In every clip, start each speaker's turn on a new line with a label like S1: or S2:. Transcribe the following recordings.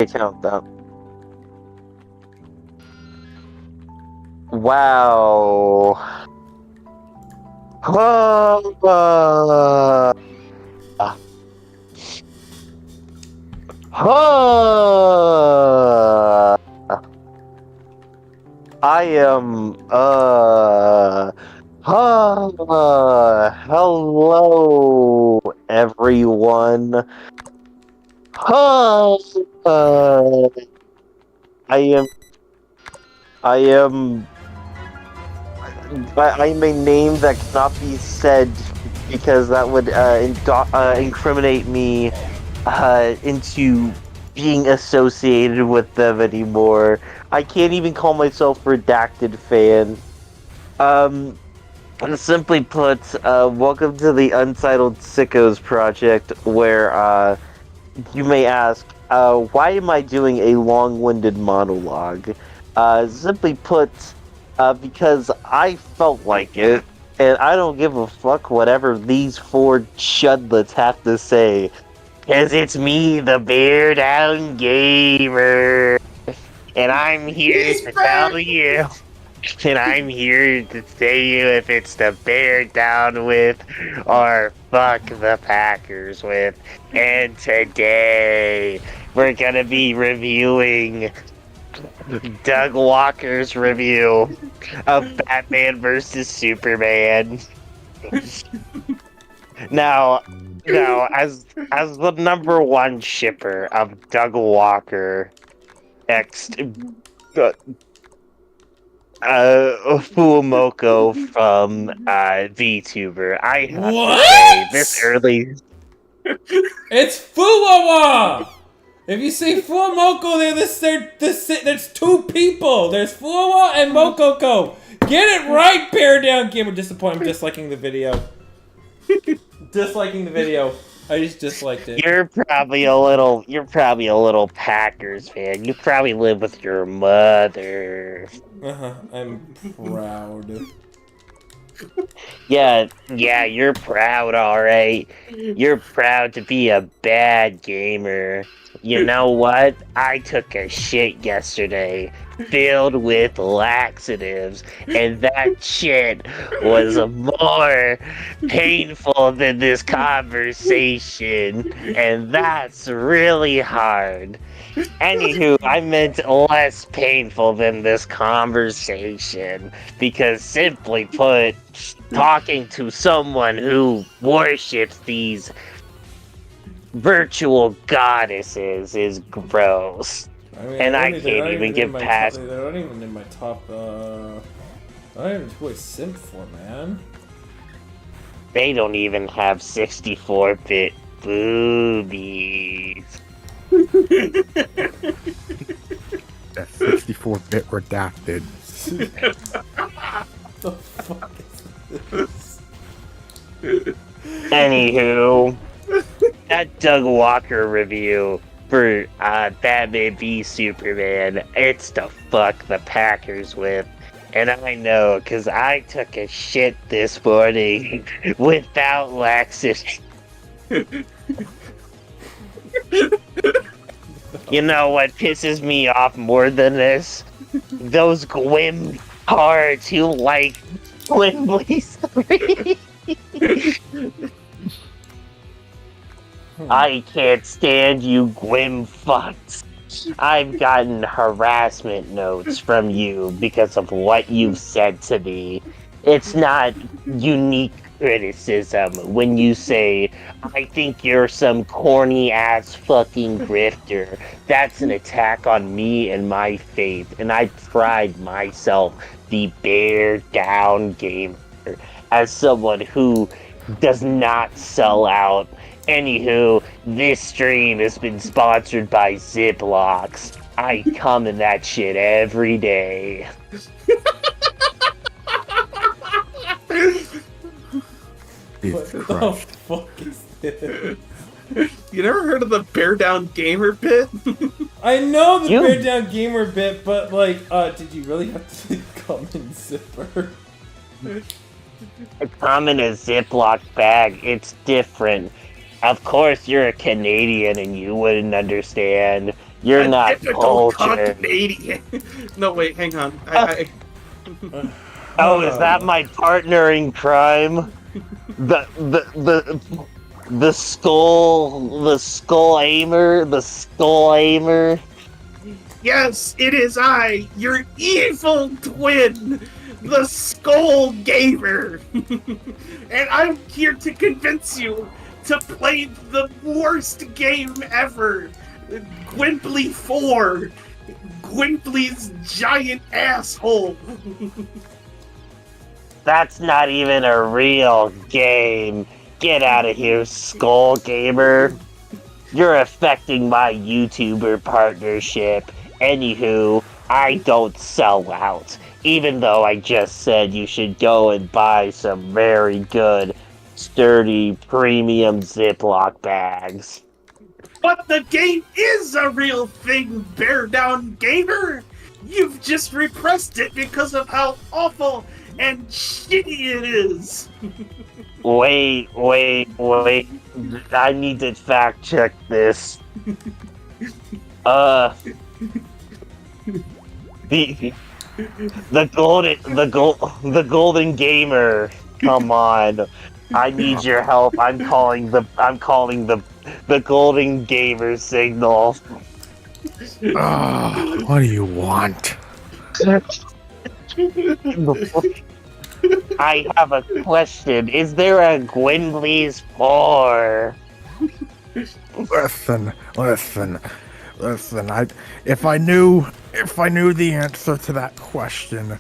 S1: account though. Wow. Oh, oh, I am, hello, everyone. I am, I am, I'm a name that cannot be said because that would incriminate me into being associated with them anymore. I can't even call myself redacted fan. Simply put, welcome to the Untitled Sickos project, where you may ask, why am I doing a long-winded monologue? Simply put, because I felt like it, and I don't give a fuck whatever these four chudlets have to say. Cause it's me, the Bear Down Gamer, and I'm here to tell you, and I'm here to tell you if it's the Bear Down with, or fuck the Packers with. And today, we're gonna be reviewing Doug Walker's review of Batman vs. Superman. Now, as the number one shipper of Doug Walker, Fuumoko from VTuber, I have to say this early.
S2: It's Fuwawa! If you say Fuumoko, there's two people. There's Fuwawa and Mokoko. Get it right, Bear Down Gamer. Disappointed. I'm disliking the video. Disliking the video. I just disliked it.
S1: You're probably a little Packers fan. You probably live with your mother.
S2: I'm proud.
S1: Yeah, you're proud, alright. You're proud to be a bad gamer. You know what? I took a shit yesterday filled with laxatives, and that shit was more painful than this conversation, and that's really hard. Anywho, I meant less painful than this conversation, because simply put, talking to someone who worships these virtual goddesses is gross.
S2: I mean,
S1: And I can't even get past.
S2: They're not even in my top. I don't even know who I simp for, man.
S1: They don't even have 64-bit boobies.
S3: That 64-bit redacted.
S2: What the fuck is this?
S1: Anywho, that Doug Walker review for Batman v Superman, it's to fuck the Packers with. And I know, because I took a shit this morning without laxity. You know what pisses me off more than this? Those Gwyn cards who like Gwynbly's 3. I can't stand you Gwyn fucks. I've gotten harassment notes from you because of what you've said to me. It's not unique criticism when you say, I think you're some corny ass fucking grifter. That's an attack on me and my faith, and I pride myself, the Bear Down Gamer, as someone who does not sell out. Anywho, this stream has been sponsored by Ziplocs. I come in that shit every day.
S2: What the fuck is this?
S4: You never heard of the Bear Down Gamer bit?
S2: I know the Bear Down Gamer bit, but like, did you really have to come in zipper?
S1: Come in a Ziploc bag, it's different. Of course you're a Canadian and you wouldn't understand. You're
S4: A
S1: not
S4: typical
S1: cultured.
S4: Canadian. No, wait, hang on.
S1: Oh, is that my partner in crime? The skull aimer.
S4: Yes, it is I, your evil twin, the Skull Gamer. And I'm here to convince you to play the worst game ever. Gwimbly 4. Gwimbly's giant asshole.
S1: That's not even a real game. Get out of here, Skull Gamer. You're affecting my YouTuber partnership. Anywho, I don't sell out. Even though I just said you should go and buy some very good, sturdy, premium Ziploc bags.
S4: But the game is a real thing, Bear Down Gamer! You've just repressed it because of how awful and shitty it is!
S1: Wait. I need to fact check this. The golden gamer. Come on. I need your help. I'm calling the golden gamer signal.
S3: What do you want?
S1: I have a question. Is there a Gwynblee's 4?
S3: Listen. If I knew the answer to that question,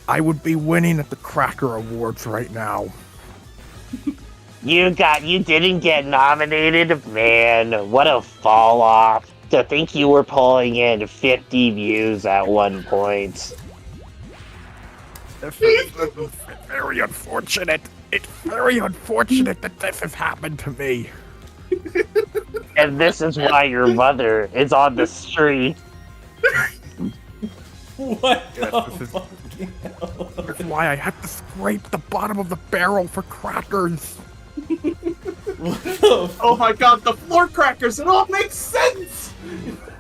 S3: I would be winning at the Cracker Awards right now.
S1: You didn't get nominated? Man, what a fall off. To think you were pulling in 50 views at one point.
S3: It's very unfortunate. It's very unfortunate that this has happened to me.
S1: And this is why your mother is on the street.
S2: What the fucking hell?
S3: That's why I had to scrape the bottom of the barrel for crackers.
S4: Oh my god, the floor crackers, it all makes sense!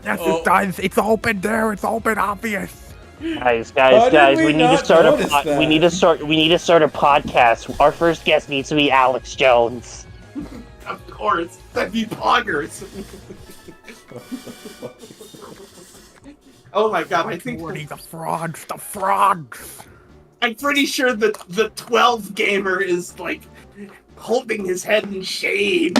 S3: Yes, it does. It's all been there. It's all been obvious.
S1: Guys,
S2: we
S1: we need
S2: not
S1: to start
S2: notice that?
S1: we need to start a podcast. Our first guest needs to be Alex Jones.
S4: Of course, that'd be poggers. Oh my god, I think
S3: The frogs.
S4: I'm pretty sure that the 12 gamer is like holding his head in shame.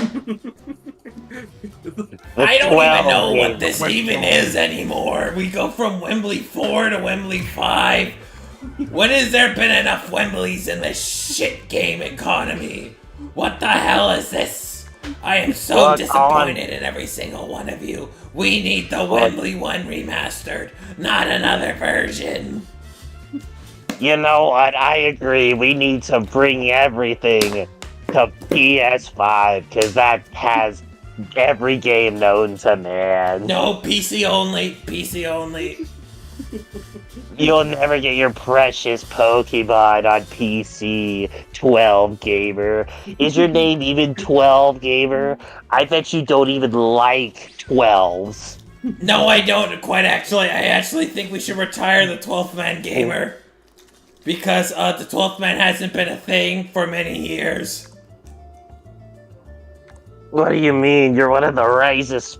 S2: I don't
S1: 12
S2: even know
S1: gamer.
S2: what this even is anymore. We go from Wembley 4 to Wembley 5. When has there been enough Wembleys in this shit game economy? What the hell is this? I am so disappointed in every single one of you. We need the Wembley 1 remastered, not another version.
S1: You know what? I agree. We need to bring everything to PS5 because that has every game known to man.
S2: No, PC only. PC only.
S1: You'll never get your precious Pokemon on PC, 12 Gamer. Is your name even 12 Gamer? I bet you don't even like 12s.
S2: No, I don't. Quite actually, I actually think we should retire the 12th Man Gamer. Because the 12th Man hasn't been a thing for many years.
S1: What do you mean? You're one of the risest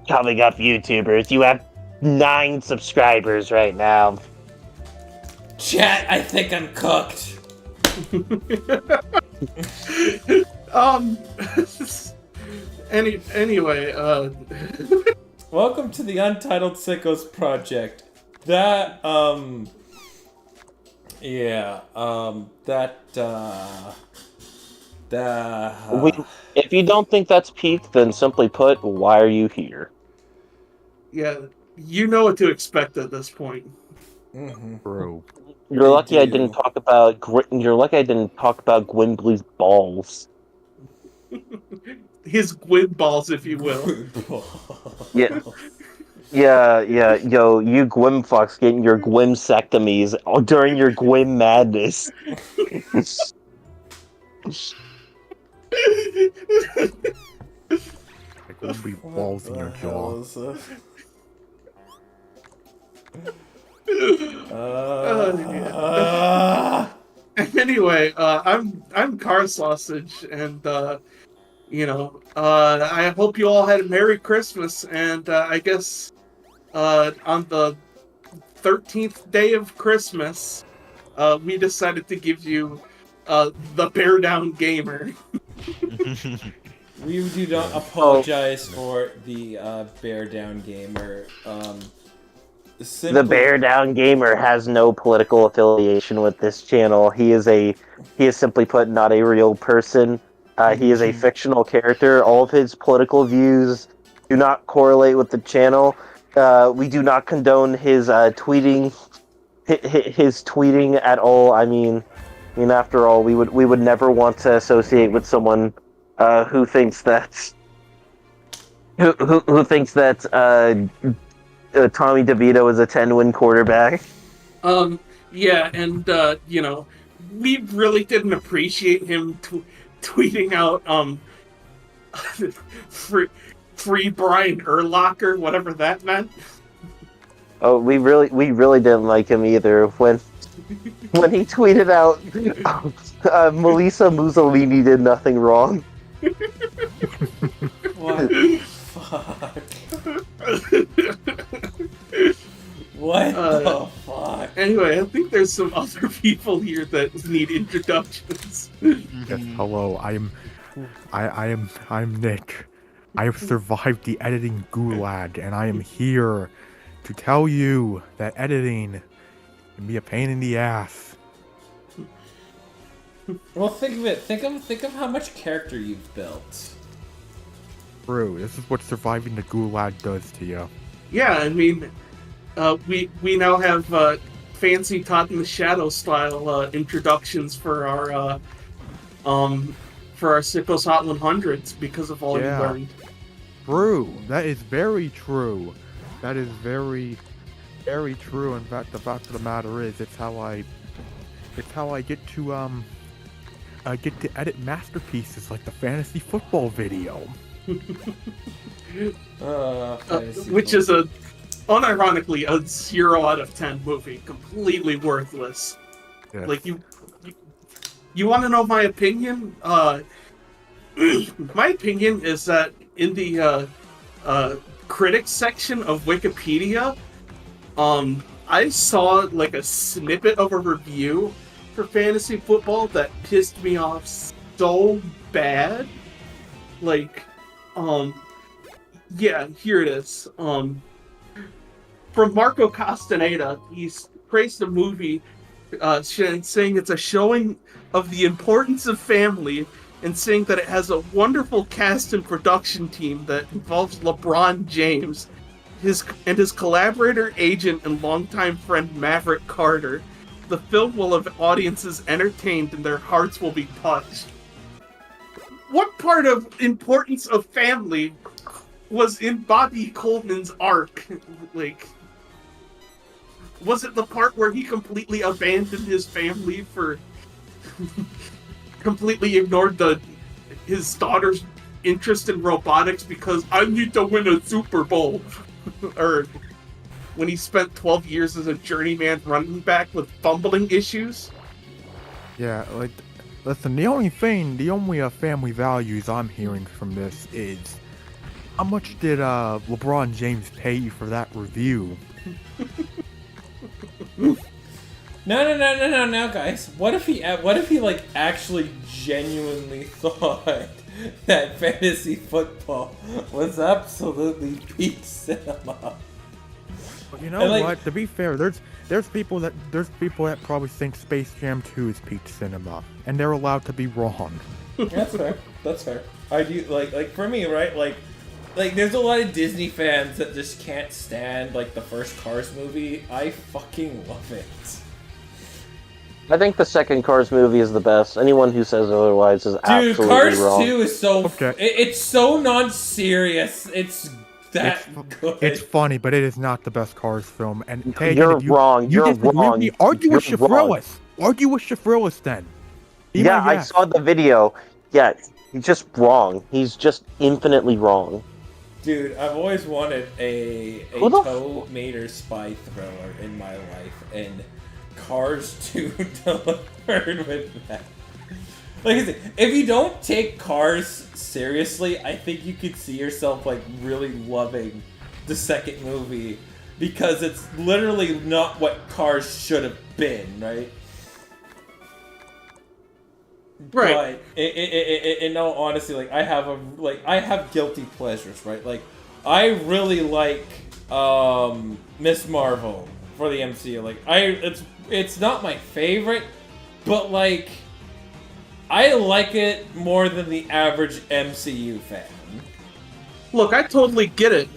S1: coming up YouTubers. You have 9 subscribers right now.
S2: Chat, I think I'm cooked.
S4: Anyway,
S2: Welcome to the Untitled Sickos Project. That,
S1: If you don't think that's peak, then simply put, why are you here?
S4: yeah, you know what to expect at this point.
S3: Bro.
S1: You're lucky I didn't talk about Gwynblee's balls.
S4: His Gwyn balls, if you will.
S1: Yeah, yo, you Gwyn fucks getting your Gwymsectomies during your Gwyn madness.
S3: Like, will be balls in your jaw.
S4: Anyway, I'm Carsausage, and I hope you all had a Merry Christmas, and I guess on the 13th day of Christmas, we decided to give you the Bear Down Gamer.
S2: We do not apologize for the Bear Down Gamer.
S1: The Bear Down Gamer has no political affiliation with this channel. He is simply put not a real person. He is a fictional character. All of his political views do not correlate with the channel. We do not condone his tweeting, his tweeting at all. I mean, after all, we would never want to associate with someone who thinks that Tommy DeVito is a 10-win quarterback.
S4: Yeah, and we really didn't appreciate him tweeting out free Brian Urlacher, whatever that meant.
S1: Oh, we really didn't like him either when he tweeted out Melissa Mussolini did nothing wrong.
S2: What? Fuck. What the fuck?
S4: Anyway, I think there's some other people here that need introductions.
S3: Yes, hello, I'm Nick. I have survived the editing gulag, and I am here to tell you that editing can be a pain in the ass.
S2: Well, think of it. Think of how much character you've built.
S3: True, this is what surviving the gulag does to you.
S4: Yeah, I mean, we now have fancy Todd in the Shadow style introductions for our Sickos Hot 100s because of all you learned.
S3: True, that is very true. That is very, very true. In fact, the fact of the matter is, it's how I get to edit masterpieces like the fantasy football video.
S4: Which is unironically a 0 out of 10 movie, completely worthless.
S3: Yes.
S4: Like you want to know my opinion? My opinion is that in the critics section of Wikipedia, I saw like a snippet of a review for fantasy football that pissed me off so bad. Like, yeah, here it is. From Marco Castaneda, he's praised the movie, saying it's a showing of the importance of family, and saying that it has a wonderful cast and production team that involves LeBron James, his collaborator, agent, and longtime friend Maverick Carter. The film will have audiences entertained and their hearts will be touched. What part of importance of family was in Bobby Coleman's arc? Like, was it the part where he completely abandoned his family for completely ignored his daughter's interest in robotics because I need to win a Super Bowl? Or when he spent 12 years as a journeyman running back with fumbling issues?
S3: Yeah, like, listen, the only family values I'm hearing from this is, how much did LeBron James pay you for that review?
S2: No, guys. What if he like actually genuinely thought that fantasy football was absolutely peak cinema?
S3: Well, you know what? To be fair, there's people that probably think Space Jam 2 is peak cinema, and they're allowed to be wrong.
S2: That's fair. I do like for me, right? Like there's a lot of Disney fans that just can't stand like the first Cars movie. I fucking love it.
S1: I think the second Cars movie is the best. Anyone who says otherwise is absolutely
S2: Cars
S1: wrong.
S2: 2 is so it's so non-serious. It's good.
S3: It's funny, but it is not the best Cars film. And Taegan,
S1: you're wrong. You're wrong.
S3: Argue with Shafrillis. Argue with Shafrillis then.
S1: Yeah, I saw the video. Yeah, he's just wrong. He's just infinitely wrong.
S2: Dude, I've always wanted a
S1: Who the
S2: Toe Mater spy thriller in my life, and Cars 2 delivered with that. Like I said, if you don't take Cars seriously, I think you could see yourself like really loving the second movie because it's literally not what Cars should have been, right?
S4: Right.
S2: But in all honesty, like I have guilty pleasures, right? Like I really like Miss Marvel for the MCU. Like it's not my favorite, but like I like it more than the average MCU fan.
S4: Look, I totally get it.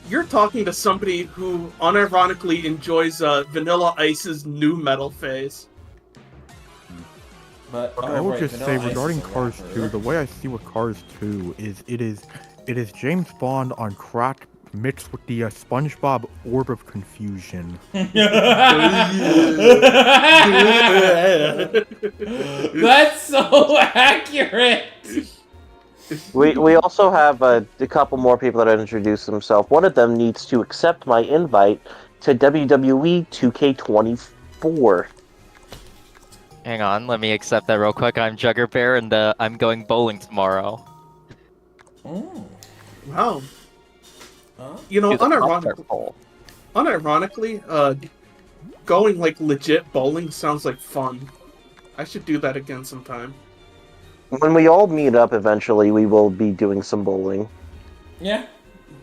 S4: You're talking to somebody who unironically enjoys Vanilla Ice's new metal phase.
S2: But
S3: I would just say
S2: Vanilla Ice
S3: regarding
S2: is a
S3: Cars
S2: rapper.
S3: 2, the way I see with Cars 2 is it is James Bond on crack mixed with the SpongeBob Orb of Confusion.
S2: That's so accurate.
S1: We also have a couple more people that have introduced themselves. One of them needs to accept my invite to WWE 2K24.
S5: Hang on, let me accept that real quick. I'm Juggerbear, and I'm going bowling tomorrow.
S2: Mm.
S4: Wow.
S2: Huh?
S4: You know,
S5: Do the concert
S4: unironically,
S5: poll.
S4: going like legit bowling sounds like fun. I should do that again sometime.
S1: When we all meet up eventually, we will be doing some bowling.
S2: Yeah.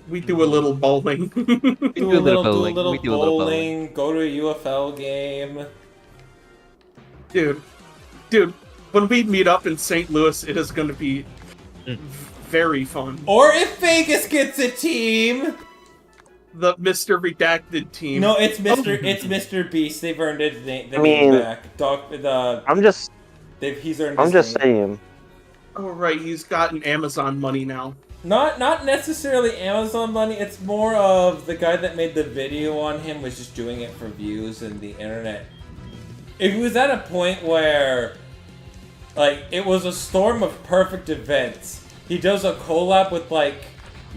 S4: We do a little bowling.
S2: Do a little
S5: bowling.
S2: bowling.
S5: We do a little bowling.
S2: Go to a UFL game.
S4: Dude, when we meet up in St. Louis, it is going to be very fun.
S2: Or if Vegas gets a team.
S4: The Mr. Redacted team.
S2: No, it's Mr. Beast. They've earned it. The
S1: I mean,
S2: name back. He's earned.
S1: I'm
S2: his
S1: just
S2: name.
S1: saying.
S4: Oh right, he's gotten Amazon money now.
S2: Not necessarily Amazon money. It's more of the guy that made the video on him was just doing it for views and the internet. It was at a point where, like, it was a storm of perfect events. He does a collab with like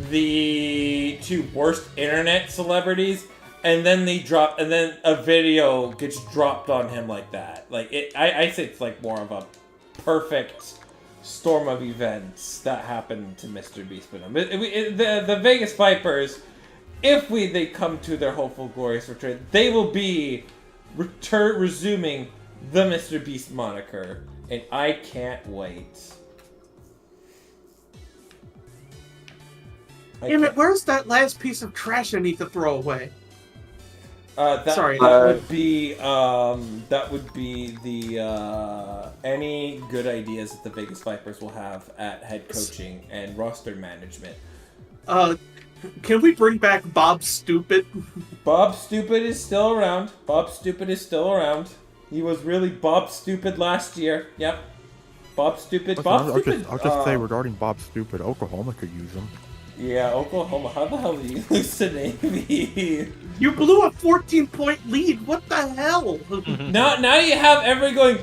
S2: the two worst internet celebrities, and then a video gets dropped on him like that. Like I say it's like more of a perfect storm of events that happened to Mr. Beast. But the Vegas Vipers, if they come to their hopeful glorious return, they will be resuming the Mr. Beast moniker, and I can't wait.
S4: Damn it, where's that last piece of trash I need to throw away? Sorry.
S2: That would be the any good ideas that the Vegas Vipers will have at head coaching and roster management.
S4: Can we bring back Bob Stupid?
S2: Bob Stupid is still around. He was really Bob Stupid last year. Yep. Bob Stupid.
S3: Listen,
S2: Bob Stupid.
S3: I'll just say regarding Bob Stupid, Oklahoma could use him.
S2: Yeah, Oklahoma. How the hell did you lose to Navy?
S4: You blew a 14-point lead. What the hell?
S2: Now you have everyone going.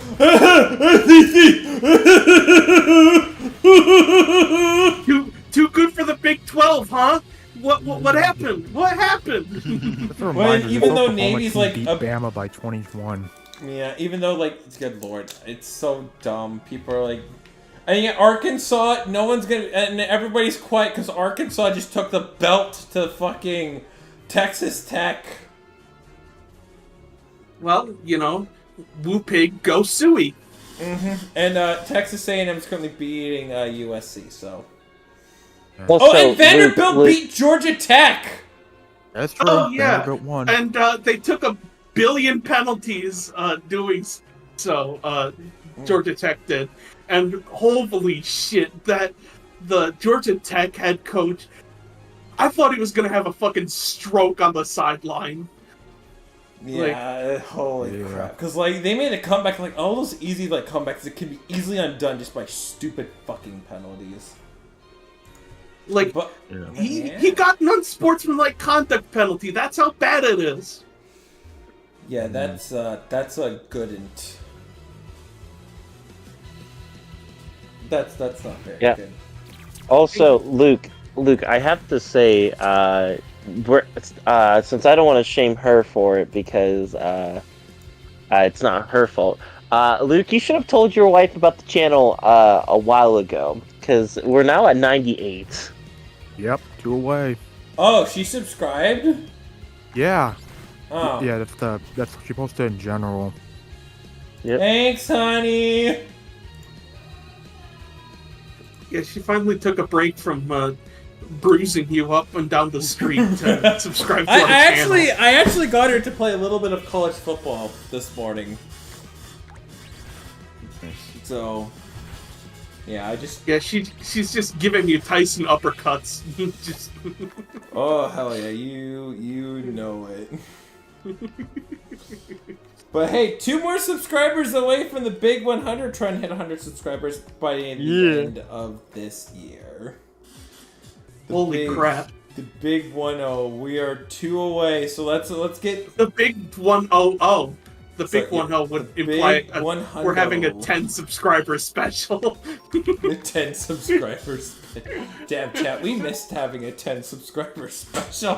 S4: Too good for the Big 12, huh? What happened? What happened?
S3: That's a reminder that
S2: even though
S3: Oklahoma
S2: Navy's
S3: can
S2: like
S3: beat Bama by 21.
S2: Yeah, even though good lord, it's so dumb. People are like, and yeah, Arkansas. No one's gonna, and everybody's quiet because Arkansas just took the belt to fucking Texas Tech.
S4: Well, Woo Pig, go Suey.
S2: And Texas A&M is currently beating USC. So.
S1: Also,
S2: And Vanderbilt beat Georgia Tech.
S3: That's true.
S4: Oh yeah,
S3: Vanderbilt won.
S4: and they took 1 billion penalties doing so. Georgia Tech did, and holy shit, that the Georgia Tech head coach, I thought he was gonna have a fucking stroke on the sideline.
S2: Yeah, holy crap. Because, they made a comeback, all those easy, comebacks that can be easily undone just by stupid fucking penalties. He got an unsportsmanlike conduct penalty. That's how bad it is. Yeah, that's a good int. That's not very good.
S1: Also, Luke, Luke, I have to say, since I don't want to shame her for it because it's not her fault. Luke, you should have told your wife about the channel a while ago, because we're now at 98.
S3: Yep, 2 away.
S2: Oh, she subscribed?
S3: Yeah.
S2: Oh.
S3: Yeah, that's what she posted in general.
S1: Yep.
S2: Thanks, honey.
S4: Yeah, she finally took a break from bruising you up and down the street to subscribe to our channel.
S2: I actually got her to play a little bit of college football this morning. So, yeah,
S4: Yeah, she's just giving you Tyson uppercuts. Just
S2: Oh hell yeah, you know it. But hey, 2 more subscribers away from the big 100. Trying to hit 100 subscribers by the end of this year.
S4: Holy crap!
S2: The big 1-0. We are 2 away. So let's get
S4: the big 1-0. The big 1-0 would imply we're having a 10 subscriber special.
S2: The 10 subscribers. Damn, chat, we missed having a 10 subscriber special.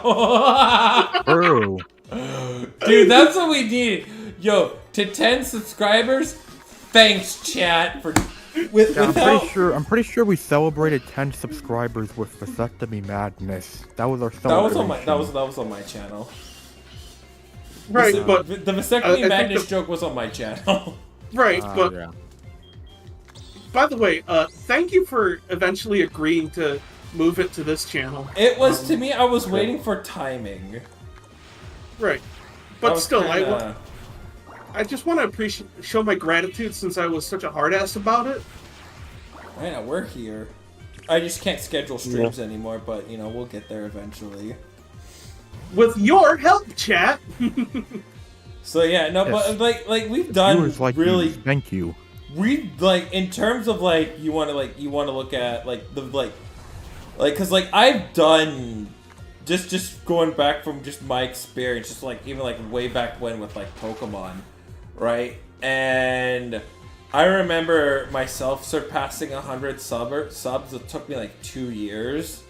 S3: True.
S2: Dude, that's what we needed. Yo, to 10 subscribers, thanks, chat, for
S3: I'm pretty sure we celebrated 10 subscribers with Vasectomy Madness. That was our celebration.
S2: That was on my channel.
S4: Right, but
S2: the Vasectomy Madness joke was on my channel.
S4: Right, but
S3: yeah.
S4: By the way, thank you for eventually agreeing to move it to this channel.
S2: It was to me. I was waiting for timing.
S4: Right, but still, I just want to show my gratitude since I was such a hard ass about it.
S2: Yeah, we're here. I just can't schedule streams anymore, but you know we'll get there eventually.
S4: With your help, chat.
S2: So yeah, no,
S3: yes.
S2: but like we've done really.
S3: Thank you.
S2: We like in terms of like you want to look at like the because like I've done just going back from just my experience, just like even like way back when with like Pokemon, right? And I remember myself surpassing 100 subs. It took me like 2 years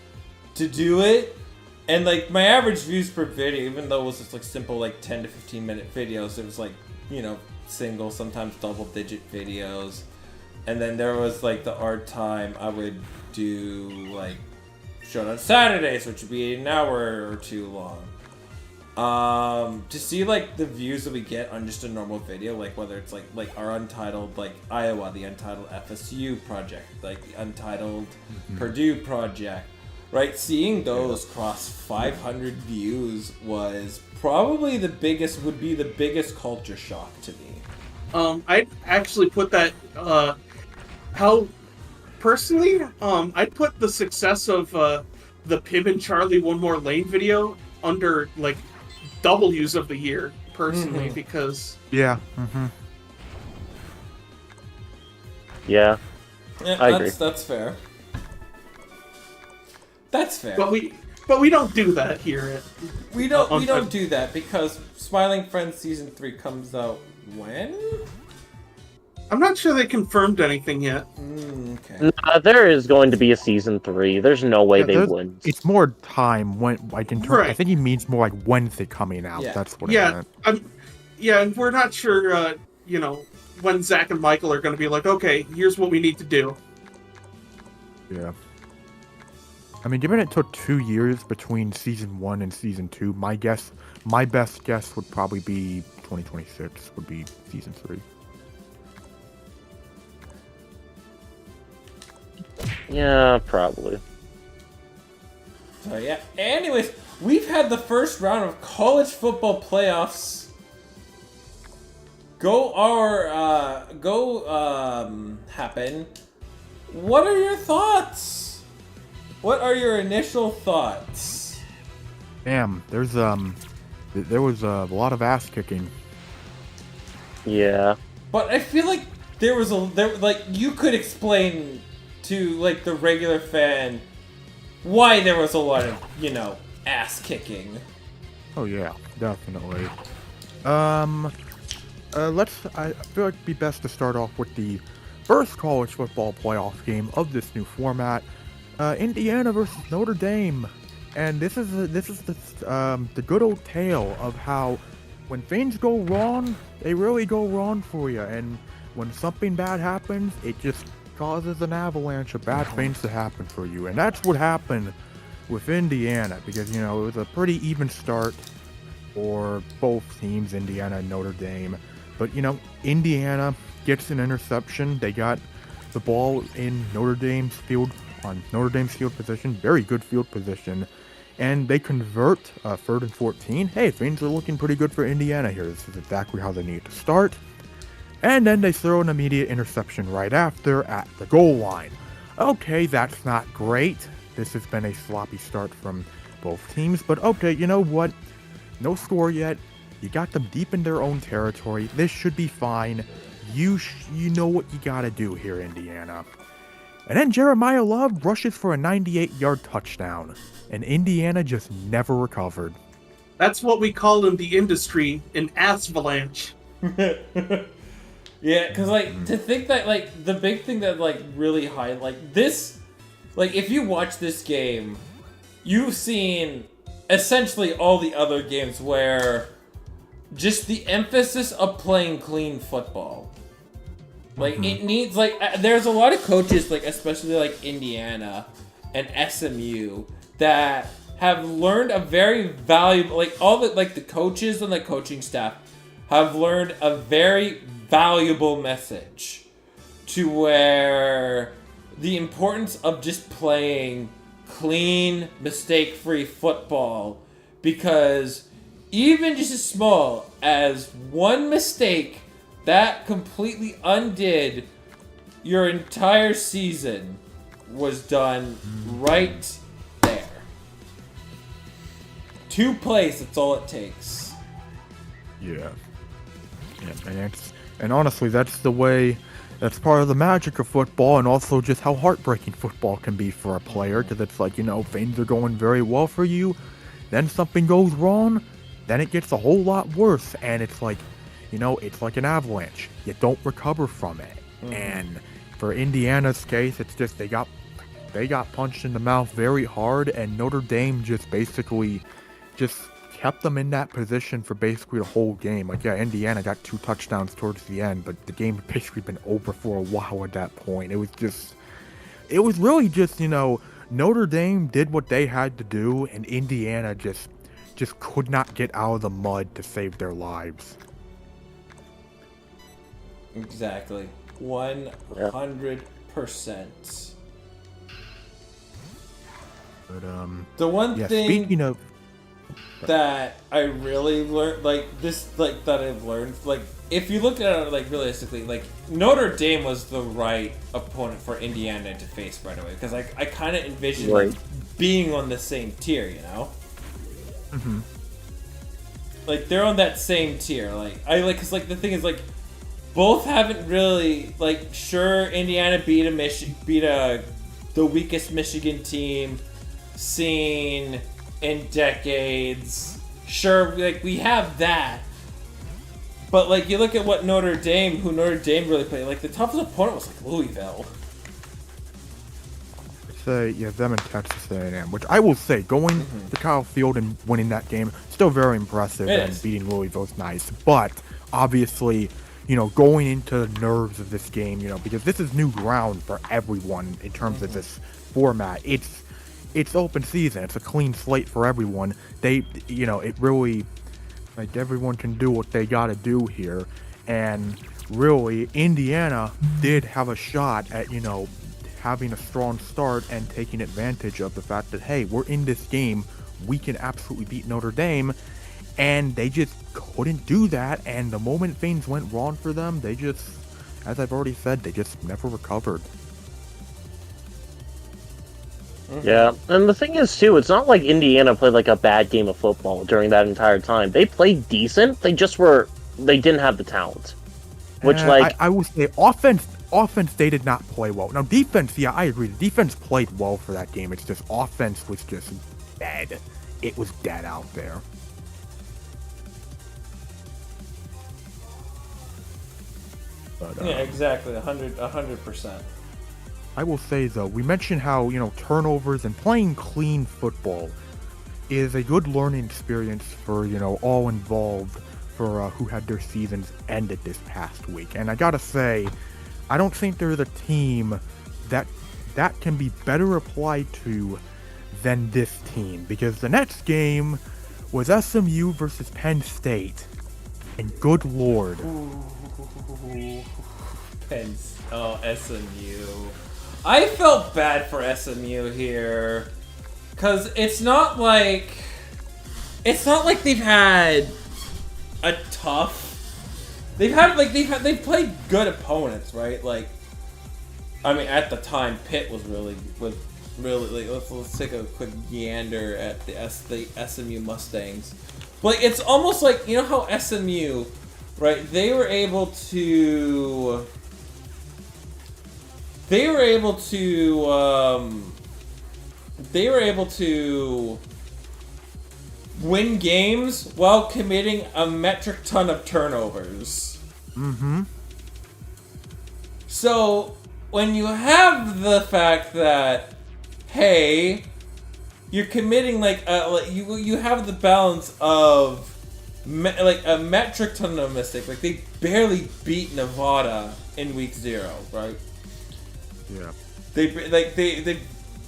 S2: to do it. And like my average views per video, even though it was just like simple like 10 to 15 minute videos, it was like, you know, single, sometimes double digit videos. And then there was like the art time I would do like show on Saturdays, which would be an hour or 2 long. To see like the views that we get on just a normal video, like whether it's like our untitled like Iowa, the untitled FSU project, like the untitled Purdue project, right? Seeing those cross 500 views was probably the biggest culture shock to me.
S4: I'd actually put that I'd put the success of the Pim and Charlie One More Lane video under like W's of the year personally because
S3: yeah.
S1: Yeah. I agree.
S2: That's fair. That's fair.
S4: But we don't do that here.
S2: We don't do that because Smiling Friends Season 3 comes out when?
S4: I'm not sure they confirmed anything yet.
S2: Okay.
S1: There is going to be a Season 3. There's no way they wouldn't.
S3: It's more time when like in terms. I think he means more like when's it coming out.
S2: Yeah.
S3: That's what it meant.
S4: And we're not sure. You know, when Zach and Michael are going to be like, okay, here's what we need to do.
S3: Yeah. I mean, given it took 2 years between Season 1 and Season 2, my best guess would probably be 2026 would be Season 3.
S1: Yeah, probably.
S2: So yeah. Anyways, we've had the first round of college football playoffs happen. What are your thoughts? What are your initial thoughts?
S3: Damn, there was a lot of ass kicking.
S1: Yeah.
S2: But I feel like you could explain to like the regular fan why there was a lot of, you know, ass kicking.
S3: Oh yeah, definitely. I feel like it'd be best to start off with the first college football playoff game of this new format. Indiana versus Notre Dame, and this is the good old tale of how when things go wrong, they really go wrong for you, and when something bad happens, it just causes an avalanche of bad things to happen for you, and that's what happened with Indiana, because it was a pretty even start for both teams, Indiana and Notre Dame, but Indiana gets an interception. They got the ball in Notre Dame's field position, very good field position, and they convert 3rd and 14. Hey, things are looking pretty good for Indiana here. This is exactly how they need to start. And then they throw an immediate interception right after at the goal line. Okay, that's not great. This has been a sloppy start from both teams, but okay, you know what? No score yet. You got them deep in their own territory. This should be fine. You know what you gotta do here, Indiana. And then Jeremiah Love rushes for a 98-yard touchdown, and Indiana just never recovered.
S4: That's what we call in the industry an avalanche.
S2: Yeah, because, to think that, the big thing that, really this, if you watch this game, you've seen essentially all the other games where just the emphasis of playing clean football. It needs, there's a lot of coaches, especially, Indiana and SMU, that have learned a very valuable, all the coaches and the coaching staff have learned a very valuable message to where the importance of just playing clean, mistake-free football, because even just as small as one mistake that completely undid your entire season was done right there. 2 plays, that's all it takes.
S3: Yeah, and honestly, that's part of the magic of football, and also just how heartbreaking football can be for a player, because it's things are going very well for you, then something goes wrong, then it gets a whole lot worse, and it's it's like an avalanche. You don't recover from it. And for Indiana's case, it's just they got punched in the mouth very hard, and Notre Dame just basically kept them in that position for basically the whole game. Indiana got 2 touchdowns towards the end, but the game had basically been over for a while at that point. It was really just, Notre Dame did what they had to do, and Indiana just could not get out of the mud to save their lives.
S2: Exactly. 100%.
S3: But
S2: the one thing
S3: speaking of
S2: that I really learned, that I've learned, if you look at it, realistically, Notre Dame was the right opponent for Indiana to face right away, because I kind of envisioned being on the same tier,
S3: Mm-hmm.
S2: They're on that same tier, because, the thing is, both haven't really, sure, Indiana beat the weakest Michigan team seen in decades. Sure, we have that. But, you look at what who Notre Dame really played, the toughest opponent was, Louisville.
S3: Say, them and Texas A&M, which I will say, going to Kyle Field and winning that game, still very impressive, and beating Louisville is nice. But, obviously, going into the nerves of this game, because this is new ground for everyone in terms of this format. It's open season. It's a clean slate for everyone. It really, everyone can do what they got to do here. And really, Indiana did have a shot at, having a strong start and taking advantage of the fact that, hey, we're in this game. We can absolutely beat Notre Dame. And they just couldn't do that, and the moment things went wrong for them, they just, as I've already said, they just never recovered.
S1: Yeah, and the thing is, too, it's not like Indiana played a bad game of football during that entire time. They played decent, they didn't have the talent. Which,
S3: I would say offense, they did not play well. Now, defense, yeah, I agree. The defense played well for that game. It's just offense was just dead. It was dead out there. But,
S2: yeah, exactly. 100%.
S3: I will say though, we mentioned how, turnovers and playing clean football is a good learning experience for, all involved for who had their seasons ended this past week. And I gotta say, I don't think there's a team that can be better applied to than this team, because the next game was SMU versus Penn State, and good lord.
S2: SMU. I felt bad for SMU here, cause it's not like they've had a tough. They've played good opponents, right? Like, I mean, at the time, Pitt was really like, let's take a quick gander at the SMU Mustangs. But like, it's almost like, you know how SMU, right? They were able to win games while committing a metric ton of turnovers.
S3: Mm-hmm.
S2: So when you have the fact that, hey, you're committing you have the balance of a metric ton of mistakes. Like, they barely beat Nevada in week 0, right?
S3: Yeah.
S2: They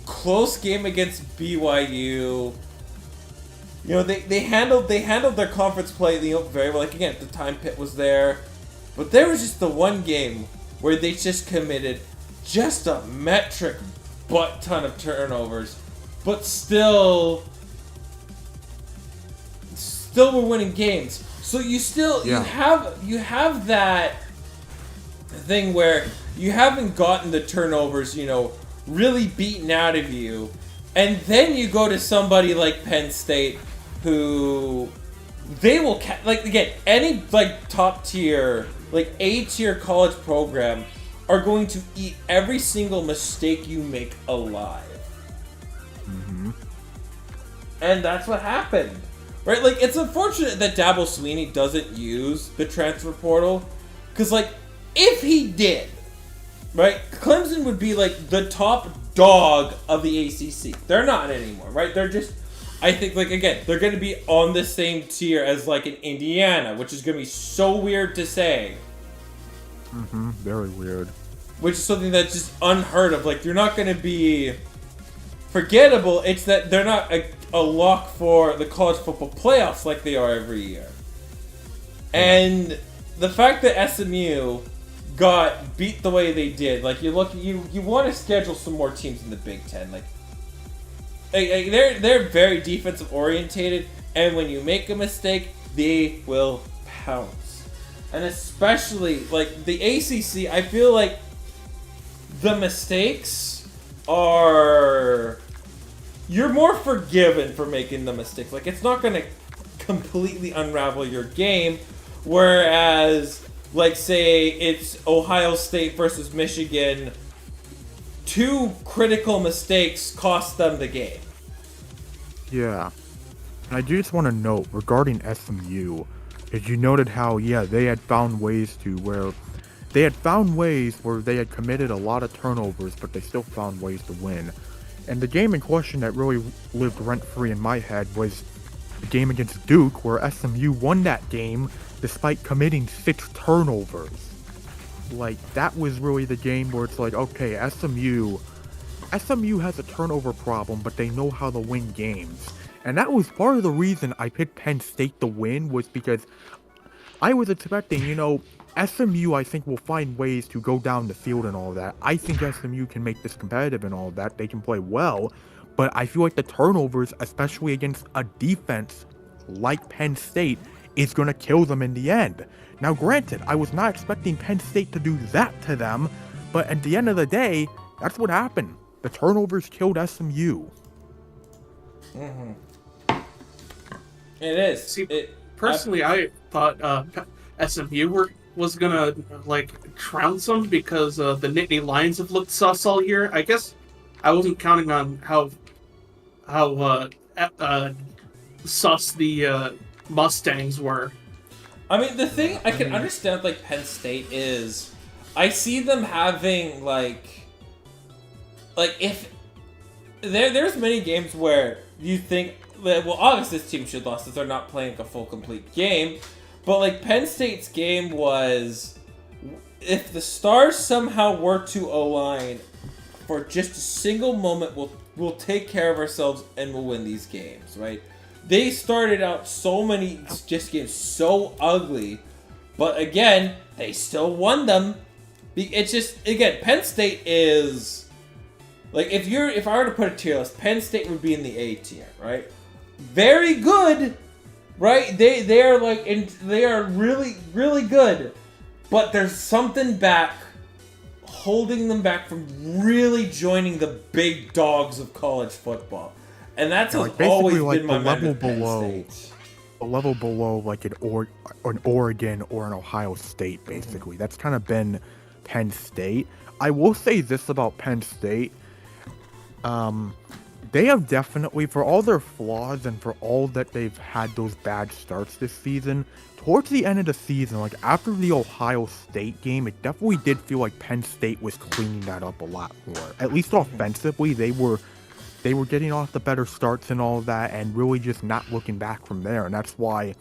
S2: close game against BYU. They handled their conference play very well. Like, again, at the time Pitt was there, but there was just the one game where they just committed just a metric butt ton of turnovers, but still were winning games. So you have that thing where you haven't gotten the turnovers, really beaten out of you, and then you go to somebody like Penn State, who they will any top tier, A tier college program are going to eat every single mistake you make alive.
S3: Mm-hmm.
S2: And that's what happened. Right? It's unfortunate that Dabo Swinney doesn't use the transfer portal, because, if he did, right, Clemson would be, the top dog of the ACC. They're not anymore, right? They're just, I think, again, they're going to be on the same tier as, an Indiana, which is going to be so weird to say.
S3: Mm-hmm. Very weird.
S2: Which is something that's just unheard of. They're not going to be forgettable. It's that they're not a lock for the college football playoffs like they are every year. And the fact that SMU got beat the way they did, you want to schedule some more teams in the Big Ten. They're very defensive orientated, and when you make a mistake, they will pounce. And especially the ACC, I feel like the mistakes are, you're more forgiven for making the mistakes. It's not going to completely unravel your game, whereas say it's Ohio State versus Michigan, 2 critical mistakes cost them the game.
S3: Yeah. And I just want to note regarding SMU, is you noted how, they had found ways where they had committed a lot of turnovers, but they still found ways to win. And the game in question that really lived rent-free in my head was the game against Duke, where SMU won that game despite committing 6 turnovers. That was really the game where it's okay, SMU has a turnover problem, but they know how to win games. And that was part of the reason I picked Penn State to win, was because I was expecting, SMU, I think, will find ways to go down the field and all that. I think SMU can make this competitive and all that. They can play well, but I feel like the turnovers, especially against a defense like Penn State, is going to kill them in the end. Now, granted, I was not expecting Penn State to do that to them, but at the end of the day, that's what happened. The turnovers killed SMU.
S2: Mm-hmm. It is.
S4: See, personally, I thought SMU was gonna trounce them because the Nittany Lions have looked sus all year. I guess I wasn't counting on how sus the Mustangs were.
S2: I mean, the thing I can understand Penn State is, I see them having like if there's many games where you think that, well, obviously this team should lost if they're not playing a full complete game, but like Penn State's game was, if the stars somehow were to align for just a single moment, we'll take care of ourselves and we'll win these games, right? They started out so many just games so ugly, but again, they still won them. It's just, again, Penn State is like, if I were to put a tier list, Penn State would be in the A tier, right? Very good, right? They are like, they are really, really good, but there's something holding them back from really joining the big dogs of college football. And that's
S3: like
S2: always
S3: like
S2: been my
S3: the
S2: mind
S3: level
S2: with Penn
S3: below,
S2: State.
S3: a level below like an Oregon or an Ohio State, basically. That's kind of been Penn State. I will say this about Penn State. They have definitely, for all their flaws and for all that they've had those bad starts this season, towards the end of the season, like after the Ohio State game, it definitely did feel like Penn State was cleaning that up a lot more. At least offensively, they were getting off the better starts and all of that, and really just not looking back from there. And that's why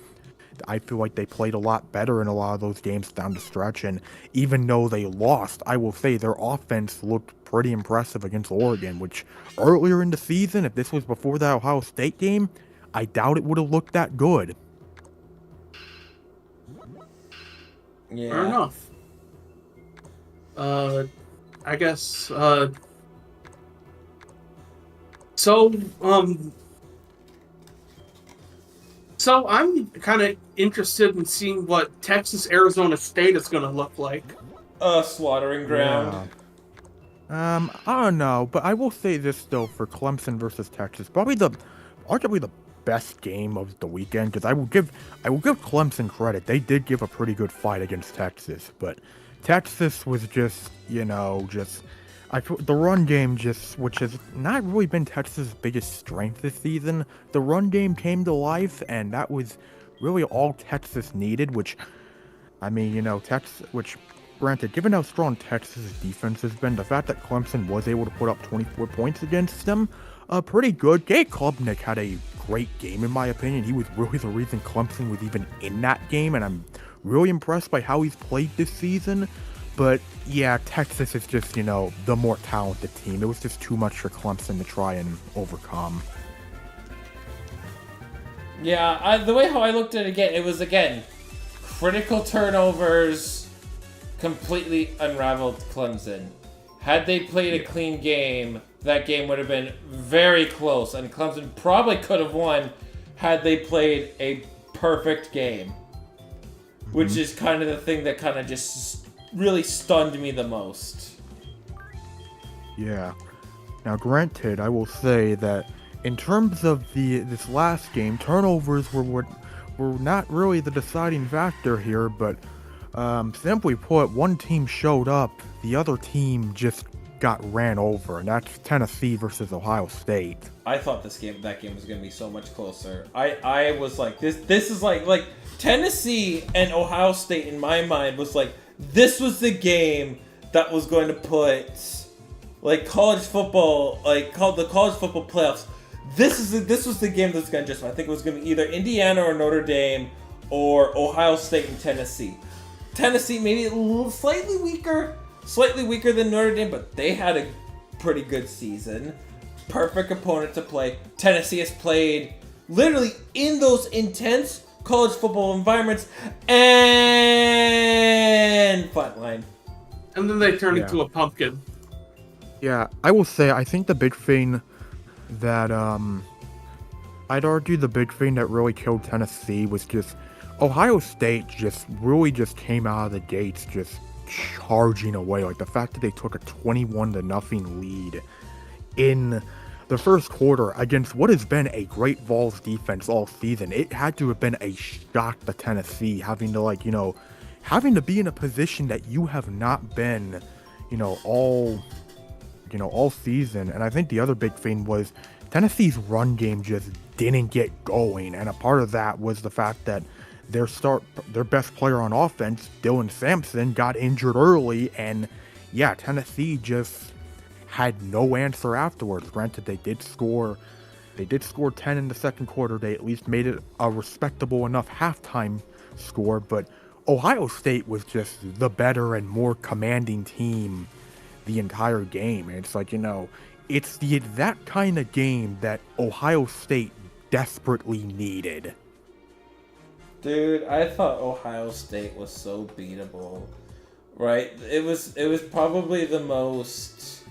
S3: I feel like they played a lot better in a lot of those games down the stretch. And even though they lost, I will say their offense looked pretty impressive against Oregon, which earlier in the season, if this was before that Ohio State game, I doubt it would have looked that good.
S2: Yeah.
S4: Fair enough. I guess, So I'm kind of interested in seeing what Texas Arizona State is going to look like.
S2: Slaughtering ground.
S3: Yeah. I don't know, but I will say this though for Clemson versus Texas, arguably the best game of the weekend, because I will give Clemson credit. They did give a pretty good fight against Texas, but Texas was just, the run game which has not really been Texas' biggest strength this season. The run game came to life, and that was really all Texas needed, which, I mean, granted, given how strong Texas' defense has been, the fact that Clemson was able to put up 24 points against them, pretty good. Gay Klubnik had a great game, in my opinion. He was really the reason Clemson was even in that game, and I'm really impressed by how he's played this season. But yeah, Texas is just, the more talented team. It was just too much for Clemson to try and overcome.
S2: Yeah, the way how I looked at it again, it was, again, critical turnovers completely unraveled Clemson. Had they played a clean game, that game would have been very close, and Clemson probably could have won had they played a perfect game. Which is kind of the thing that kind of just really stunned me the most.
S3: Yeah. Now, granted, I will say that in terms of this last game, turnovers were not really the deciding factor here, but simply put, one team showed up, the other team just got ran over, and that's Tennessee versus Ohio State.
S2: I thought that game was going to be so much closer. I was like, this is like Tennessee and Ohio State in my mind was like, this was the game that was going to put like college football, called the college football playoffs. This was the game that's going to justify. I think it was going to be either Indiana or Notre Dame or Ohio State and Tennessee. Tennessee maybe a little slightly weaker than Notre Dame, but they had a pretty good season. Perfect opponent to play. Tennessee has played literally in those intense college football environments and flatline.
S4: And then they turn into a pumpkin.
S3: Yeah, I will say, I think the big thing that, I'd argue the big thing that really killed Tennessee was just Ohio State really came out of the gates just charging away. Like the fact that they took a 21-0 lead in the first quarter against what has been a great Vols defense all season. It had to have been a shock to Tennessee having to be in a position that you have not been, all season. And I think the other big thing was Tennessee's run game just didn't get going, and a part of that was the fact that their best player on offense, Dylan Sampson, got injured early, and yeah, Tennessee just had no answer afterwards. Granted, they did score 10 in the second quarter. They at least made it a respectable enough halftime score, but Ohio State was just the better and more commanding team the entire game. And it's like, it's the exact kind of game that Ohio State desperately needed.
S2: Dude, I thought Ohio State was so beatable. Right? It was probably the most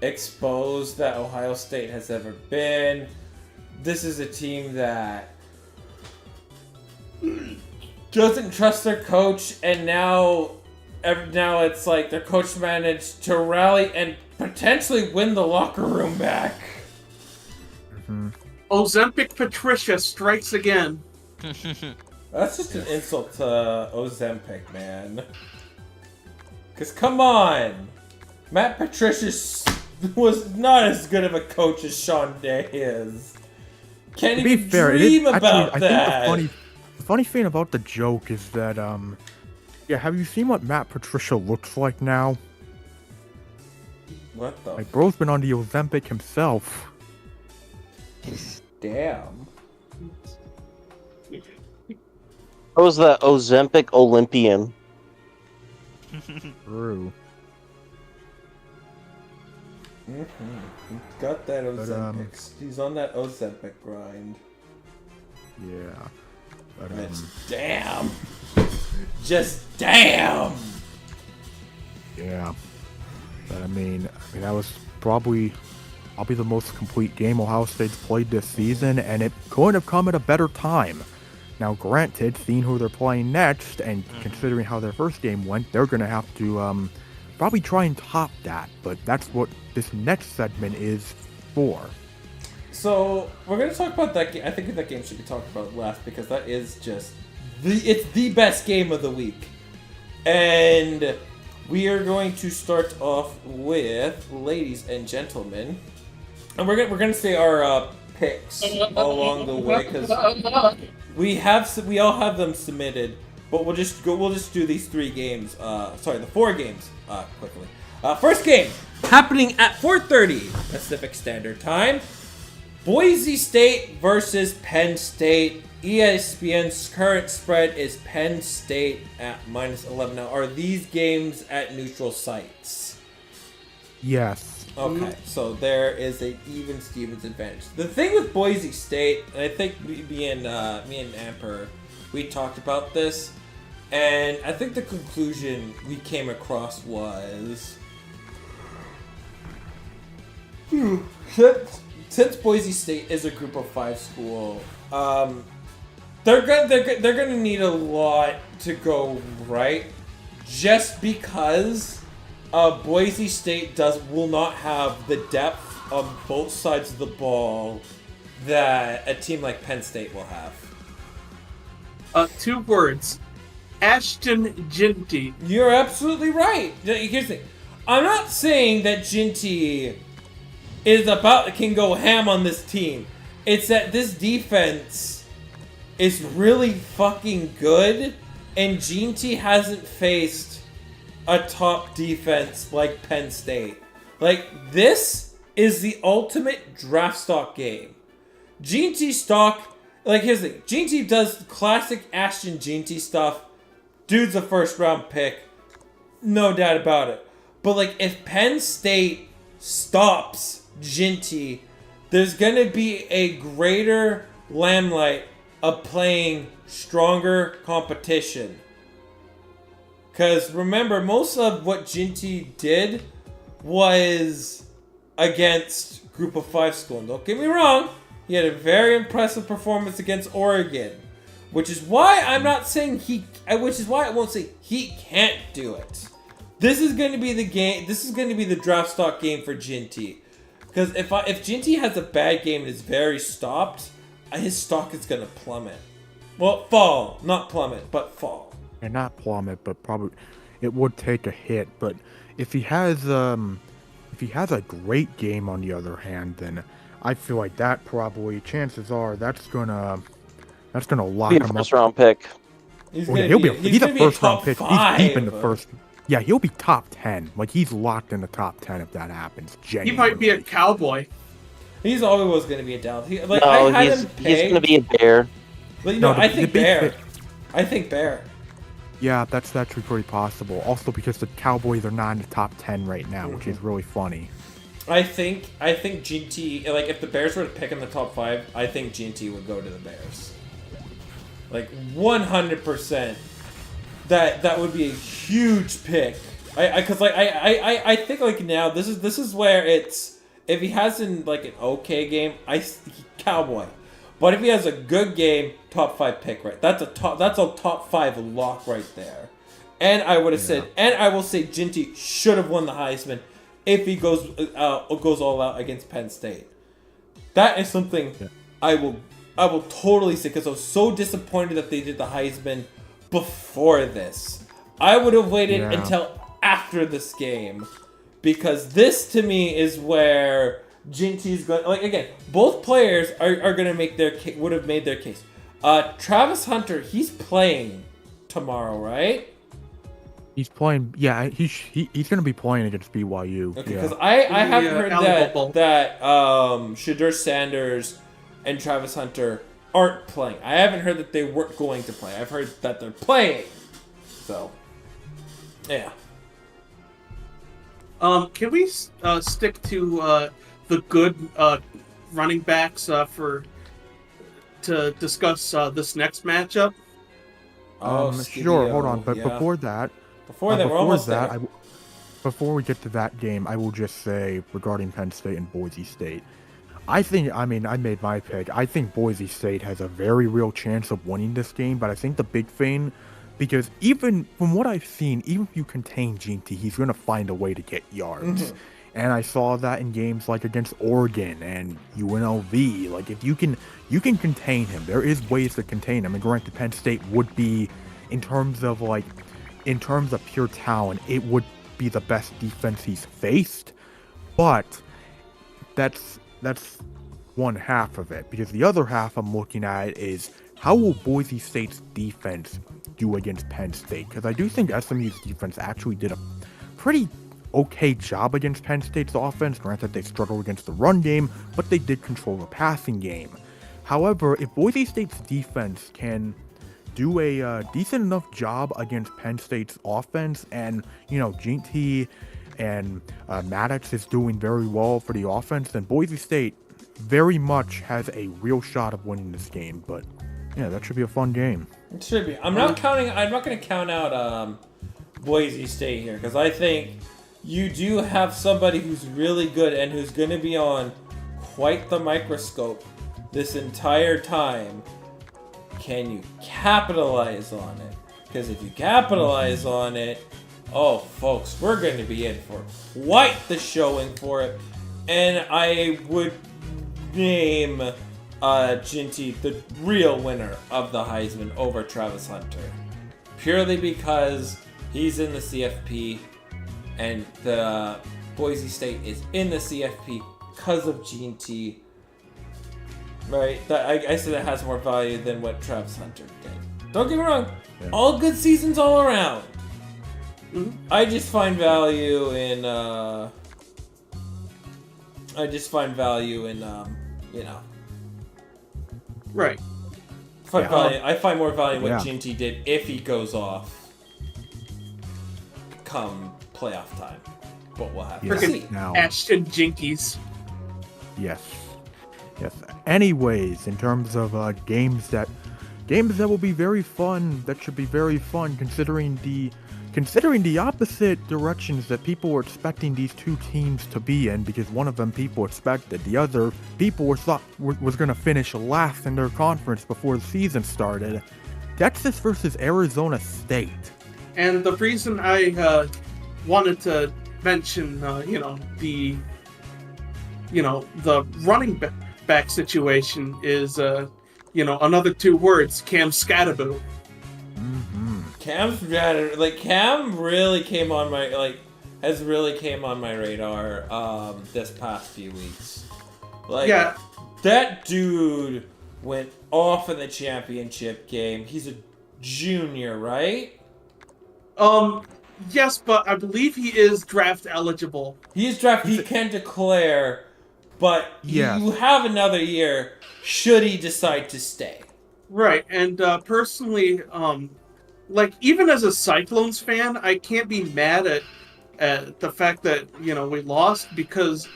S2: exposed that Ohio State has ever been. This is a team that doesn't trust their coach, and now it's like their coach managed to rally and potentially win the locker room back.
S4: Ozempic Patricia strikes again.
S2: That's just an insult to Ozempic, man. Because come on, Matt Patricia was not as good of a coach as Sean Day is. Can't even dream about that.
S3: I think the funny thing about the joke is that, have you seen what Matt Patricia looks like now?
S2: What the?
S3: Like, bro's been on the Ozempic himself.
S2: Damn.
S1: I was the Ozempic Olympian.
S3: True.
S2: He's got that Ozempic. He's on that Ozempic grind.
S3: Yeah. But,
S2: damn. Just damn.
S3: Yeah. But I mean, that was probably the most complete game Ohio State's played this season, and it couldn't have come at a better time. Now, granted, seeing who they're playing next, and considering how their first game went, they're going to have to probably try and top that. But that's what this next segment is for.
S2: So, we're going to talk about that game. I think that game should be talked about last, because that is just it's the best game of the week. And we are going to start off with, ladies and gentlemen, and we're going to say our picks along the way, because we all have them submitted, but we'll just do these 3 games. The 4 games quickly. First game happening at 4:30 Pacific Standard Time. Boise State versus Penn State. ESPN's current spread is Penn State at -11. Now, are these games at neutral sites?
S3: Yes.
S2: Okay, so there is an even Stevens advantage. The thing with Boise State, and I think me and Amper, we talked about this, and I think the conclusion we came across was, since Boise State is a Group of 5 school, they're gonna need a lot to go right, just because Boise State will not have the depth on both sides of the ball that a team like Penn State will have.
S4: 2 words. Ashton Ginty.
S2: You're absolutely right. Here's the thing. I'm not saying that Ginty can go ham on this team. It's that this defense is really fucking good, and Ginty hasn't faced a top defense like Penn State. Like, this is the ultimate draft stock game. Ginty stock, here's the thing. Ginty does classic Ashton Ginty stuff. Dude's a first round pick. No doubt about it. But, if Penn State stops Ginty, there's gonna be a greater limelight of playing stronger competition. Because remember, most of what Ginty did was against Group of 5 school. And don't get me wrong, he had a very impressive performance against Oregon, which is why I'm not saying which is why I won't say he can't do it. This is going to be the game. This is going to be the draft stock game for Ginty. Because if Ginty has a bad game and is very stopped, his stock is going to plummet. Well, fall, not plummet, but fall.
S3: And not plummet, but probably it would take a hit. But if he has a great game, on the other hand, then I feel like that probably, chances are, that's gonna lock him up.
S1: First round pick.
S3: He's a first round pick. He's deep in the first. Yeah, he'll be top 10. Like, he's locked in the top 10 if that happens.
S4: He
S3: Genuinely.
S4: might be a cowboy.
S2: He's always going to be a Dallas.
S1: No,
S2: I had
S1: he's
S2: him
S1: he's
S2: pegged.
S1: gonna be a bear.
S2: But
S3: No,
S2: I
S3: the
S2: think
S3: big
S2: Bear.
S3: thi-
S2: I think Bear.
S3: Yeah, that's actually pretty possible. Also because the Cowboys are not in the top 10 right now, which is really funny.
S2: I think GT, like, if the Bears were to pick in the top 5, I think GT would go to the Bears. Like, 100%. That would be a huge pick. I think, like, now this is where it's, if he has like an okay game, Cowboy. But if he has a good game, top 5 pick, right? That's a top 5 lock right there. And I would have said, and I will say, Ginty should have won the Heisman if he goes all out against Penn State. That is something I will totally say, because I was so disappointed that they did the Heisman before this. I would have waited until after this game, because this to me is where Ginty's going. Like, again, both players are going to would have made their case. Travis Hunter, he's playing tomorrow, right?
S3: He's playing. Yeah, he's going to be playing against BYU.
S2: Okay,
S3: yeah.
S2: because I haven't heard
S4: Alamo Bowl.
S2: that Shadur Sanders and Travis Hunter aren't playing. I haven't heard that they weren't going to play. I've heard that they're playing. So, yeah.
S4: Can we stick to the good running backs to discuss this next matchup?
S3: Sure. Hold on, but before that,
S2: we're almost there.
S3: Before we get to that game, I will just say regarding Penn State and Boise State. I made my pick. I think Boise State has a very real chance of winning this game, but I think the big thing, because even from what I've seen, even if you contain Ginty, he's going to find a way to get yards.
S2: Mm-hmm.
S3: And I saw that in games like against Oregon and UNLV. Like, if you can contain him, there is ways to contain him. And granted, Penn State would be, in terms of pure talent, it would be the best defense he's faced. But that's one half of it, because the other half I'm looking at is how will Boise State's defense do against Penn State? Because I do think SMU's defense actually did a pretty okay job against Penn State's offense. Granted, they struggled against the run game, but they did control the passing game. However, if Boise State's defense can do a decent enough job against Penn State's offense, and, Ginty and Maddox is doing very well for the offense, then Boise State very much has a real shot of winning this game. But yeah, that should be a fun game.
S2: It should be. I'm not going to count out Boise State here, because I think you do have somebody who's really good and who's going to be on quite the microscope this entire time. Can you capitalize on it? Because if you capitalize on it, oh, folks, we're going to be in for quite the showing for it. And I would name Ginty the real winner of the Heisman over Travis Hunter. Purely because he's in the CFP and the Boise State is in the CFP because of Ginty. Right? I said it has more value than what Travis Hunter did. Don't get me wrong. Yeah. All good seasons all around. Mm-hmm. I just find value in
S4: Right.
S2: I find more value in what Ginty did if he goes off come playoff time. But we'll have to see.
S3: Now,
S4: Ashton Jinkies.
S3: Yes. Anyways, in terms of games that will be very fun, that should be very fun, considering the opposite directions that people were expecting these two teams to be in, because one of them people expected, the other people thought was going to finish last in their conference before the season started. Texas versus Arizona State.
S4: And the reason I wanted to mention, the running back situation is, another 2 words, Cam Scattaboo.
S3: Mm-hmm.
S2: Cam really came on my has really came on my radar this past few weeks. That dude went off in the championship game. He's a junior, right?
S4: Yes, but I believe he is draft eligible.
S2: He's drafted. He can declare, but
S3: Yes.
S2: you have another year should he decide to stay.
S4: Right, and personally, like even as a Cyclones fan, I can't be mad at the fact that we lost because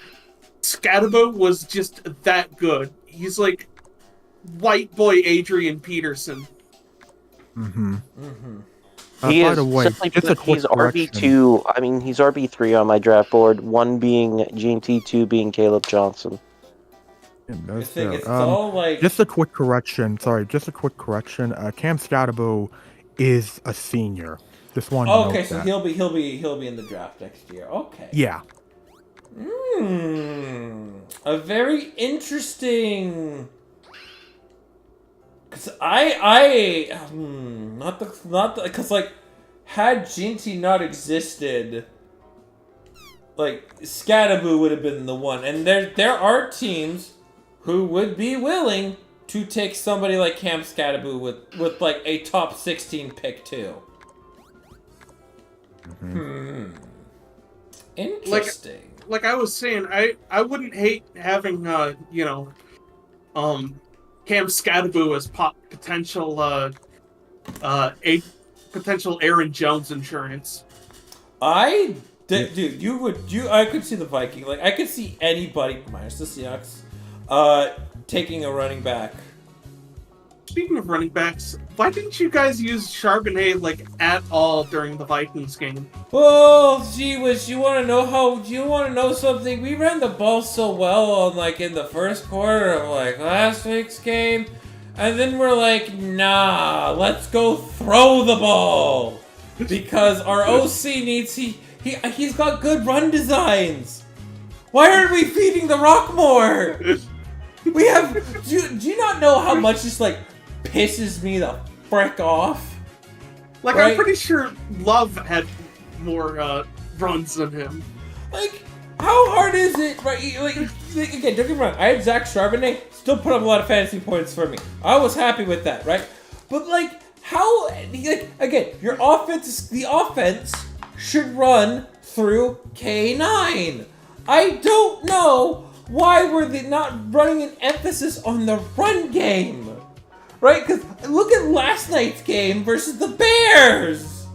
S4: Scatabo was just that good. He's like white boy Adrian Peterson.
S3: Mm-hmm.
S1: He
S3: by
S1: is
S3: the way,
S1: simply
S3: just a
S1: put,
S3: quick
S1: he's
S3: correction.
S1: RB2. I mean, he's RB3 on my draft board. 1 being GNT, 2 being Caleb Johnson.
S3: Yeah,
S2: I
S3: that's
S2: think
S3: fair.
S2: it's all like
S3: Just a quick correction. Sorry, just a quick correction. Cam Scatabo is a senior. Just wanted to
S2: okay,
S3: note
S2: so
S3: that.
S2: he'll be in the draft next year. Okay.
S3: Yeah.
S2: A very interesting. Cause not the because like had GNT not existed, like Scatabo would have been the one, and there are teams who would be willing to take somebody like Cam Scatabo with like a top 16 pick too. Interesting.
S4: Like I was saying, I wouldn't hate having Cam Scatabo as potential potential Aaron Jones insurance.
S2: Dude, I could see the Viking. Like, I could see anybody, minus the Seahawks, taking a running back.
S4: Speaking of running backs, why didn't you guys use Charbonnet like at all during the Vikings game?
S2: Oh, gee whiz, you want to know something? We ran the ball so well on, like, in the first quarter of, like, last week's game. And then we're like, nah, let's go throw the ball. Because our OC needs, he's got good run designs. Why aren't we feeding the rock more? We have, do you not know how much this, like, pisses me the frick off?
S4: Like,
S2: right?
S4: I'm pretty sure Love had more runs than him.
S2: Like, how hard is it, right? Like, again, don't get me wrong, I had Zach Charbonnet, still put up a lot of fantasy points for me. I was happy with that, right? But, like, how, like, again, the offense should run through K9. I don't know why we're not running an emphasis on the run game. Right? Because look at last night's game versus the Bears.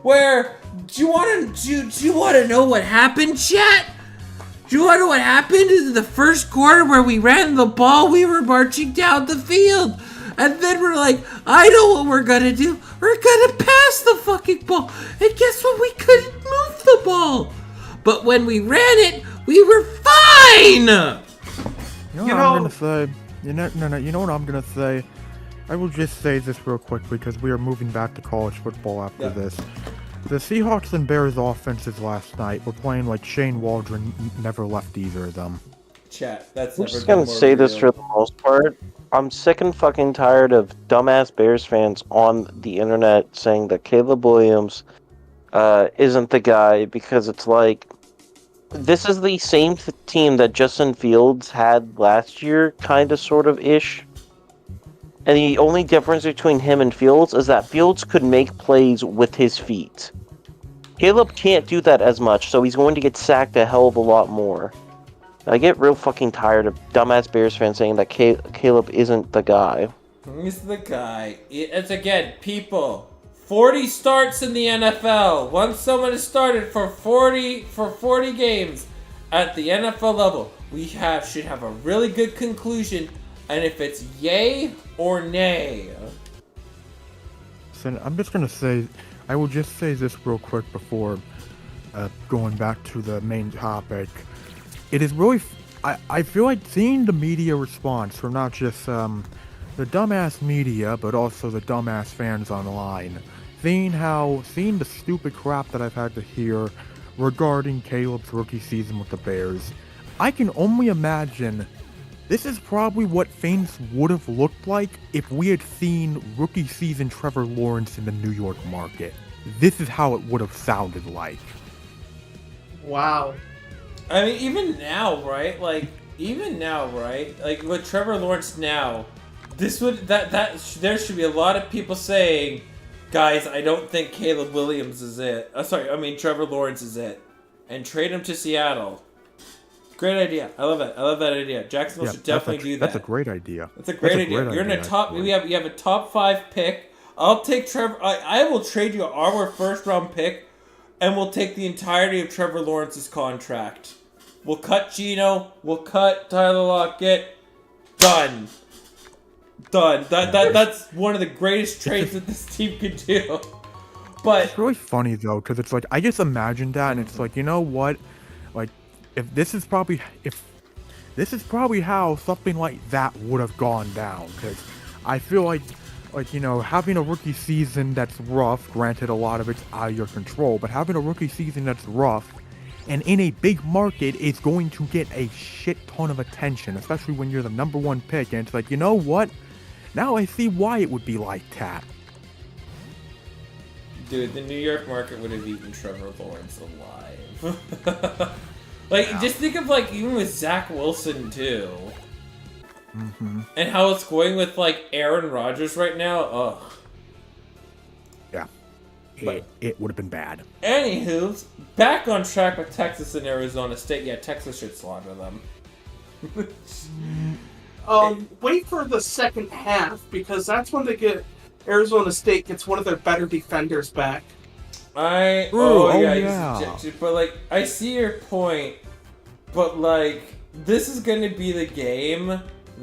S2: Where, do you want to know what happened, chat? Do you want to know what happened in the first quarter where we ran the ball? We were marching down the field. And then we're like, I know what we're going to do. We're going to pass the fucking ball. And guess what? We couldn't move the ball. But when we ran it, we were fine.
S3: You know what I'm gonna say? You know what I'm gonna say? I will just say this real quick because we are moving back to college football after this. The Seahawks and Bears offenses last night were playing like Shane Waldron never left either of them.
S2: Chat, that's
S1: I'm
S2: never
S1: just
S2: been
S1: gonna
S2: more
S1: say this
S2: real.
S1: for the most part. I'm sick and fucking tired of dumbass Bears fans on the internet saying that Caleb Williams isn't the guy because it's like, this is the same team that Justin Fields had last year, kind of, sort of, ish. And the only difference between him and Fields is that Fields could make plays with his feet. Caleb can't do that as much, so he's going to get sacked a hell of a lot more. I get real fucking tired of dumbass Bears fans saying that Caleb isn't the guy.
S2: He's the guy. It's, again, people. 40 starts in the NFL. Once someone has started for 40 games at the NFL level, we should have a really good conclusion, and if it's yay or nay.
S3: So I'm just gonna say, I will just say this real quick before going back to the main topic. It is really, I feel like seeing the media response from not just the dumbass media, but also the dumbass fans online. Seeing the stupid crap that I've had to hear regarding Caleb's rookie season with the Bears, I can only imagine this is probably what things would have looked like if we had seen rookie season Trevor Lawrence in the New York market. This is how it would have sounded like.
S4: Wow.
S2: I mean, even now, right? Like with Trevor Lawrence now, there should be a lot of people saying Guys, I don't think Caleb Williams is it. Trevor Lawrence is it. And trade him to Seattle. Great idea. I love it. I love that idea. Jacksonville should definitely do that.
S3: That's a great idea.
S2: That's a great idea. You're in a top. You have a top 5 pick. I'll take Trevor. I will trade you our first round pick, and we'll take the entirety of Trevor Lawrence's contract. We'll cut Geno. We'll cut Tyler Lockett. Done. That's one of the greatest trades that this team could do. But
S3: it's really funny though, because it's like I just imagine that, and it's like, you know what, like if this is probably how something like that would have gone down. Because I feel like having a rookie season that's rough. Granted, a lot of it's out of your control, but having a rookie season that's rough and in a big market is going to get a shit ton of attention, especially when you're the number 1 pick. And it's like, you know what? Now I see why it would be like that.
S2: Dude, the New York market would have eaten Trevor Lawrence alive. Just think of even with Zach Wilson too, and how it's going with Aaron Rodgers right now. Ugh.
S3: Yeah, it would have been bad.
S2: Anywho, back on track with Texas and Arizona State. Yeah, Texas should slaughter them.
S4: Wait for the second half, because that's when Arizona State gets one of their better defenders back.
S2: Yeah. But I see your point, but this is going to be the game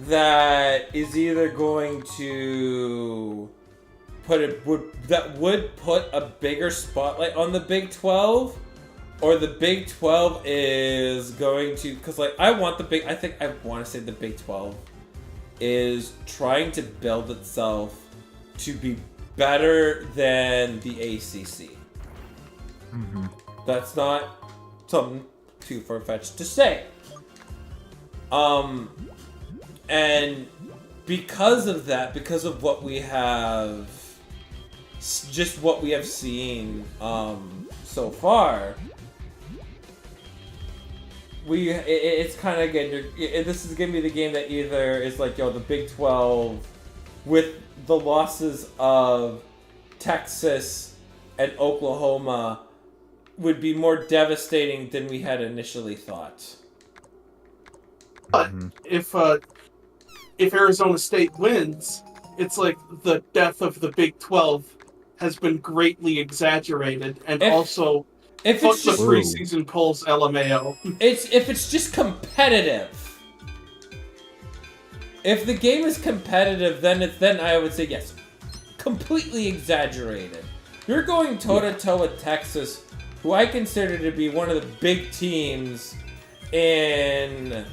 S2: that is either going to would put a bigger spotlight on the Big 12, or the Big 12 is going to, because I want to say the Big 12 is trying to build itself to be better than the ACC. That's not something too far-fetched to say. And because of that, because of what we have, just what we have seen so far, it's kind of good. This is gonna be the game that either is the Big 12 with the losses of Texas and Oklahoma would be more devastating than we had initially thought.
S4: But if Arizona State wins, it's like the death of the Big 12 has been greatly exaggerated, and also
S2: if
S4: fuck
S2: it's
S4: the
S2: just
S4: preseason polls LMAO.
S2: If it's just competitive. If the game is competitive, then I would say yes. Completely exaggerated. You're going toe-to-toe with Texas, who I consider to be one of the big teams in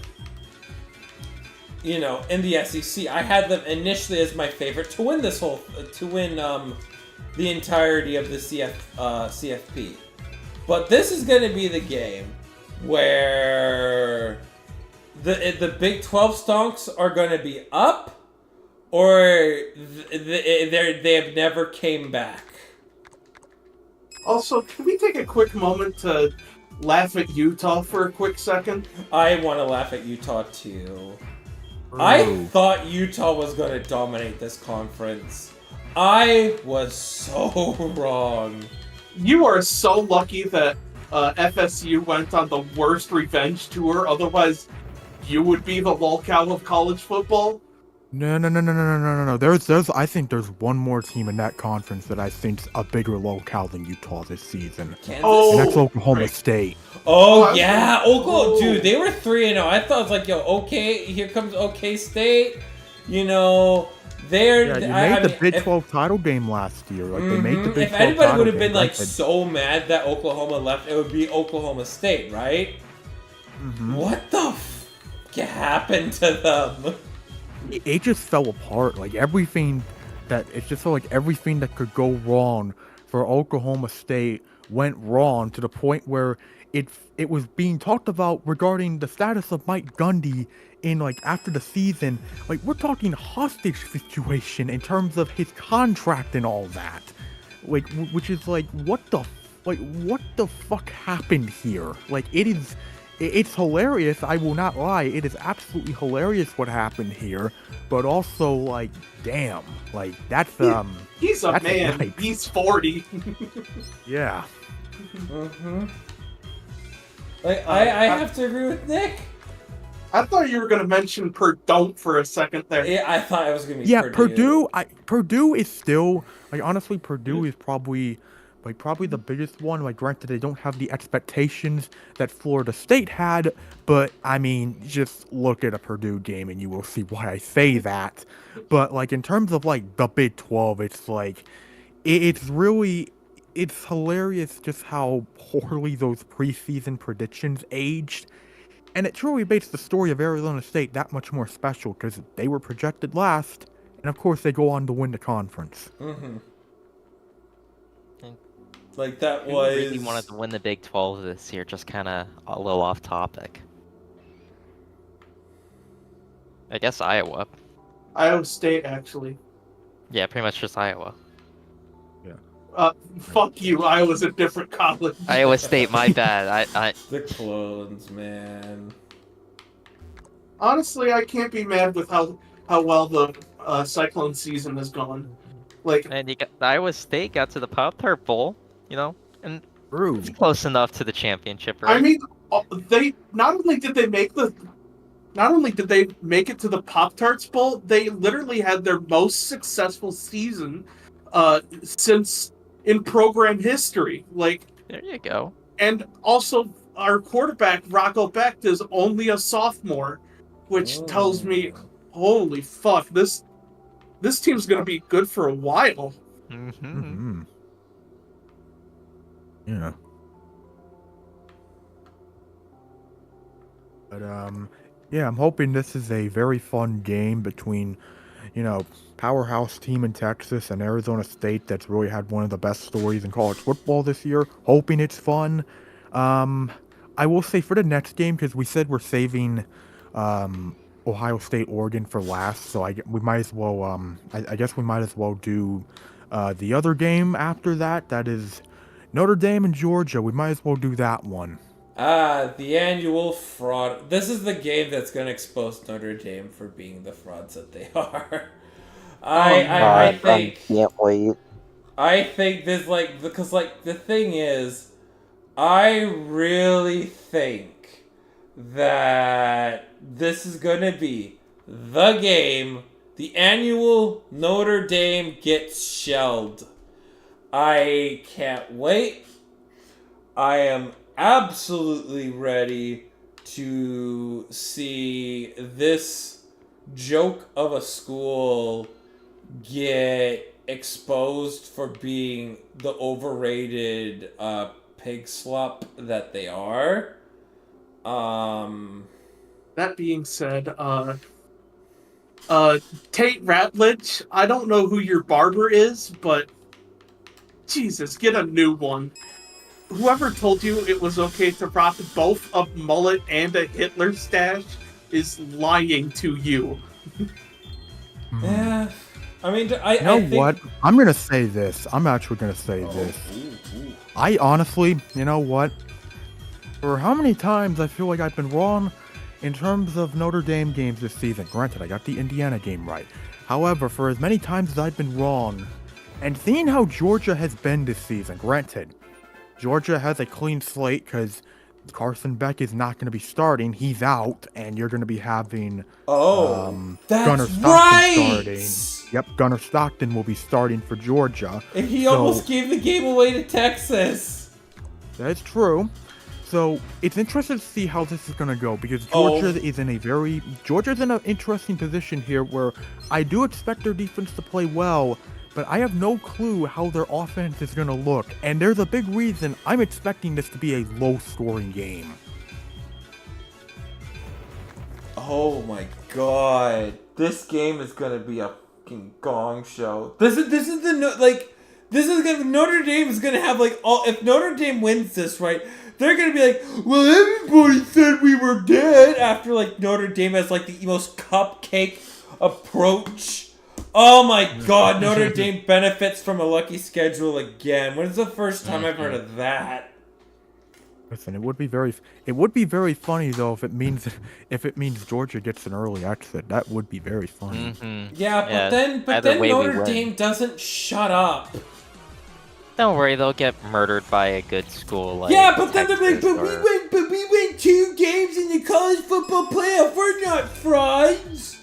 S2: the SEC. I had them initially as my favorite to win the entirety of the CFP. But this is going to be the game where the Big 12 stonks are going to be up, or they have never came back.
S4: Also, can we take a quick moment to laugh at Utah for a quick second?
S2: I want to laugh at Utah too. I thought Utah was going to dominate this conference. I was so wrong.
S4: You are so lucky that FSU went on the worst revenge tour. Otherwise, you would be the lolcow of college football.
S3: No. I think there's one more team in that conference that I think's a bigger lolcow than Utah this season.
S2: Kansas?
S3: And that's Oklahoma State.
S2: Oh yeah, Oklahoma, dude, they were 3-0. I thought it was okay, here comes OK State. They're
S3: they made the Big 12 title game last year. They made the Big 12
S2: If anybody
S3: title
S2: would have
S3: game.
S2: been so mad that Oklahoma left, it would be Oklahoma State, right? What the happened to them?
S3: It just fell apart. Everything that could go wrong for Oklahoma State went wrong, to the point where it was being talked about regarding the status of Mike Gundy in after the season. We're talking hostage situation in terms of his contract and all that. Which is what the fuck happened here? it's hilarious. I will not lie. It is absolutely hilarious what happened here, but also like, damn, like that's
S4: He's a
S3: that's
S4: man.
S3: yikes.
S4: He's 40.
S3: Yeah.
S2: Mm-hmm. Like, I have to agree with Nick.
S4: I thought you were going to mention Purdue for a second there.
S2: Yeah, I thought it was gonna be
S3: Yeah,
S2: Purdue.
S3: Purdue is still like honestly Purdue is probably the biggest one. Like granted they don't have the expectations that Florida State had, but I mean just look at a Purdue game and you will see why I say that. But like in terms of like the Big 12, it's like it's hilarious just how poorly those preseason predictions aged. And it truly makes the story of Arizona State that much more special because they were projected last, and of course they go on to win the conference.
S2: Mm-hmm.
S5: And
S2: Like that
S5: who
S2: was.
S5: really wanted to win the Big 12 this year? Just kind of a little off topic. I guess Iowa.
S4: Iowa State, actually.
S5: Yeah, pretty much just Iowa.
S4: Fuck you. Iowa's a different college.
S5: Iowa State, my bad. I
S2: The clones, man.
S4: Honestly, I can't be mad with how well the Cyclone season has gone. Like,
S5: and you got Iowa State got to the Pop-Tart Bowl, and
S3: True.
S5: it's close enough to the championship, right?
S4: I mean, they not only did they make it to the Pop-Tarts Bowl, they literally had their most successful season since in program history. Like,
S5: There you go.
S4: and also our quarterback Rocco Becht is only a sophomore, which tells me, holy fuck, this team's gonna be good for a while.
S5: Mm-hmm.
S3: Mm-hmm. Yeah. But yeah, I'm hoping this is a very fun game between, powerhouse team in Texas and Arizona State that's really had one of the best stories in college football this year. Hoping it's fun. I will say for the next game, because we said we're saving Ohio State, Oregon for last, so we might as well, I guess we might as well do the other game after that. That is Notre Dame and Georgia. We might as well do that one.
S2: The annual fraud. This is the game that's gonna expose Notre Dame for being the frauds that they are. I think.
S1: Can't wait.
S2: I think this because the thing is, I really think that this is gonna be the game. The annual Notre Dame gets shelled. I can't wait. I am absolutely ready to see this joke of a school get exposed for being the overrated pig slop that they are.
S4: That being said, Tate Ratledge, I don't know who your barber is, but Jesus, get a new one. Whoever told you it was okay to rock both a mullet and a Hitler stash is lying to you.
S2: Yeah, I mean,
S3: You know what? I'm gonna say this. I'm actually gonna say this. I honestly, you know what? For how many times I feel like I've been wrong in terms of Notre Dame games this season. Granted, I got the Indiana game right. However, for as many times as I've been wrong, and seeing how Georgia has been this season, granted, Georgia has a clean slate because Carson Beck is not going to be starting. He's out, and you're going to be having
S2: that's
S3: Gunnar Stockton
S2: right!
S3: starting. Yep, Gunnar Stockton will be starting for Georgia.
S2: And he almost gave the game away to Texas.
S3: That's true. So it's interesting to see how this is going to go because Georgia's in an interesting position here where I do expect their defense to play well, but I have no clue how their offense is going to look. And there's a big reason I'm expecting this to be a low-scoring game.
S2: Oh my god. This game is gonna be a fucking gong show. This is Notre Dame is gonna have if Notre Dame wins this, right, they're gonna be like, well, everybody said we were dead after Notre Dame has the most cupcake approach. Oh my god, Notre Dame benefits from a lucky schedule again. When is the first time I've heard of that?
S3: Listen, it would be very funny though if it means Georgia gets an early exit. That would be very funny.
S5: Mm-hmm.
S2: Yeah, but
S5: either
S2: then
S5: way we
S2: Notre
S5: win.
S2: Dame doesn't shut up.
S5: Don't worry, they'll get murdered by a good school like
S2: Yeah, but then they're like,
S5: Texas
S2: but we went 2 games in the college football playoff. We're not frauds.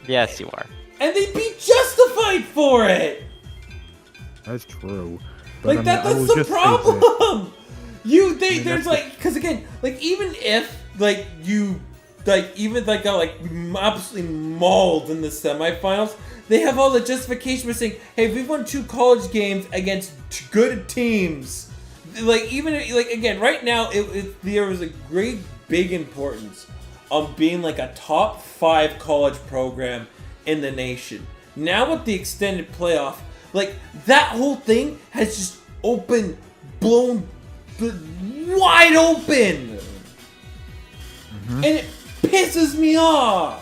S5: Yes, you are.
S2: And they'd be justified for it.
S3: That's true. But,
S2: Like
S3: I
S2: that's
S3: will
S2: the
S3: just say this.
S2: problem. There's
S3: that's
S2: like, because again, like even if like you like even like got like absolutely mauled in the semifinals, they have all the justification for saying, hey, we've won 2 college games against good teams. Like even like again, right now there was a great big importance on being like a top 5 college program in the nation. Now with the extended playoff, like that whole thing has just blown wide open, and it pisses me off.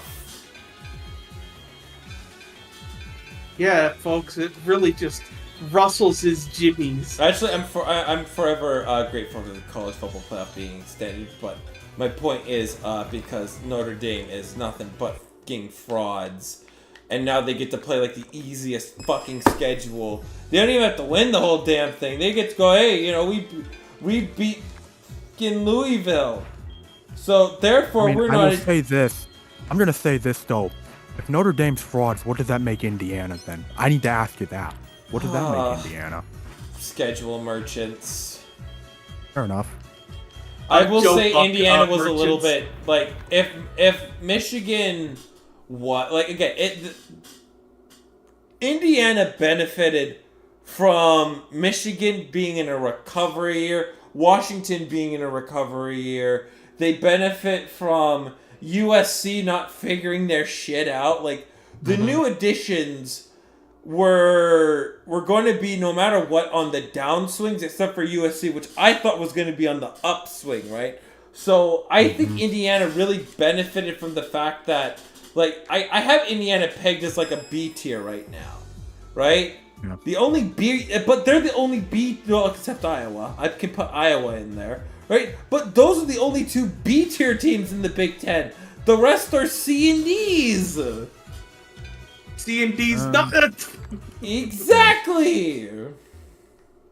S4: Yeah, folks, it really just rustles his jimmies.
S2: Actually, I'm forever grateful for the college football playoff being extended, but my point is because Notre Dame is nothing but fucking frauds, and now they get to play like the easiest fucking schedule. They don't even have to win the whole damn thing. They get to go, hey, you know, we beat fucking Louisville, so therefore we're
S3: I
S2: not.
S3: will say this. I'm gonna say this though. If Notre Dame's frauds, what does that make Indiana then? I need to ask you that. What does that make Indiana?
S2: Schedule merchants.
S3: Fair enough.
S2: I will
S4: Joe
S2: say
S4: Buck
S2: Indiana
S4: about
S2: was a little
S4: merchants.
S2: bit like if Michigan like again Indiana benefited from Michigan being in a recovery year, Washington being in a recovery year. They benefit from USC not figuring their shit out. Like the new additions were going to be no matter what on the downswings, except for USC, which I thought was going to be on the upswing, right? So I think Indiana really benefited from the fact that, like, I have Indiana pegged as like a B tier right now, right?
S3: Yeah.
S2: The only B, but they're the only B, well, except Iowa. I can put Iowa in there, right? But those are the only 2 B tier teams in the Big Ten. The rest are C and D's.
S4: C&D's not.
S2: Exactly.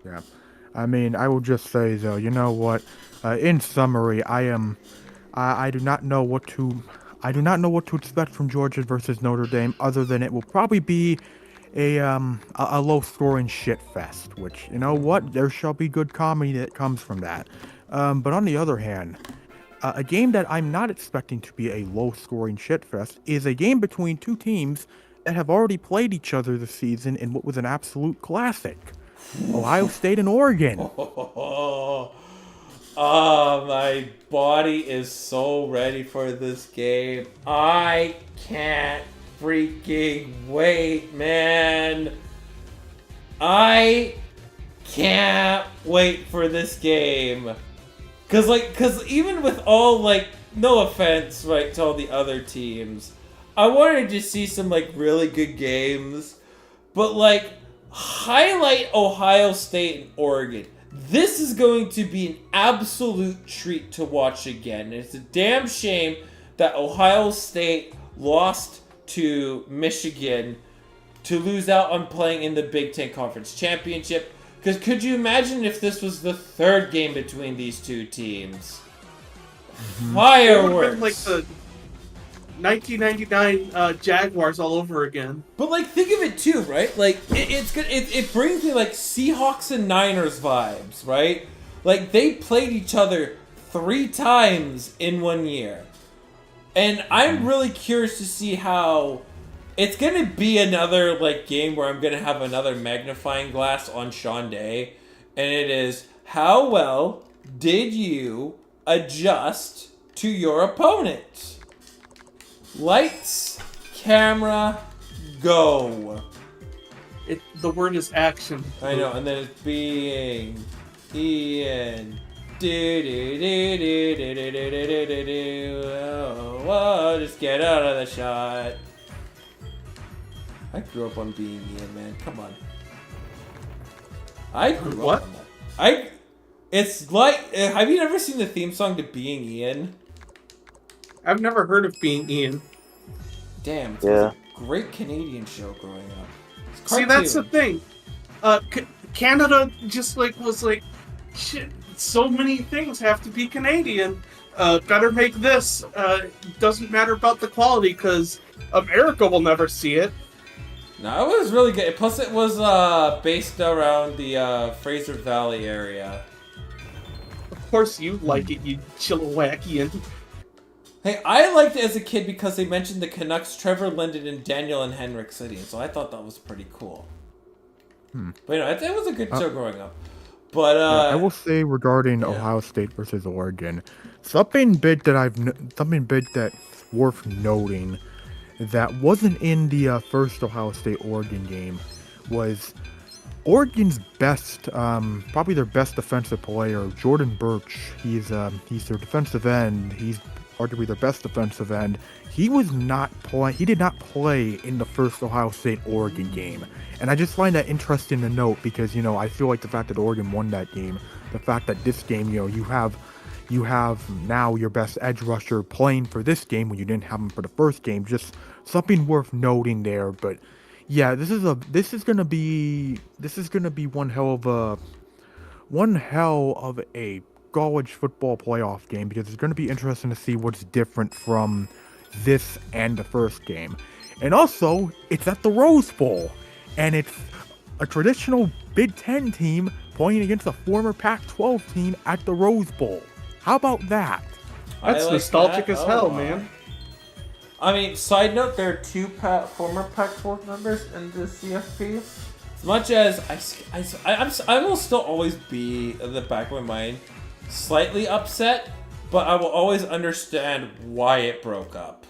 S3: Yeah. I mean, I will just say though, you know what? In summary, I do not know what to expect from Georgia versus Notre Dame, other than it will probably be a low-scoring shit fest. Which, you know what? There shall be good comedy that comes from that. But on the other hand, a game that I'm not expecting to be a low-scoring shit fest is a game between 2 teams that have already played each other this season in what was an absolute classic. Ohio State and Oregon.
S2: Oh, my body is so ready for this game. I can't freaking wait, man. I can't wait for this game. Cause even with all, like, no offense, right, to all the other teams, I wanted to see some, like, really good games. But, like, highlight Ohio State and Oregon. This is going to be an absolute treat to watch again. And it's a damn shame that Ohio State lost to Michigan to lose out on playing in the Big Ten Conference Championship. Because could you imagine if this was the 3rd game between these 2 teams? Fireworks!
S4: Like the 1999 Jaguars all over again.
S2: But like, think of it too, right? Like, it's good. It brings me like Seahawks and Niners vibes, right? Like they played each other 3 times in 1 year, and I'm really curious to see how it's gonna be another like game where I'm gonna have another magnifying glass on Sean Day, and it is how well did you adjust to your opponent? Lights, camera, go.
S4: The word is action.
S2: I know, and then it's being Ian. Do do do do do do do do do do. Oh, whoa, just get out of the shot. I grew up on being Ian, man. Come on. I grew
S4: What?
S2: up on that. It's like, have you never seen the theme song to Being Ian?
S4: I've never heard of Being Ian.
S2: Damn, it was
S1: Yeah.
S2: a great Canadian show growing up. It's
S4: See, that's the
S2: cartoon.
S4: thing. Canada just was like, shit. So many things have to be Canadian. Better make this. Doesn't matter about the quality because America will never see it.
S2: No, it was really good. Plus, it was based around the Fraser Valley area.
S4: Of course, you like it, you Chilliwackian.
S2: Hey, I liked it as a kid because they mentioned the Canucks, Trevor Linden, and Daniel and Henrik City, so I thought that was pretty cool. But you know, it was a good show growing up. But
S3: I will say regarding Ohio State versus Oregon, something big that's worth noting that wasn't in the first Ohio State Oregon game was Oregon's best, probably their best defensive player, Jordan Birch. He's their defensive end. He's arguably their best defensive end. He did not play in the first Ohio State Oregon game. And I just find that interesting to note because, you know, I feel like the fact that Oregon won that game, the fact that this game, you know, you have now your best edge rusher playing for this game when you didn't have him for the first game, just something worth noting there. But yeah, this is gonna be one hell of a college football playoff game because it's gonna be interesting to see what's different from this and the first game. And also, it's at the Rose Bowl. And it's a traditional Big Ten team playing against a former Pac-12 team at the Rose Bowl. How about that?
S4: That's
S2: like
S4: nostalgic
S2: that.
S4: as hell,
S2: wow.
S4: man.
S2: I mean, side note, there are two former Pac-12 members in the CFP. As much as I will still always be in the back of my mind slightly upset, but I will always understand why it broke up.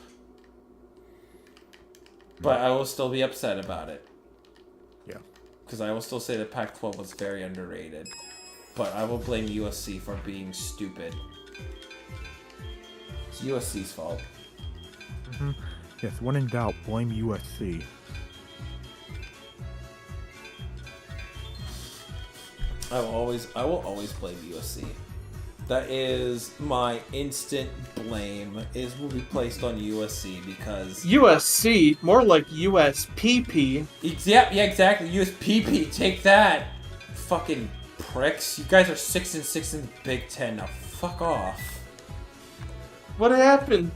S2: But I will still be upset about it.
S3: Yeah.
S2: Because I will still say that Pac-12 was very underrated. But I will blame USC for being stupid. It's USC's fault.
S3: Mm-hmm. Yes, when in doubt, blame USC.
S2: I will always blame USC. That is my instant blame, will be placed on USC because...
S4: USC, more like USPP.
S2: Yeah, exactly. USPP, take that. Fucking pricks. You guys are 6-6 in the Big Ten. Now fuck off.
S4: What happened?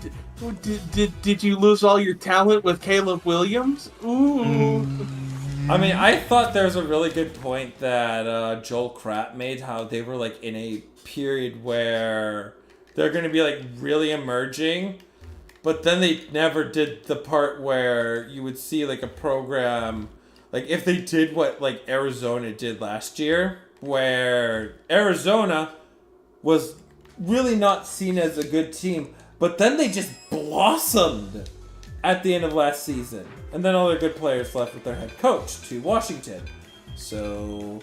S4: Did you lose all your talent with Caleb Williams? Ooh.
S2: I mean, I thought there was a really good point that Joel Kratt made, how they were like in a period where they're going to be like really emerging, but then they never did the part where you would see like a program, like if they did what like Arizona did last year, where Arizona was really not seen as a good team, but then they just blossomed at the end of last season. And then all their good players left with their head coach to Washington. So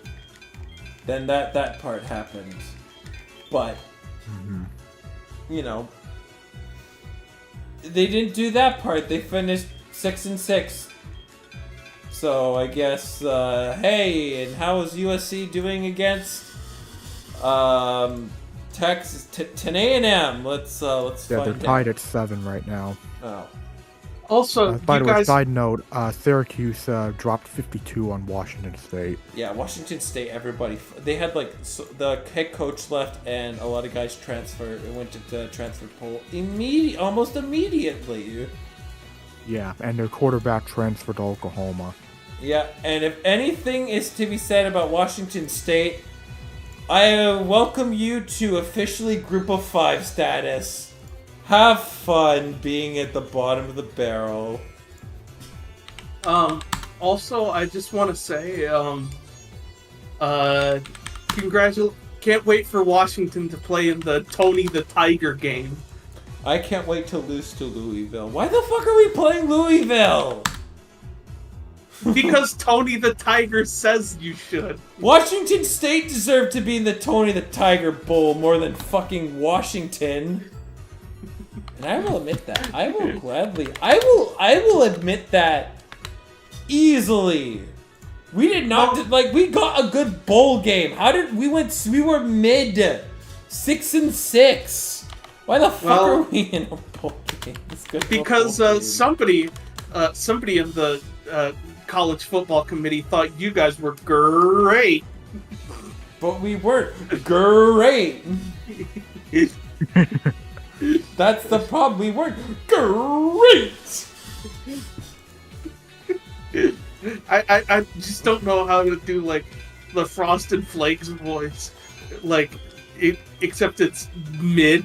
S2: then that part happened. But, you know, they didn't do that part. They finished 6-6. So I guess, hey, and how is USC doing against Texas, A&M? Let's
S3: Yeah,
S2: find
S3: they're
S2: out.
S3: tied at 7 right now.
S2: Oh.
S4: Also,
S3: By
S4: you
S3: the way,
S4: guys...
S3: side note, Syracuse dropped 52 on Washington State.
S2: Yeah, Washington State, they had like, the head coach left and a lot of guys went to the transfer pool almost immediately.
S3: Yeah, and their quarterback transferred to Oklahoma.
S2: Yeah, and if anything is to be said about Washington State, I welcome you to officially Group of 5 status. Have fun being at the bottom of the barrel.
S4: Also, I just want to say, can't wait for Washington to play in the Tony the Tiger game.
S2: I can't wait to lose to Louisville. Why the fuck are we playing Louisville?
S4: Because Tony the Tiger says you should.
S2: Washington State deserved to be in the Tony the Tiger Bowl more than fucking Washington. And I will admit that. I will admit that easily. We did not like. We got a good bowl game. How did we went? We were mid 6-6. Why the fuck are we in a bowl game?
S4: Because somebody in the college football committee thought you guys were great.
S2: But we weren't great. That's the problem. We weren't great.
S4: I just don't know how to do like the Frosted Flakes voice, except it's mid.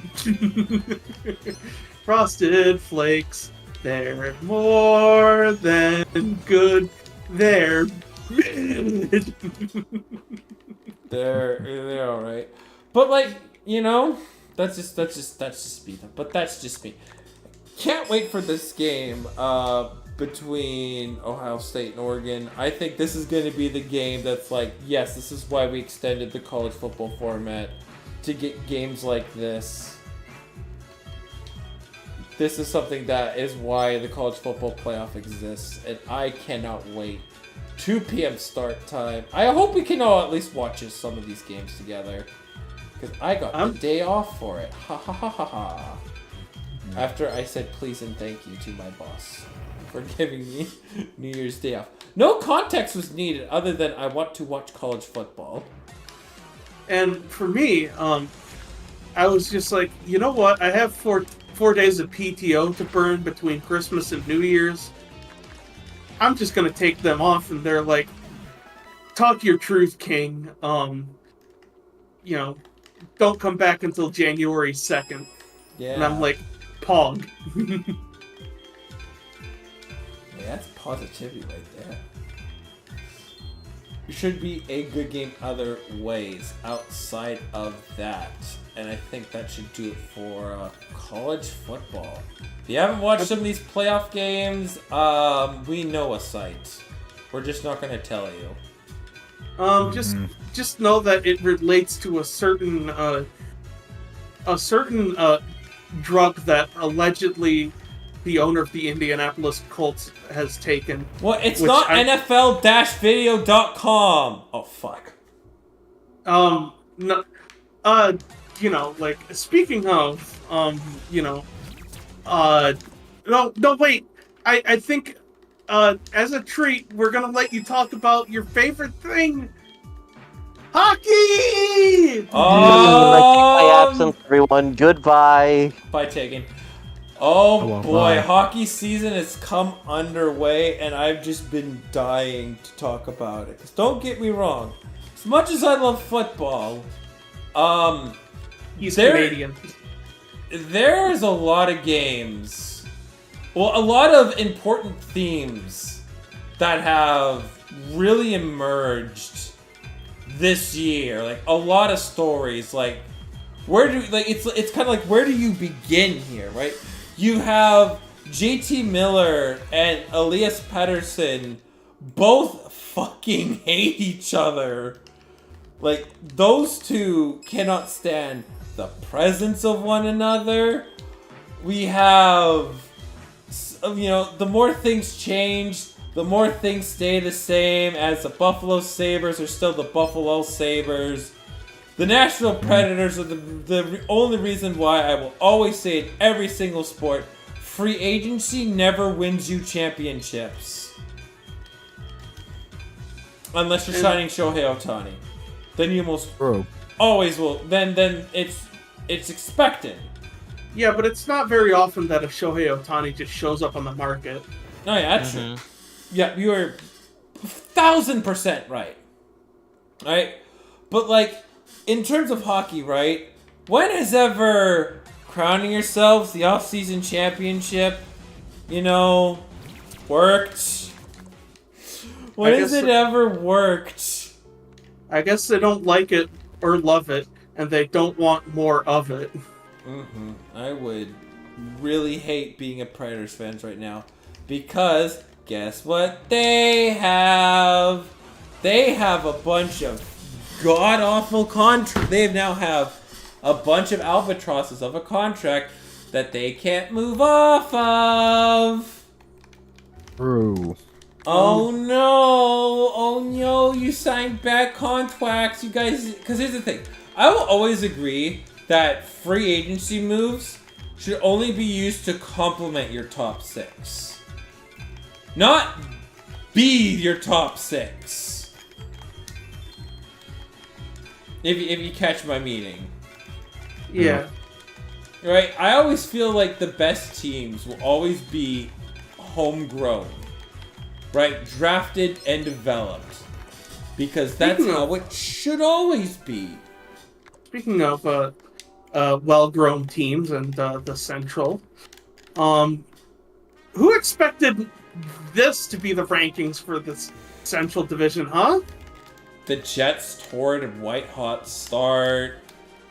S4: Frosted Flakes, they're more than good. They're mid.
S2: They're all right. But like, you know, that's just me. But that's just me. Can't wait for this game between Ohio State and Oregon. I think this is going to be the game that's like, yes, this is why we extended the college football format to get games like this. This is something that is why the college football playoff exists, and I cannot wait. 2 p.m. start time. I hope we can all at least watch some of these games together, because I got the day off for it. Ha ha ha ha ha. After I said please and thank you to my boss for giving me New Year's Day off. No context was needed other than I want to watch college football.
S4: And for me, I was just like, you know what? I have four days of PTO to burn between Christmas and New Year's. I'm just gonna take them off, and they're like, talk your truth, King. You know, don't come back until January 2nd.
S2: Yeah.
S4: And I'm like, Pog.
S2: Yeah, that's positivity right there. It should be a good game other ways outside of that. And I think that should do it for college football. If you haven't watched some of these playoff games, we know a site. We're just not going to tell you.
S4: Just know that it relates to a certain drug that allegedly the owner of the Indianapolis Colts has taken.
S2: Well, it's not NFL-video.com. Oh, fuck.
S4: No, you know, like, speaking of, you know, no, wait, I think, as a treat, we're gonna let you talk about your favorite thing, hockey!
S1: My absence, everyone. Goodbye.
S2: Bye, Taegan. Oh boy,
S3: bye.
S2: hockey season has come underway, and I've just been dying to talk about it. 'Cause don't get me wrong, as much as I love football,
S4: He's Canadian.
S2: There's a lot of games, well, a lot of important themes that have really emerged this year. Like a lot of stories. Like it's kind of like, where do you begin here, right? You have JT Miller and Elias Pettersson both fucking hate each other. Like, those two cannot stand the presence of one another. We have, you know, the more things change, the more things stay the same, as the Buffalo Sabres are still the Buffalo Sabres. The Nashville Predators are the only reason why I will always say in every single sport, free agency never wins you championships. Unless you're signing Shohei Ohtani. Then you most always will. Then it's expected.
S4: Yeah, but it's not very often that a Shohei Ohtani just shows up on the market.
S2: Oh yeah, that's true. Yeah, you are 1,000% right. Right? But like, in terms of hockey, right? When has ever crowning yourselves the off-season championship, you know, worked? When has it ever worked?
S4: I guess they don't like it or love it, and they don't want more of it.
S2: I would really hate being a Predators fan right now, because guess what they have? They have a bunch of god-awful contracts. They now have a bunch of albatrosses of a contract that they can't move off of.
S3: True.
S2: Oh no! Oh no! You signed bad contracts, you guys. Because here's the thing: I will always agree that free agency moves should only be used to complement your top 6, not be your top 6. If you catch my meaning,
S4: Yeah.
S2: right? I always feel like the best teams will always be homegrown. Right, drafted and developed, because that's how it should always be.
S4: Speaking of well-grown teams and the Central, who expected this to be the rankings for this Central Division, huh?
S2: The Jets' torrid and white-hot start,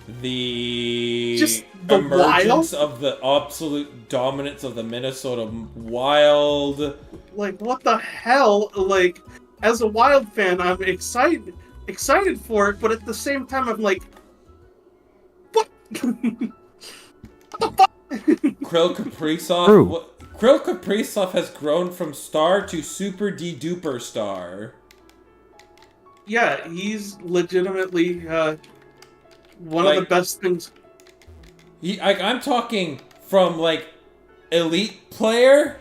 S4: Just the
S2: emergence
S4: Wild?
S2: of the absolute dominance of the Minnesota Wild.
S4: Like, what the hell? Like, as a Wild fan, I'm excited for it, but at the same time, I'm like, what?
S2: Krill Kaprizov. Krill Kaprizov has grown from star to super de-duper star.
S4: Yeah, he's legitimately one of the best things.
S2: I'm talking from like elite player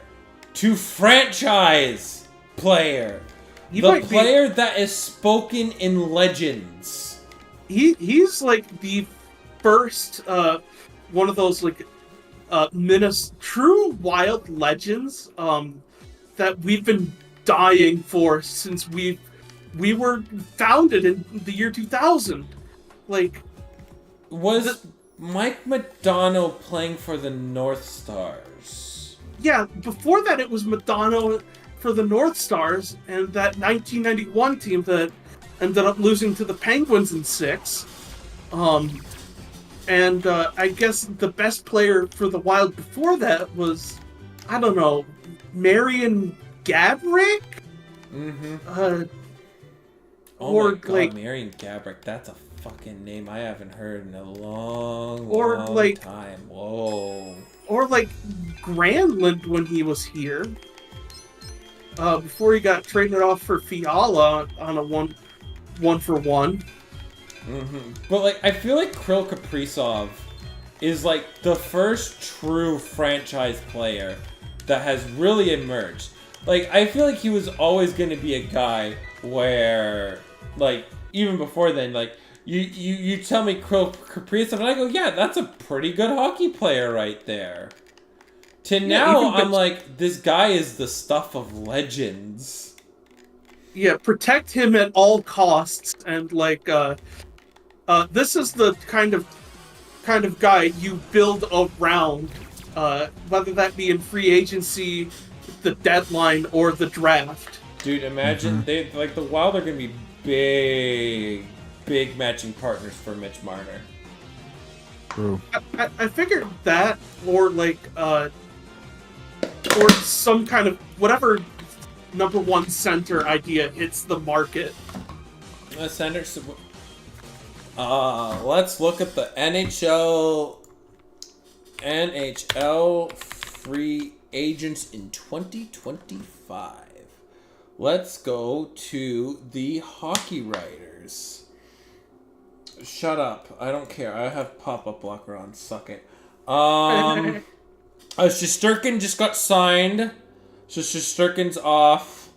S2: to franchise player. The player that is spoken in legends.
S4: He's like the first one of those like true Wild legends that we've been dying for since we were founded in the year 2000. Like,
S2: was Mike Madonna playing for the North Stars?
S4: Yeah, before that it was Madonna for the North Stars and that 1991 team that ended up losing to the Penguins in 6. And I guess the best player for the Wild before that was, I don't know, Marian Gabrick?
S2: Mm-hmm. Oh my god, like, Marian Gabrick, that's a fucking name I haven't heard in a long time. Whoa.
S4: Or like Granlund when he was here. Before he got traded off for Fiala on a one for one.
S2: Mm-hmm. But like, I feel like Krill Kaprizov is like the first true franchise player that has really emerged. Like, I feel like he was always going to be a guy where, like, even before then, like, you tell me Krill Kaprizov, and I go, yeah, that's a pretty good hockey player right there. To now, I'm like, this guy is the stuff of legends.
S4: Yeah, protect him at all costs, and like, this is the kind of guy you build around, whether that be in free agency, the deadline, or the draft.
S2: Dude, imagine the Wild are gonna be big matching partners for Mitch Marner.
S3: True.
S4: I figured that, or like, or some kind of whatever number one center idea hits the market.
S2: Center. Let's look at the NHL free agents in 2025. Let's go to the hockey writers. Shut up. I don't care. I have pop-up blocker on. Suck it. Shesterkin just got signed. So Shesterkin's off.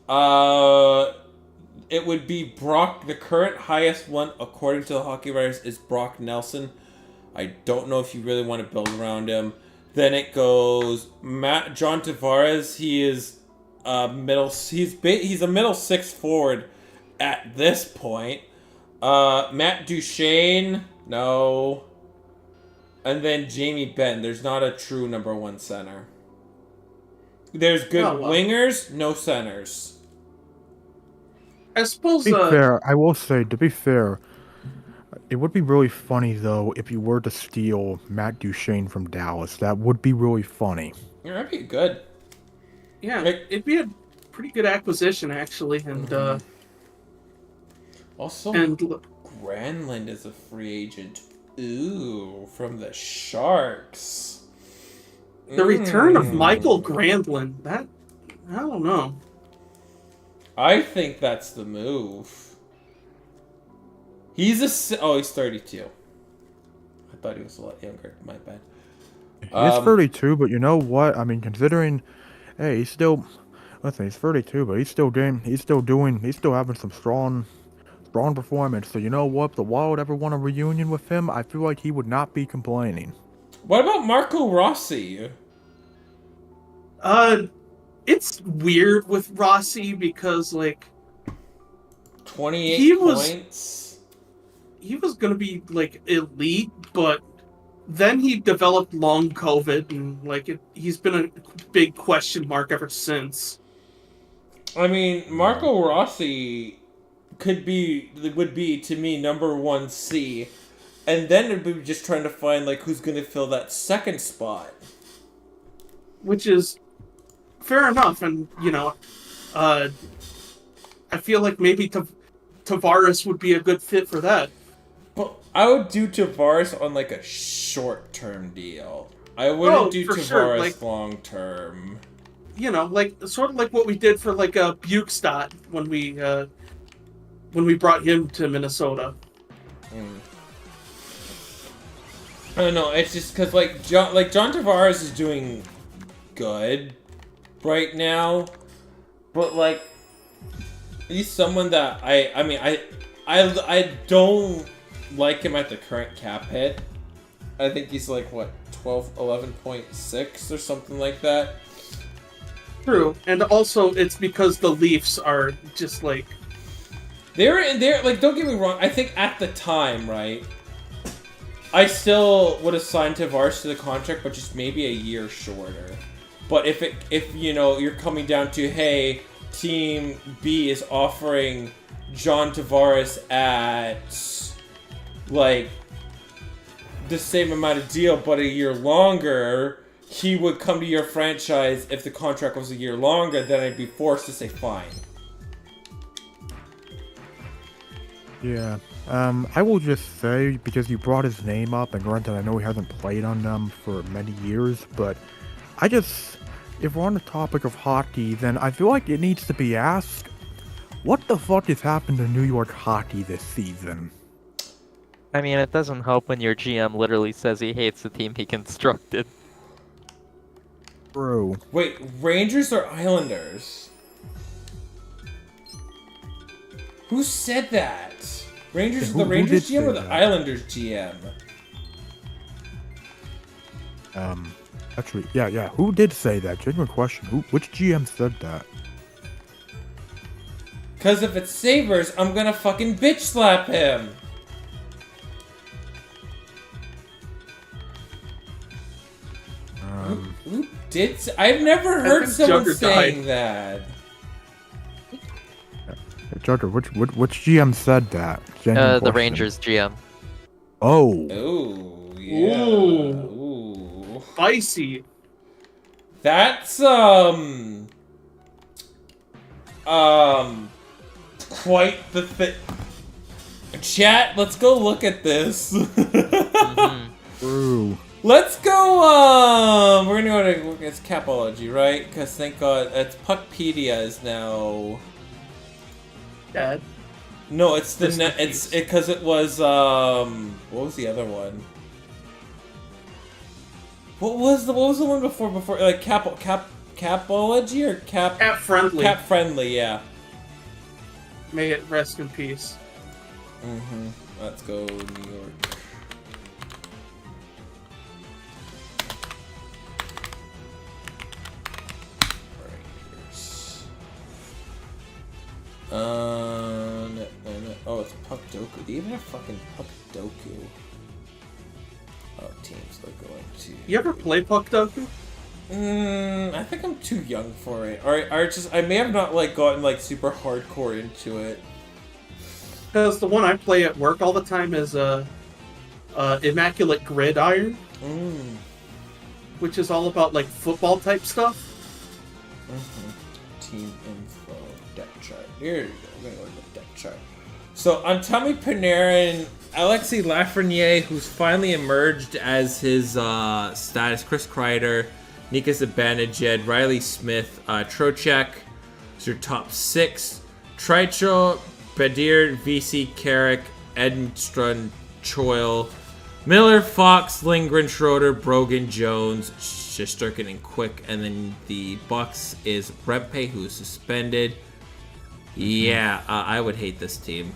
S2: It would be Brock. The current highest one, according to the hockey writers, is Brock Nelson. I don't know if you really want to build around him. Then it goes John Tavares. He is middle. He's a middle 6 forward at this point. Matt Duchene, no. And then Jamie Benn. There's not a true number 1 center. There's good wingers, no centers.
S4: I suppose.
S3: To be fair, I will say, to be fair, it would be really funny though if you were to steal Matt Duchene from Dallas. That would be really funny.
S2: Yeah, that'd be good.
S4: Yeah, it'd be a pretty good acquisition actually, and
S2: also Granlund is a free agent. Ooh, from the Sharks.
S4: The return of Michael Granlund. That, I don't know.
S2: I think that's the move. He's he's 32. I thought he was a lot younger. My bad.
S3: He's 32, but you know what? I mean, considering, hey, he's still, listen, he's 32, but he's still having some strong performance. So you know what? If the Wild ever want a reunion with him, I feel like he would not be complaining.
S2: What about Marco Rossi?
S4: It's weird with Rossi because, like,
S2: 28 points.
S4: He was gonna be, like, elite, but then he developed long COVID, and, like, he's been a big question mark ever since.
S2: I mean, Marco Rossi would be, to me, number 1C. And then it'd be just trying to find, like, who's gonna fill that second spot.
S4: Which is fair enough, and, you know, I feel like maybe Tavares would be a good fit for that.
S2: But I would do Tavares on, like, a short-term deal. I wouldn't do Tavares
S4: sure. Like,
S2: long-term.
S4: You know, like, sort of like what we did for, like, Bukestad when we brought him to Minnesota.
S2: I don't know, it's just because, like, John Tavares is doing good right now, but, like, he's someone that I don't like him at the current cap hit. I think he's like, what, 11.6 or something like that.
S4: True, and also it's because the Leafs are just like...
S2: They're like, don't get me wrong, I think at the time, right, I still would have signed Tavares to the contract, but just maybe a year shorter. But if you know, you're coming down to, hey, Team B is offering John Tavares at, like, the same amount of deal, but a year longer, he would come to your franchise if the contract was a year longer, then I'd be forced to say fine.
S3: Yeah. I will just say, because you brought his name up, and granted I know he hasn't played on them for many years, but if we're on the topic of hockey, then I feel like it needs to be asked, what the fuck has happened to New York hockey this season?
S5: I mean, it doesn't help when your GM literally says he hates the team he constructed.
S3: True.
S2: Wait, Rangers or Islanders? Who said that? Rangers,
S3: Yeah,
S2: the Rangers
S3: who
S2: GM or
S3: did
S2: the
S3: say that?
S2: Islanders GM?
S3: Actually, yeah, who did say that? Genuine question. Which GM said that?
S2: Because if it's Sabres, I'm gonna fucking bitch slap him. Who did? I've never heard someone
S4: Jugger
S2: saying that.
S3: Jugger, which GM said that? Genuine
S5: The
S3: question.
S5: Rangers GM.
S3: Oh.
S2: Oh, yeah. Ooh.
S4: Spicy.
S2: That's, quite the thing. Chat, let's go look at this.
S3: True.
S2: Let's go, we're gonna go to look at Capology, right? Because thank God, it's Puckpedia is now...
S4: Dad.
S2: No, it's the
S4: Rest
S2: net.
S4: in
S2: It's
S4: peace.
S2: because it was what was the other one? What was the one before like Capology or
S4: Cat friendly.
S2: Cap friendly? Yeah.
S4: May it rest in peace.
S2: Let's go New York. Oh, it's Puck Doku. Do you even have fucking Puck Doku? Oh, teams they're going to.
S4: You ever play Puck Doku?
S2: I think I'm too young for it. Or I may have not like gotten like super hardcore into it.
S4: Because the one I play at work all the time is Immaculate Gridiron, which is all about like football type stuff.
S2: Team info depth chart. Here you go. We're gonna go to the depth chart. So on Tommy Panarin, Alexei Lafreniere, who's finally emerged as his status, Chris Kreider, Nika Zibanejad, Riley Smith, Trocheck is your top 6. Tricho, Badir, VC, Carrick, Edstrand, Choil, Miller, Fox, Lindgren, Schroeder, Brogan, Jones, Shesterkin, and Quick. And then the Bucks is Rempe, who is suspended. Yeah, I would hate this team.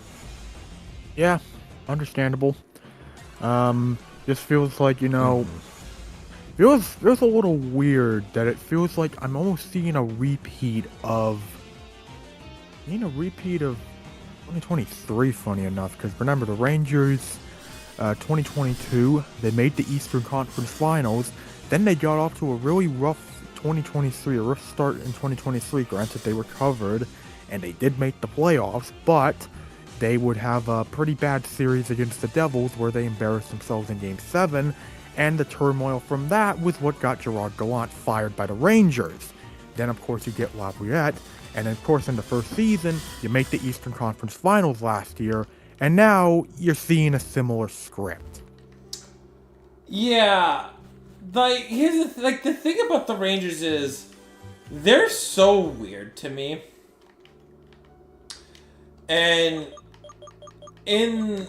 S3: Yeah, understandable. Just feels like, feels a little weird that it feels like I'm almost seeing a repeat of 2023, funny enough, because remember the Rangers 2022, they made the Eastern Conference Finals, then they got off to a really rough 2023, a rough start in 2023, granted they recovered, and they did make the playoffs, but they would have a pretty bad series against the Devils where they embarrassed themselves in Game 7, and the turmoil from that was what got Gerard Gallant fired by the Rangers. Then of course you get Labriette, and of course in the first season, you make the Eastern Conference Finals last year, and now you're seeing a similar script.
S2: Yeah, like here's the thing about the Rangers is they're so weird to me, and in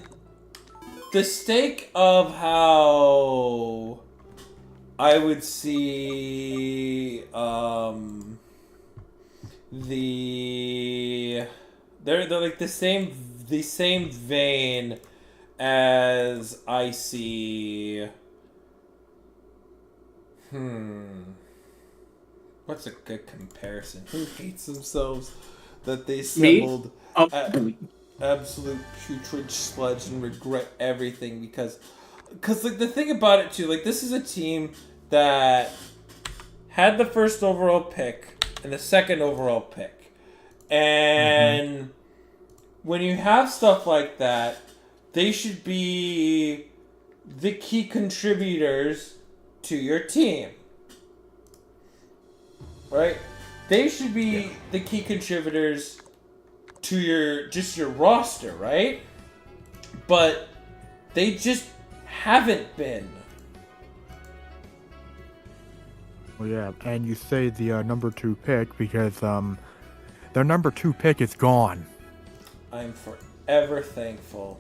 S2: the stake of how I would see they're like the same vein as I see what's a good comparison? Who hates themselves that they assembled absolute putrid sludge and regret everything because like the thing about it too, like this is a team that had the first overall pick and the second overall pick, and when you have stuff like that, they should be the key contributors to your team, right? They should be the key contributors to your roster, right? But they just haven't been.
S3: Well, yeah, and you say the number 2 pick because their number 2 pick is gone.
S2: I'm forever thankful.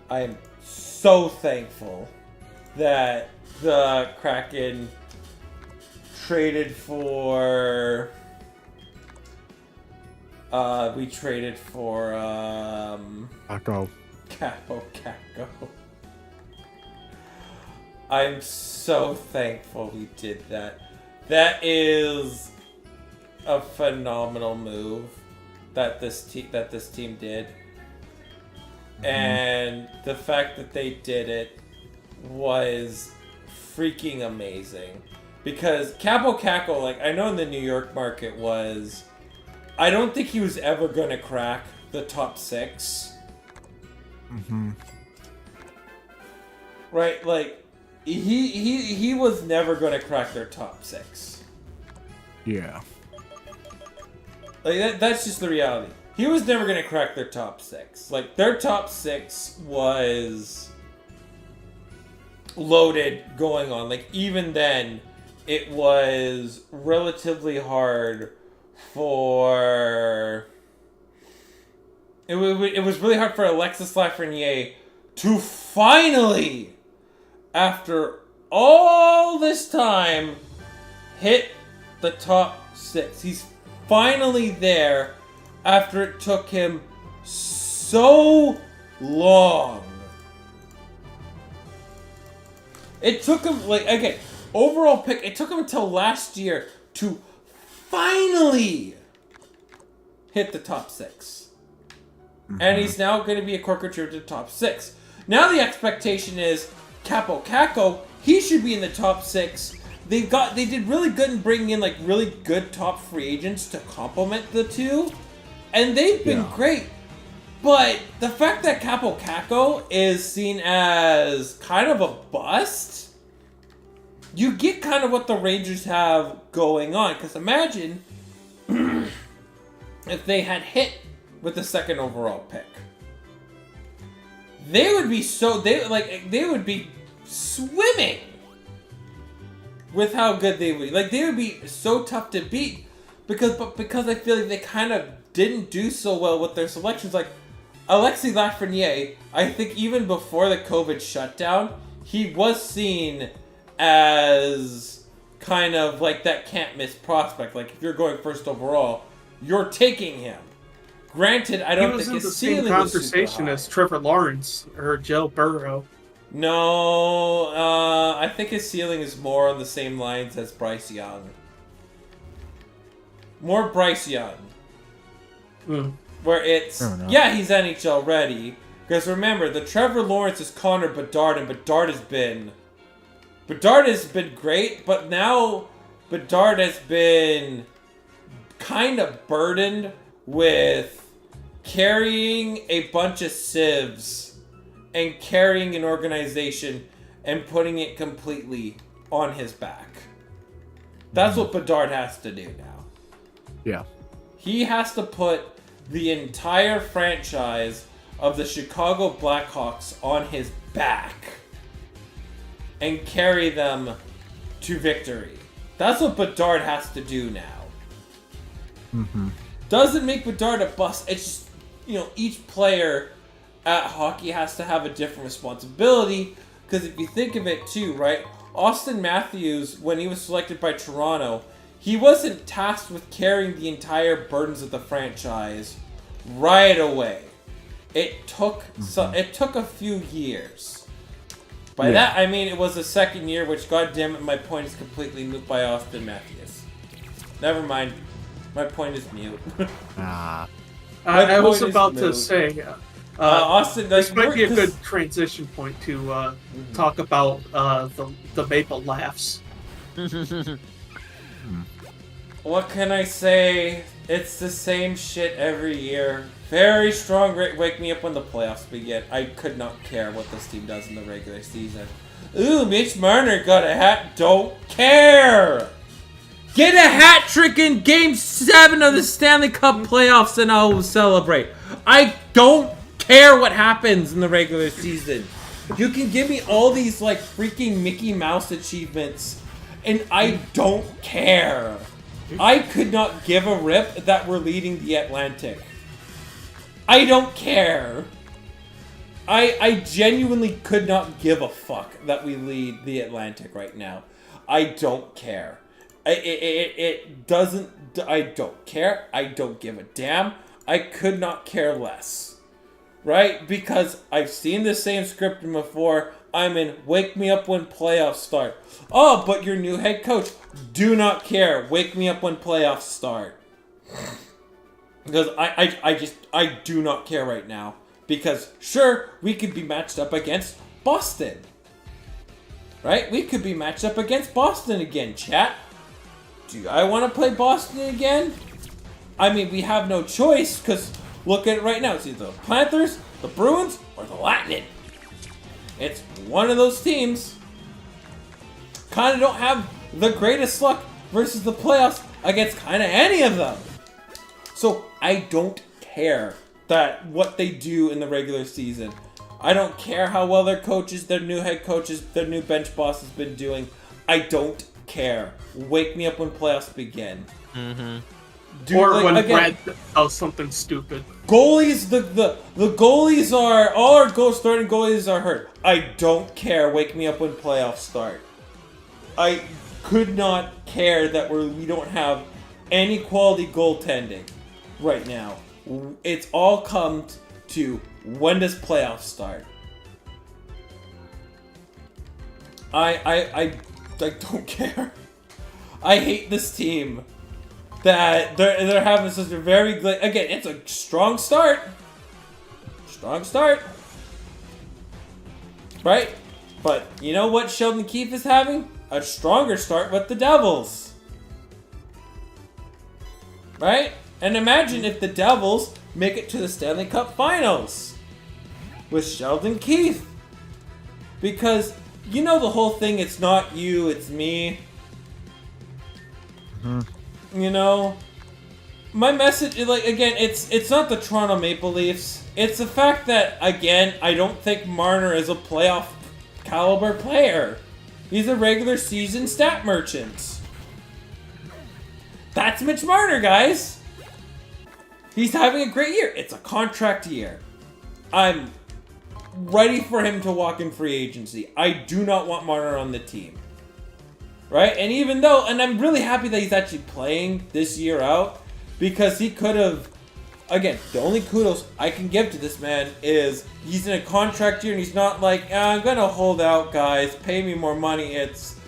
S2: I am so thankful that the Kraken traded for
S3: Caco.
S2: Capo. I'm so thankful we did that. That is a phenomenal move that this team did. And the fact that they did it was freaking amazing. Because Capo Caco, like, I know in the New York market I don't think he was ever going to crack the top 6. Right? Like, he was never going to crack their top 6.
S3: Yeah.
S2: Like, that's just the reality. He was never going to crack their top 6. Like, their top 6 was loaded going on. Like, even then, it was relatively hard for... It was really hard for Alexis Lafreniere to finally, after all this time, hit the top 6. He's finally there after it took him so long. It took him, overall pick, it took him until last year to finally hit the top 6. And he's now going to be a core contributor to the top 6. Now the expectation is Capo Caco, he should be in the top 6. They did really good in bringing in really good top free agents to complement the two, and they've been great. But the fact that Capo Caco is seen as kind of a bust, you get kind of what the Rangers have going on. Because imagine if they had hit with the second overall pick, they would be swimming with how good they would be. Like, they would be so tough to beat. because I feel like they kind of didn't do so well with their selections. Like Alexis Lafreniere, I think even before the COVID shutdown, he was seen as kind of like that can't miss prospect. Like if you're going first overall, you're taking him. Granted, I don't think his ceiling was super high.
S4: He was in the same conversation as Trevor Lawrence or Joe Burrow.
S2: No, I think his ceiling is more on the same lines as Bryce Young. More Bryce Young. Where it's, yeah, he's NHL ready. Because remember, the Trevor Lawrence is Connor Bedard, and Bedard has been great, but now Bedard has been kind of burdened with carrying a bunch of civs and carrying an organization and putting it completely on his back. That's what Bedard has to do now.
S3: Yeah.
S2: He has to put the entire franchise of the Chicago Blackhawks on his back and carry them to victory. That's what Bedard has to do now. Doesn't make Bedard a bust. It's just, each player at hockey has to have a different responsibility. Because if you think of it too, right? Austin Matthews, when he was selected by Toronto, he wasn't tasked with carrying the entire burdens of the franchise right away. It took a few years. By that, I mean it was the second year, which, goddammit, my point is completely moot by Austin Matthews. Never mind. My point is mute.
S4: I was about to say,
S2: Austin,
S4: this might be a good transition point to talk about the Maple Laughs.
S2: What can I say? It's the same shit every year. Very strong wake me up when the playoffs begin. I could not care what this team does in the regular season. Ooh, Mitch Marner got a hat. Don't care! Get a hat trick in Game 7 of the Stanley Cup playoffs and I'll celebrate. I don't care what happens in the regular season. You can give me all these like freaking Mickey Mouse achievements and I don't care. I could not give a rip that we're leading the Atlantic. I don't care. I genuinely could not give a fuck that we lead the Atlantic right now. I don't care. It doesn't... I don't care. I don't give a damn. I could not care less. Right? Because I've seen the same script before. I'm in wake me up when playoffs start. Oh, but your new head coach. Do not care. Wake me up when playoffs start. Because I do not care right now. Because, sure, we could be matched up against Boston. Right? We could be matched up against Boston again, chat. Do I want to play Boston again? I mean, we have no choice, because look at it right now. It's either the Panthers, the Bruins, or the Lightning. It's one of those teams. Kind of don't have the greatest luck versus the playoffs against kind of any of them. So I don't care that what they do in the regular season. I don't care how well their coaches, their new head coaches, their new bench boss has been doing. I don't care. Wake me up when playoffs begin.
S4: Or when Brad does something stupid.
S2: Goalies, the goalies are, all our starting goalies are hurt. I don't care. Wake me up when playoffs start. I could not care that we don't have any quality goaltending right now. It's all come to when does playoffs start. I don't care. I hate this team. That they're having such a very good... Again, it's a strong start. Strong start. Right? But you know what Sheldon Keefe is having? A stronger start with the Devils. Right? And imagine if the Devils make it to the Stanley Cup Finals. With Sheldon Keefe. Because, you know the whole thing, it's not you, it's me. You know, my message, like, again, it's not the Toronto Maple Leafs. It's the fact that, again, I don't think Marner is a playoff caliber player. He's a regular season stat merchant. That's Mitch Marner, guys. He's having a great year. It's a contract year. I'm ready for him to walk in free agency. I do not want Marner on the team. Right? And even though, and I'm really happy that he's actually playing this year out, because he could have, again, the only kudos I can give to this man is he's in a contract year and he's not like, I'm going to hold out, guys, pay me more money. It's,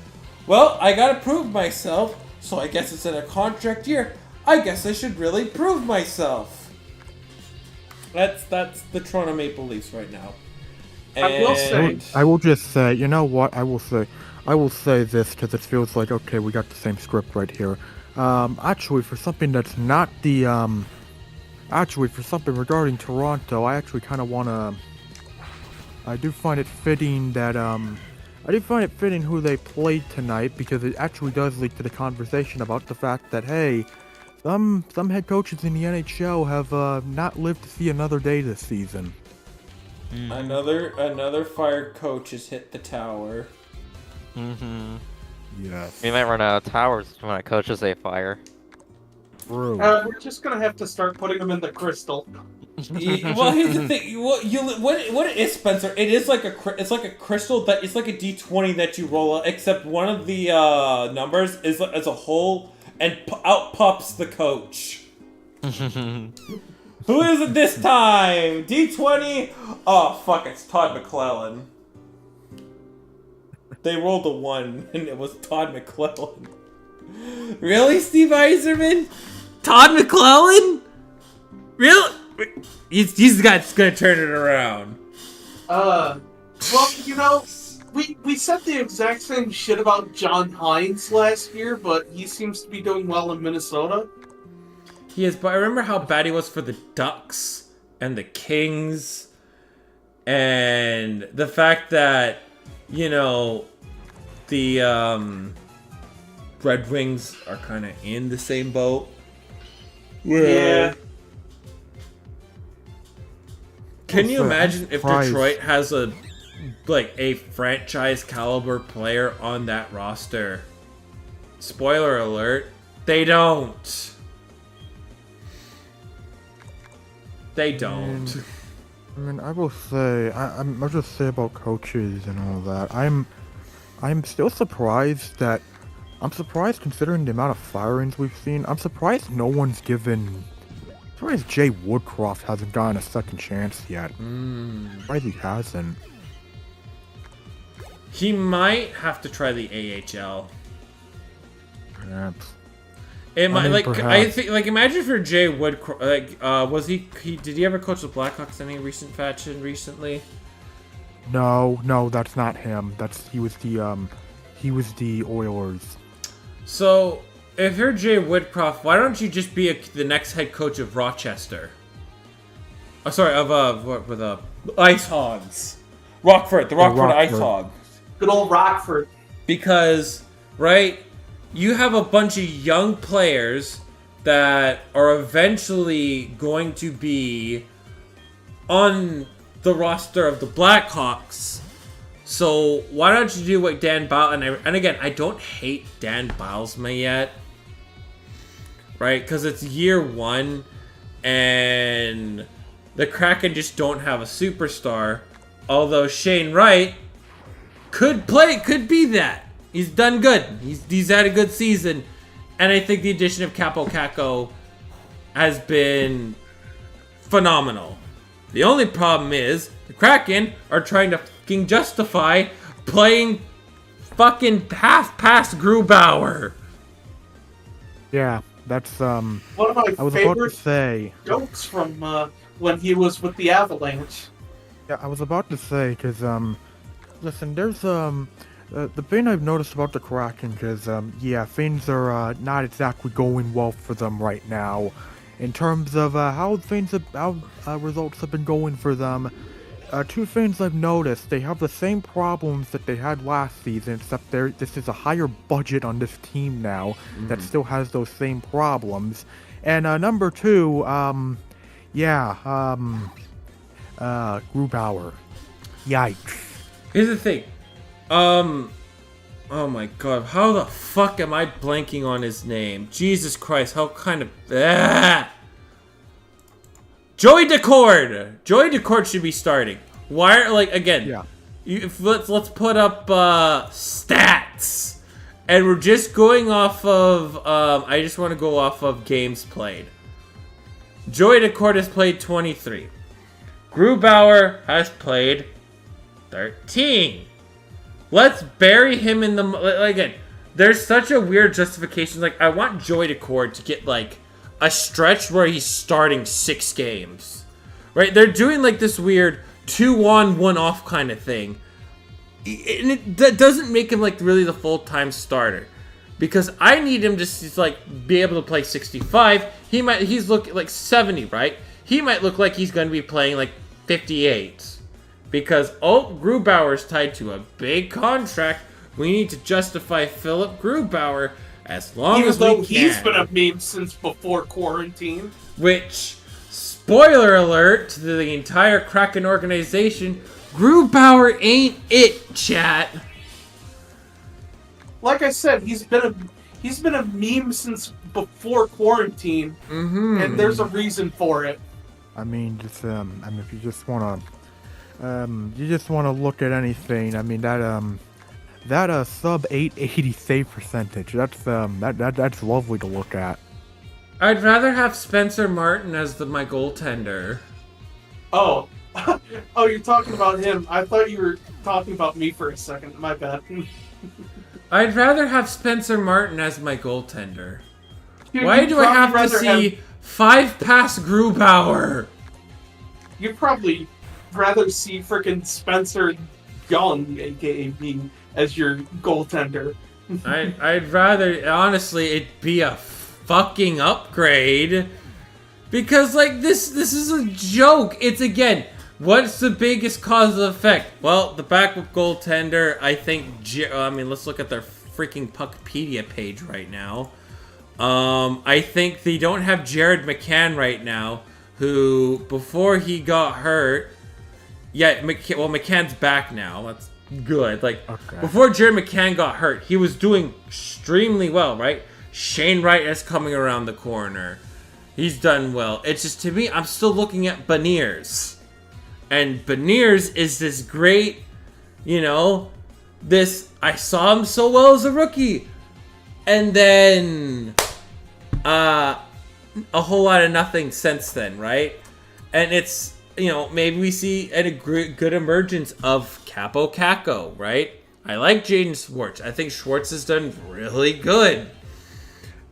S2: well, I got to prove myself, so I guess it's in a contract year. I guess I should really prove myself. That's the Toronto Maple Leafs right now. And
S3: I will just say, you know what? I will say this because it feels like, okay, we got the same script right here. Actually, for something that's not the, actually, for something regarding Toronto, I actually kind of want to, I do find it fitting that, I do find it fitting who they played tonight, because it actually does lead to the conversation about the fact that, hey, some head coaches in the NHL have not lived to see another day this season.
S2: Another fired coach has hit the tower.
S5: Mm-hmm.
S3: Yes.
S5: We might run out of towers when our coaches say fire.
S3: True.
S4: We're just gonna have to start putting them in the crystal.
S2: Well, here's the thing. What it is, Spencer? It is like a crystal that it's like a D20 that you roll out, except one of the numbers is as a whole, and out pops the coach. Who is it this time? D20? Oh fuck! It's Todd McClellan. They rolled a 1, and it was Todd McClellan. Really, Steve Eiserman? Todd McClellan? Really? He's gonna turn it around.
S4: Well, you know, we said the exact same shit about John Hines last year, but he seems to be doing well in Minnesota.
S2: He is, but I remember how bad he was for the Ducks and the Kings, and the fact that, you know, the Red Wings are kind of in the same boat.
S4: Yeah.
S2: Can you
S3: Also,
S2: imagine
S3: I'm
S2: if
S3: surprised.
S2: Detroit has a franchise caliber player on that roster? Spoiler alert, they don't. They don't.
S3: I mean, I will say, I'll just say about coaches and all that. I'm still surprised that, I'm surprised considering the amount of firings we've seen. I'm surprised no one's given, I'm surprised Jay Woodcroft hasn't gotten a second chance yet. I'm surprised he hasn't.
S2: He might have to try the AHL.
S3: Perhaps.
S2: It might,
S3: mean,
S2: like, I
S3: perhaps.
S2: think, like, imagine for Jay Woodcroft, like, was he did he ever coach the Blackhawks any recent fashion recently?
S3: No, that's not him. He was the Oilers.
S2: So, if you're Jay Woodcroft, why don't you just be the next head coach of Rochester? Oh, sorry, of Ice Hogs. Rockford, the Rockford Ice
S3: Rockford.
S2: Hogs.
S4: Good old Rockford.
S2: Because, right, you have a bunch of young players that are eventually going to be on the roster of the Blackhawks. So why don't you do what Dan Biles, and again, I don't hate Dan Bilesma yet, right? Because it's year 1, and the Kraken just don't have a superstar. Although Shane Wright could be that. He's done good. He's had a good season, and I think the addition of Capo Caco has been phenomenal. The only problem is the Kraken are trying to fucking justify playing fucking half past Grubauer.
S3: Yeah, that's
S4: One of my
S3: I was about to
S4: favorite
S3: say.
S4: jokes from when he was with the Avalanche.
S3: Yeah, I was about to say, because, listen, there's, the thing I've noticed about the Kraken is, yeah, things are, not exactly going well for them right now. In terms of, how results have been going for them. Two things I've noticed, they have the same problems that they had last season, except this is a higher budget on this team now that still has those same problems. And, number 2, Grubauer. Yikes.
S2: Here's the thing. Oh my god, how the fuck am I blanking on his name? Jesus Christ, how kind of... Ah! Joey Decord! Joey Decord should be starting. Why are, like, again,
S3: Yeah.
S2: let's put up stats. And we're just going off of, I just want to go off of games played. Joey Decord has played 23. Grubauer has played 13. Let's bury him in the... Again, there's such a weird justification. Like, I want Joey Decord to get, like, a stretch where he's starting 6 games. Right? They're doing, like, this weird 2-on, 1-off kind of thing. And that doesn't make him, like, really the full-time starter. Because I need him to, like, be able to play 65. He's looking, like, 70, right? He might look like he's going to be playing, like, 58. Because, Grubauer's tied to a big contract. We need to justify Philip Grubauer as long as we can.
S4: He's been a meme since before quarantine.
S2: Which, spoiler alert to the entire Kraken organization, Grubauer ain't it, chat.
S4: Like I said, he's been a meme since before quarantine, and there's a reason for it.
S3: I mean, just if you just wanna, look at anything. I mean that sub 880 save percentage. That's lovely to look at.
S2: I'd rather have Spencer Martin as my goaltender.
S4: Oh, you're talking about him. I thought you were talking about me for a second. My bad.
S2: I'd rather have Spencer Martin as my goaltender.
S4: Dude,
S2: Why do I have to see 5-pass Grubauer?
S4: You'd probably rather see frickin' Spencer Young, aka me, as your goaltender.
S2: I'd rather, honestly, it be a fucking upgrade. Because, like, this is a joke. It's, again, what's the biggest cause of effect? Well, the backup goaltender, I think, let's look at their freaking Puckpedia page right now. I think they don't have Jared McCann right now, who, before he got hurt... Yeah, McCann's back now. That's good. Like, Before Jared McCann got hurt, he was doing extremely well, right? Shane Wright is coming around the corner. He's done well. It's just, to me, I'm still looking at Beniers. And Beniers is this great, I saw him so well as a rookie. And then, a whole lot of nothing since then, right? And it's, maybe we see a good emergence of Capo Caco, right? I like Jaden Schwartz. I think Schwartz has done really good.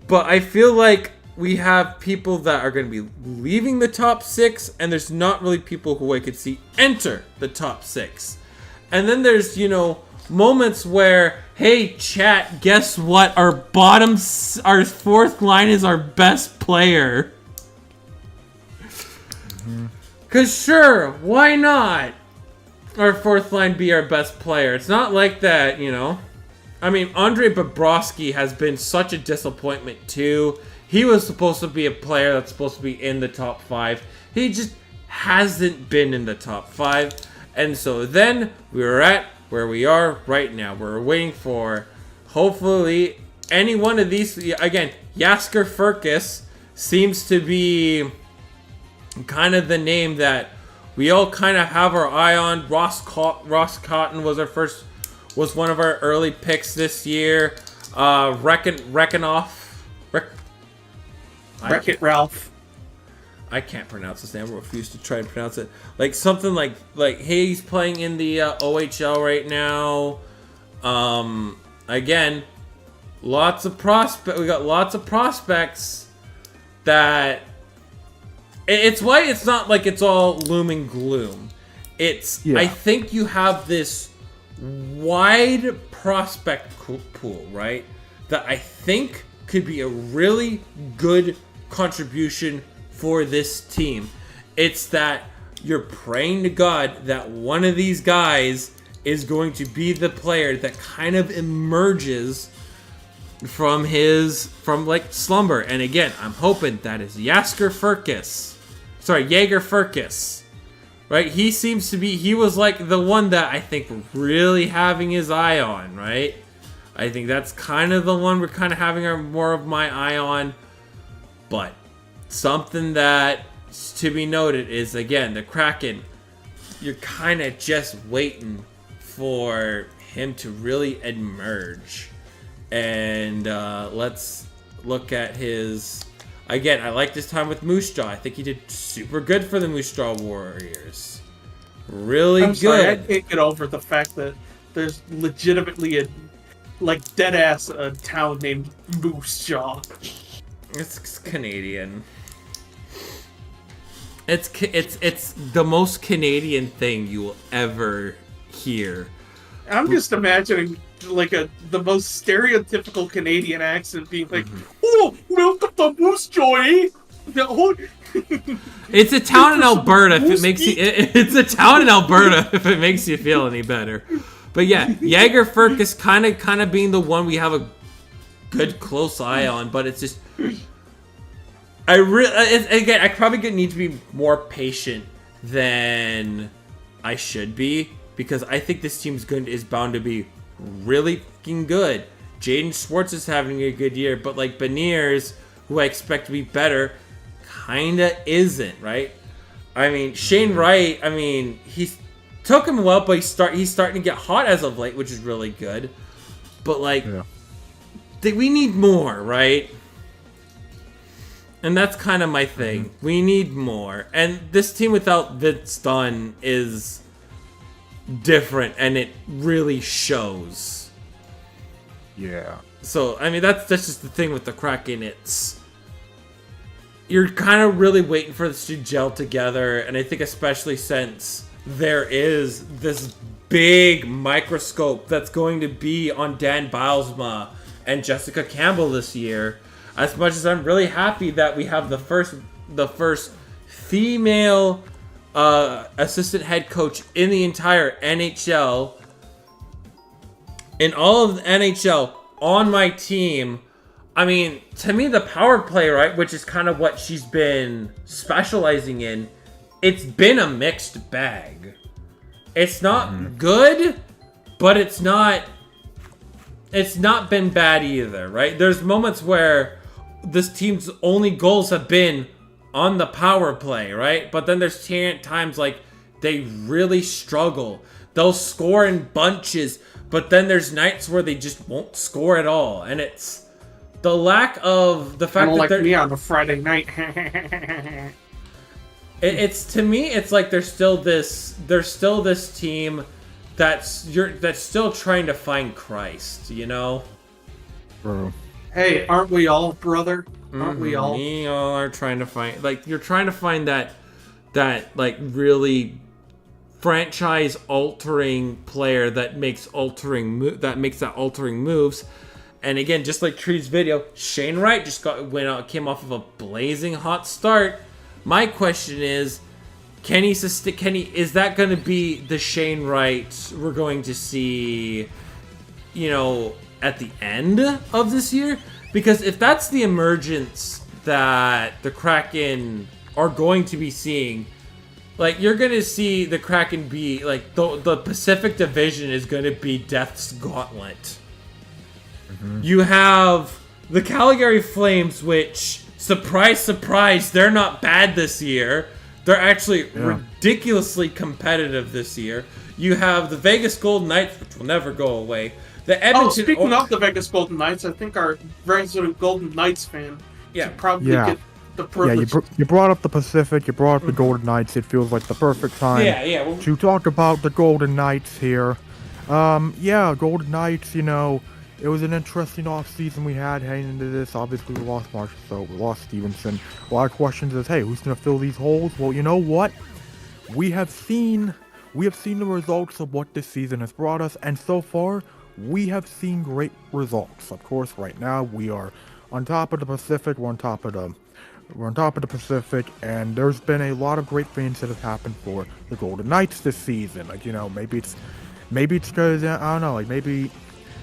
S2: But I feel like we have people that are going to be leaving the top 6, and there's not really people who I could see enter the top 6. And then there's, moments where, hey, chat, guess what? Our 4th line is our best player. Because sure, why not our 4th line be our best player? It's not like that, I mean, Andre Bobrovsky has been such a disappointment too. He was supposed to be a player that's supposed to be in the top 5. He just hasn't been in the top 5. And so then we're at where we are right now. We're waiting for, hopefully, any one of these. Again, Jasker Furkus seems to be kind of the name that we all kind of have our eye on. Ross Cotton was one of our early picks this year.
S4: Wreck-It Ralph.
S2: I can't pronounce his name. I refuse to try and pronounce it. Like something like hey, he's playing in the OHL right now. Again, lots of prospects. We got lots of prospects that. It's why it's not like it's all loom and gloom. I think you have this wide prospect pool, right? That I think could be a really good contribution for this team. It's that you're praying to God that one of these guys is going to be the player that kind of emerges from slumber. And again, I'm hoping that is Jager Furkus. Right? He was like the one that I think we're really having his eye on, right? I think that's kind of the one we're kind of having more of my eye on. But something that's to be noted is, again, the Kraken. You're kind of just waiting for him to really emerge. And let's look at his... Again, I like this time with Moose Jaw. I think he did super good for the Moose Jaw Warriors. Really
S4: I'm
S2: good.
S4: sorry, I can't get over the fact that there's legitimately a dead ass a town named Moose Jaw.
S2: It's Canadian. It's the most Canadian thing you will ever hear.
S4: I'm just imagining the most stereotypical Canadian accent being like, "Oh, welcome to Moose Jaw, eh?"
S2: It's a town in Alberta. If it makes you, it's a town in Alberta. If it makes you feel any better, but yeah, Jägerfurk is kind of being the one we have a good close eye on. But it's just, I probably need to be more patient than I should be, because I think this team's is bound to be really fucking good. Jaden Schwartz is having a good year, but like Beniers, who I expect to be better, kinda isn't, right? I mean, Shane Wright, I mean, took him a while, but he's starting to get hot as of late, which is really good. But like, we need more, right? And that's kind of my thing. We need more. And this team without Vince Dunn is different, and it really shows.
S3: Yeah.
S2: So, I mean, that's just the thing with the Kraken. You're kind of really waiting for this to gel together, and I think especially since there is this big microscope that's going to be on Dan Bylsma and Jessica Campbell this year. As much as I'm really happy that we have the first female assistant head coach in the entire NHL, in all of the NHL on my team. I mean, to me, the power play, right, which is kind of what she's been specializing in, it's been a mixed bag. It's not good, but it's not been bad either, right? There's moments where this team's only goals have been on the power play, right? But then there's times like they really struggle. They'll score in bunches, but then there's nights where they just won't score at all. And it's the lack of the fact that they're
S4: me on a Friday night.
S2: it's to me, it's like there's still this team that's still trying to find Christ, you know?
S3: Bro.
S4: Hey, aren't we all, brother? Aren't we all?
S2: We all are trying to find, like, you're trying to find that like really franchise altering player that makes altering moves. And again, just like Tree's video, Shane Wright just came off of a blazing hot start. My question is, is that going to be the Shane Wright we're going to see, you know, at the end of this year? Because if that's the emergence that the Kraken are going to be seeing, like, you're going to see the Kraken be, like, the Pacific Division is going to be Death's Gauntlet. You have the Calgary Flames, which, surprise, surprise, they're not bad this year. They're actually ridiculously competitive this year. You have the Vegas Golden Knights, which will never go away. The Edmonton.
S4: Speaking of the Vegas Golden Knights, I think our resident Golden Knights fan should probably get the privilege.
S3: Yeah, you brought up the Pacific, you brought up the Golden Knights. It feels like the perfect time to talk about the Golden Knights here. Golden Knights, you know, it was an interesting offseason we had heading into this. Obviously, we lost Marchessault, we lost Stevenson. A lot of questions is, hey, who's going to fill these holes? Well, you know what? We have seen the results of what this season has brought us, and so far, we have seen great results. Of course, right now, we are on top of the Pacific. We're on top of the Pacific, and there's been a lot of great things that have happened for the Golden Knights this season. Like, you know, maybe it's because, I don't know, like, maybe,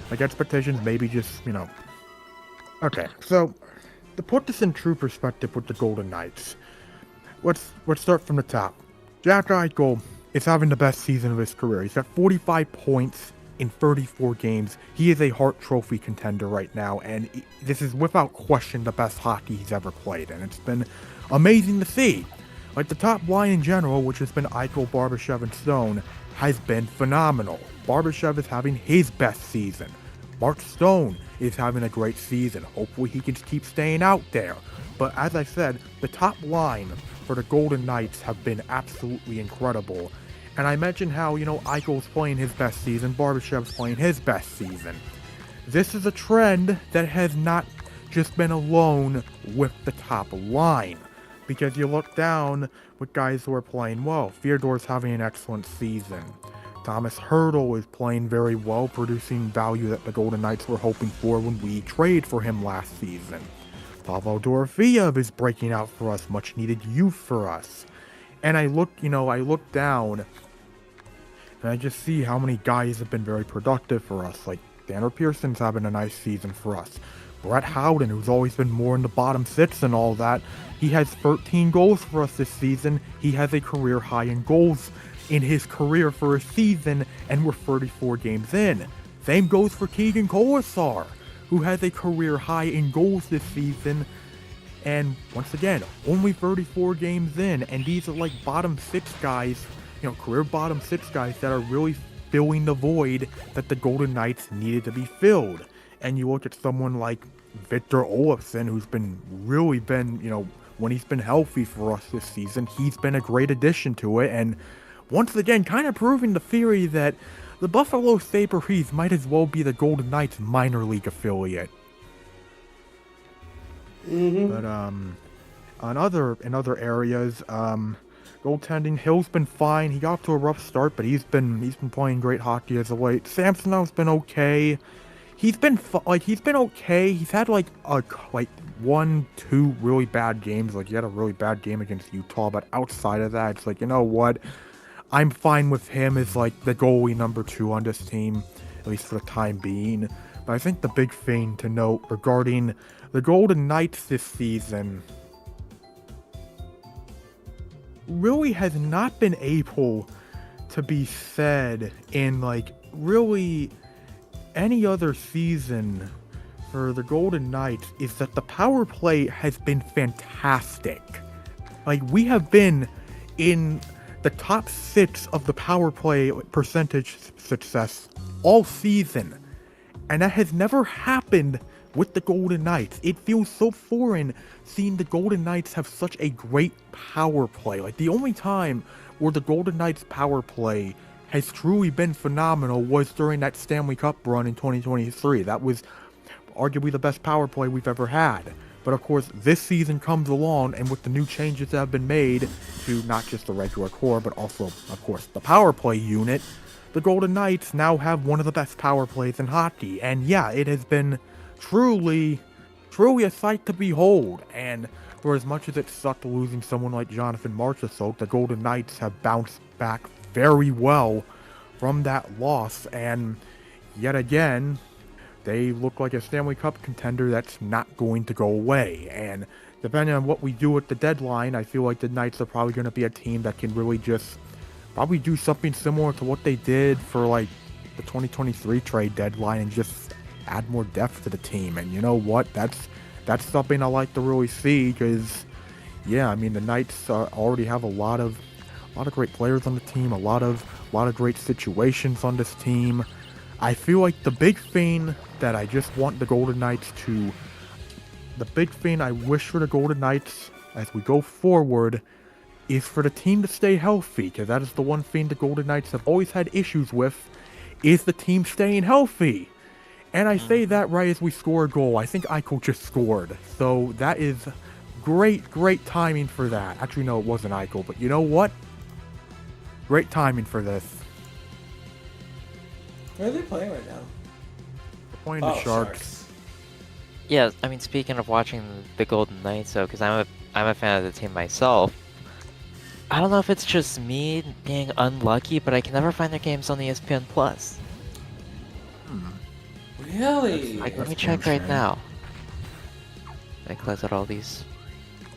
S3: like, expectations, maybe just, you know. Okay, so, to put this in true perspective with the Golden Knights, let's start from the top. Jack Eichel is having the best season of his career. He's got 45 points in 34 games. He is a Hart Trophy contender right now, and this is without question the best hockey he's ever played, and it's been amazing to see. Like, the top line in general, which has been Eichel, Barbashev, and Stone, has been phenomenal. Barbashev is having his best season. Mark Stone is having a great season. Hopefully he can keep staying out there. But as I said, the top line for the Golden Knights have been absolutely incredible. And I mentioned how, Eichel's playing his best season, Barbashev's playing his best season. This is a trend that has not just been alone with the top line. Because you look down with guys who are playing well. Fyodor's having an excellent season. Thomas Hertl is playing very well, producing value that the Golden Knights were hoping for when we traded for him last season. Pavel Dorofeyev is breaking out for us, much needed youth for us. And I look down, and I just see how many guys have been very productive for us. Like, Tanner Pearson's having a nice season for us. Brett Howden, who's always been more in the bottom six and all that, he has 13 goals for us this season. He has a career high in goals in his career for a season, and we're 34 games in. Same goes for Keegan Colasar, who has a career high in goals this season. And once again, only 34 games in, and these are like bottom six guys, career bottom six guys that are really filling the void that the Golden Knights needed to be filled. And you look at someone like Victor Olofsson, who's really been, when he's been healthy for us this season, he's been a great addition to it. And once again, kind of proving the theory that the Buffalo Sabres might as well be the Golden Knights minor league affiliate.
S4: Mm-hmm.
S3: But in other areas, goaltending, Hill's been fine. He got off to a rough start, but he's been playing great hockey as of late. Samsonov's been okay. He's been okay. He's had like 1-2 really bad games. Like, he had a really bad game against Utah, but outside of that, it's like, you know what? I'm fine with him as like the goalie number 2 on this team, at least for the time being. But I think the big thing to note regarding the Golden Knights this season really has not been able to be said in like really any other season for the Golden Knights, is that the power play has been fantastic. Like, we have been in the top 6 of the power play percentage success all season, and that has never happened with the Golden Knights. It feels so foreign seeing the Golden Knights have such a great power play. Like, the only time where the Golden Knights power play has truly been phenomenal was during that Stanley Cup run in 2023. That was arguably the best power play we've ever had. But of course, this season comes along, and with the new changes that have been made to not just the regular core, but also, of course, the power play unit, the Golden Knights now have one of the best power plays in hockey. And yeah, it has been truly a sight to behold. And for as much as it sucked losing someone like Jonathan Marchessault, the Golden Knights have bounced back very well from that loss, and yet again, they look like a Stanley Cup contender that's not going to go away. And depending on what we do at the deadline, I feel like the Knights are probably going to be a team that can really just probably do something similar to what they did for like the 2023 trade deadline and just add more depth to the team. And you know what? That's something I like to really see, because yeah, I mean, the Knights already have a lot of great players on the team, a lot of great situations on this team. I feel like the big thing that I just want the Golden Knights to, the big thing I wish for the Golden Knights as we go forward is for the team to stay healthy, because that is the one thing the Golden Knights have always had issues with, is the team staying healthy. And I say that right as we score a goal. I think Eichel just scored, so that is great timing for that. Actually, no, it wasn't Eichel, but you know what? Great timing for this.
S2: Where are they playing right now?
S3: We're playing the Sharks.
S5: Yeah, I mean, speaking of watching the Golden Knights, though, because I'm a fan of the team myself, I don't know if it's just me being unlucky, but I can never find their games on ESPN Plus.
S2: Really?
S5: Like, let me check right now. I close out all these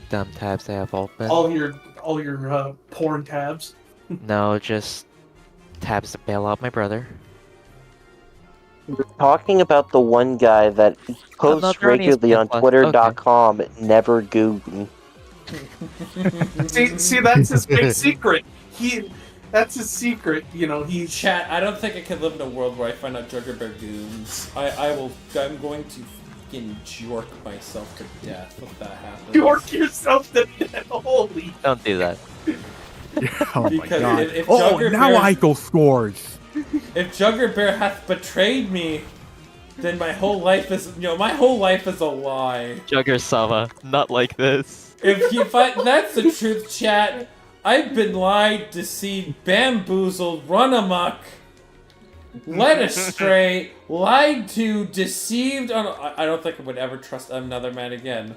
S5: dumb tabs I have open.
S4: All your porn tabs.
S5: No, just tabs to bail out my brother.
S1: talking about the one guy that posts
S5: not there any
S1: regularly on
S5: ESPN Plus.
S1: Twitter.com, never goon.
S4: See, that's his big secret. That's his secret. You know, he's.
S2: Chat, I don't think I can live in a world where I find out Juggerbear goons. I'm going to fucking jork myself to death if that happens.
S4: York yourself to death. Holy.
S5: Don't do that.
S3: Oh my
S2: Because
S3: god.
S2: if
S3: Oh,
S2: Juggerbear-
S3: now Aiko scores.
S2: If Juggerbear hath betrayed me, then my whole life is a lie.
S5: Jugger-sama, not like this.
S2: If that's the truth, chat. I've been lied, deceived, bamboozled, run amok, led astray, lied to, deceived. I don't think I would ever trust another man again.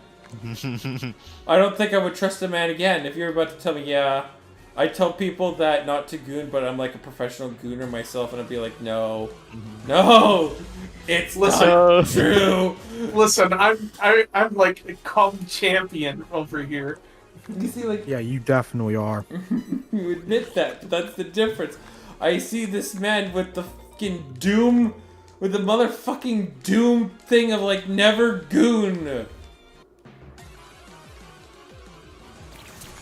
S2: I don't think I would trust a man again. If you're about to tell me, yeah, I tell people that not to goon, but I'm like a professional gooner myself, and I'd be like, no, it's not true.
S4: Listen, I'm like a cum champion over here.
S2: You see, like,
S3: Yeah, you definitely are.
S2: you admit that, but that's the difference. I see this man with the fucking doom, with the motherfucking doom thing of like never goon.